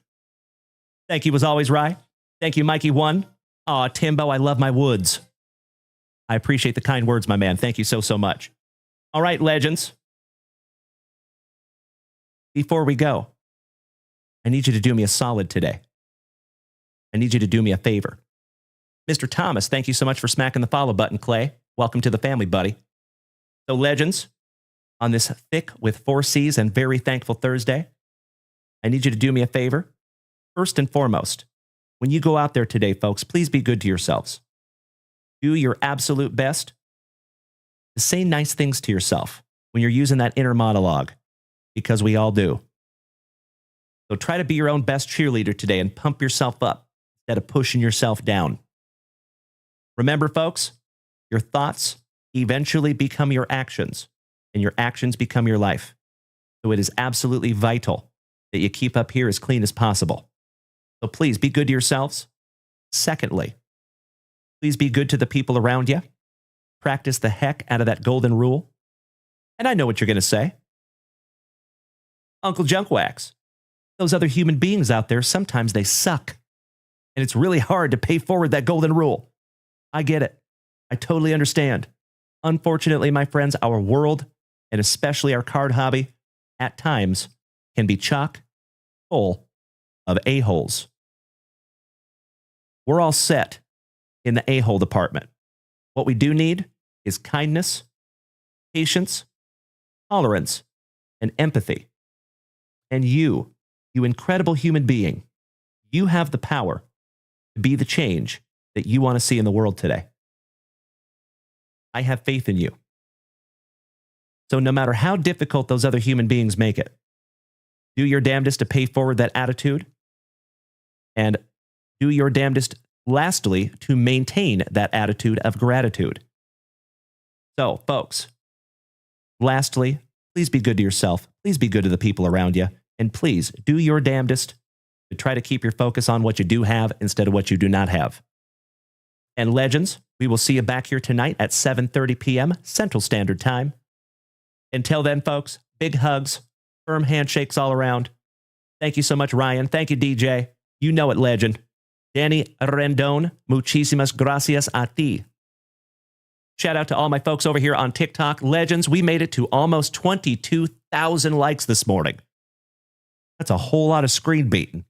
Thank you as always, Rye. Thank you, Mikey 1. Aw, Timbo, I love my woods. I appreciate the kind words, my man. Thank you so, so much. All right, legends. Before we go, I need you to do me a solid today. I need you to do me a favor. Mr. Thomas, thank you so much for smacking the follow button, Clay. Welcome to the family, buddy. So, legends, on this thick with 4 C's and very thankful Thursday, I need you to do me a favor. First and foremost, when you go out there today, folks, please be good to yourselves. Do your absolute best to say nice things to yourself when you're using that inner monologue, because we all do. So try to be your own best cheerleader today and pump yourself up instead of pushing yourself down. Remember, folks, your thoughts eventually become your actions, and your actions become your life. So it is absolutely vital that you keep up here as clean as possible. So please be good to yourselves. Secondly, please be good to the people around you. Practice the heck out of that golden rule. And I know what you're going to say. Uncle JunkWax, those other human beings out there, sometimes they suck. And it's really hard to pay forward that golden rule. I get it. I totally understand. Unfortunately, my friends, our world, and especially our card hobby, at times can be chock full of a-holes. We're all set in the a-hole department. What we do need is kindness, patience, tolerance, and empathy. And you incredible human being, you have the power to be the change that you want to see in the world today. I have faith in you. So no matter how difficult those other human beings make it, do your damnedest to pay forward that attitude, and do your damnedest, lastly, to maintain that attitude of gratitude. So, folks, lastly, please be good to yourself. Please be good to the people around you. And please do your damnedest to try to keep your focus on what you do have instead of what you do not have. And legends, we will see you back here tonight at 7:30 p.m. Central Standard Time. Until then, folks, big hugs, firm handshakes all around. Thank you so much, Ryan. Thank you, DJ. You know it, legend. Danny Rendon, muchísimas gracias a ti. Shout out to all my folks over here on TikTok. Legends, we made it to almost 22,000 likes this morning. That's a whole lot of screen beating.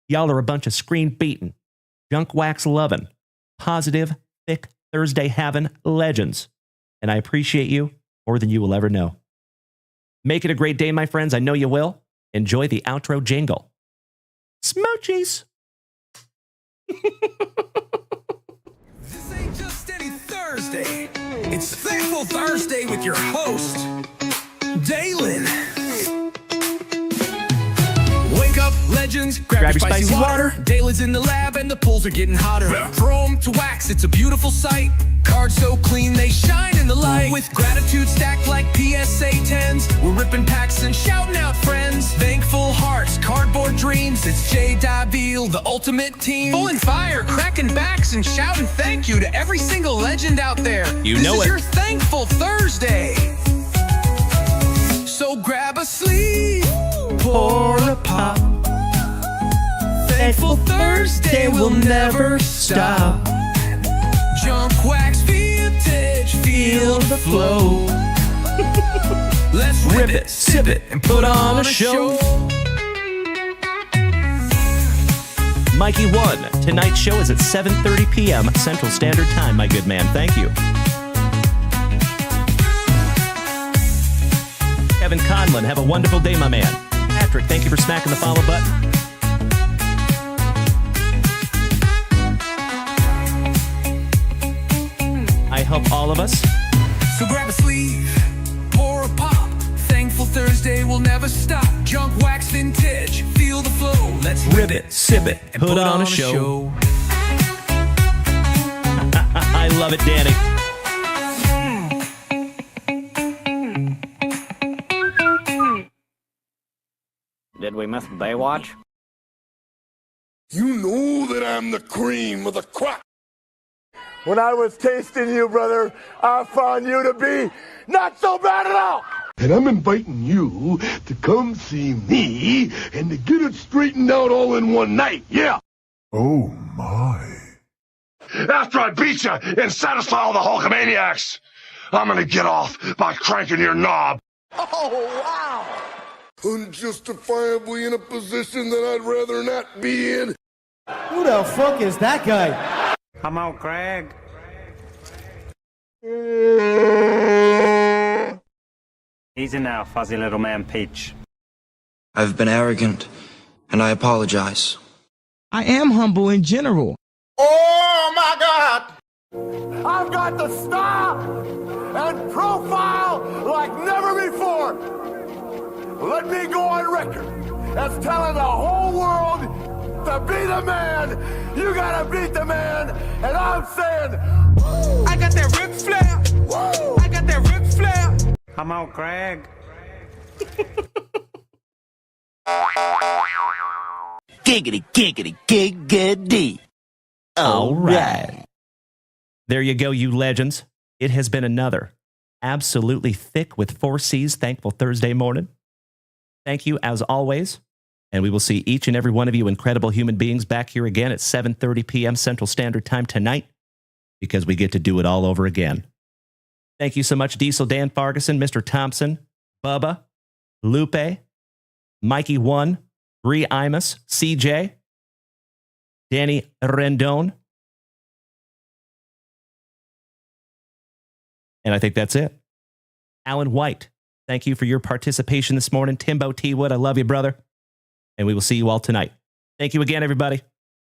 Y'all are a bunch of screen beating, junk wax loving, positive, thick Thursday having legends. And I appreciate you more than you will ever know. Make it a great day, my friends. I know you will. Enjoy the outro jingle. Smoochies. This ain't just any Thursday. It's Thankful Thursday with your host, Dalen. Wake up, legends, grab your spicy water. Dalen's in the lab and the pools are getting hotter. Chrome to wax, it's a beautiful sight. Cards so clean, they shine in the light. With gratitude stacked like PSA 10s, we're ripping packs and shouting out friends. Thankful hearts, cardboard dreams, it's J. Davil, the ultimate team. Pulling fire, cracking backs, and shouting thank you to every single legend out there. You know This is it. your Thankful Thursday. So grab a sleeve, pour a pop. Thankful Thursday will never stop. JunkWaxVintage, feel the flow. Let's rip it, sip it, and put on a show. Mikey 1, tonight's show is at 7:30 p.m. Central Standard Time, my good man. Thank you. Kevin Conlon, have a wonderful day, my man. Patrick, thank you for smacking the follow button. I hope all of us. So grab a sleeve, pour a pop. Thankful Thursday will never stop. JunkWaxVintage, feel the flow. Let's rip it, sip it, and put on a show. I love it, Danny. Did we miss Baywatch? You know that I'm the cream of the crop. When I was tasting you, brother, I found you to be not so bad at all. And I'm inviting you to come see me and to get it straightened out all in one night, yeah. Oh my. After I beat you and satisfy all the Hulkamaniacs, I'm gonna get off by cranking your knob. Oh, wow. Unjustifiably in a position that I'd rather not be in. Who the fuck is that guy? Come on, Craig. Easy now, fuzzy little man Peach. I've been arrogant, and I apologize. I am humble in general. Oh, my God. I've got the style and profile like never before. Let me go on record as telling the whole world to be the man. You gotta beat the man. And I'm saying, I got that Ric Flair. woo. I got that Ric Flair. Come on, Craig. Giggity, giggity, giggity. All right. There you go, you legends. It has been another absolutely thick with 4 C's Thankful Thursday morning. Thank you, as always. And we will see each and every one of you incredible human beings back here again at 7:30 p.m. Central Standard Time tonight, because we get to do it all over again. Thank you so much, Diesel Dan Farguson, Mr. Thompson, Bubba, Lupe, Mikey 1, Bree Imus, CJ, Danny Rendon. And I think that's it. Alan White, thank you for your participation this morning. Timbo T. Wood, I love you, brother. And we will see you all tonight. Thank you again, everybody.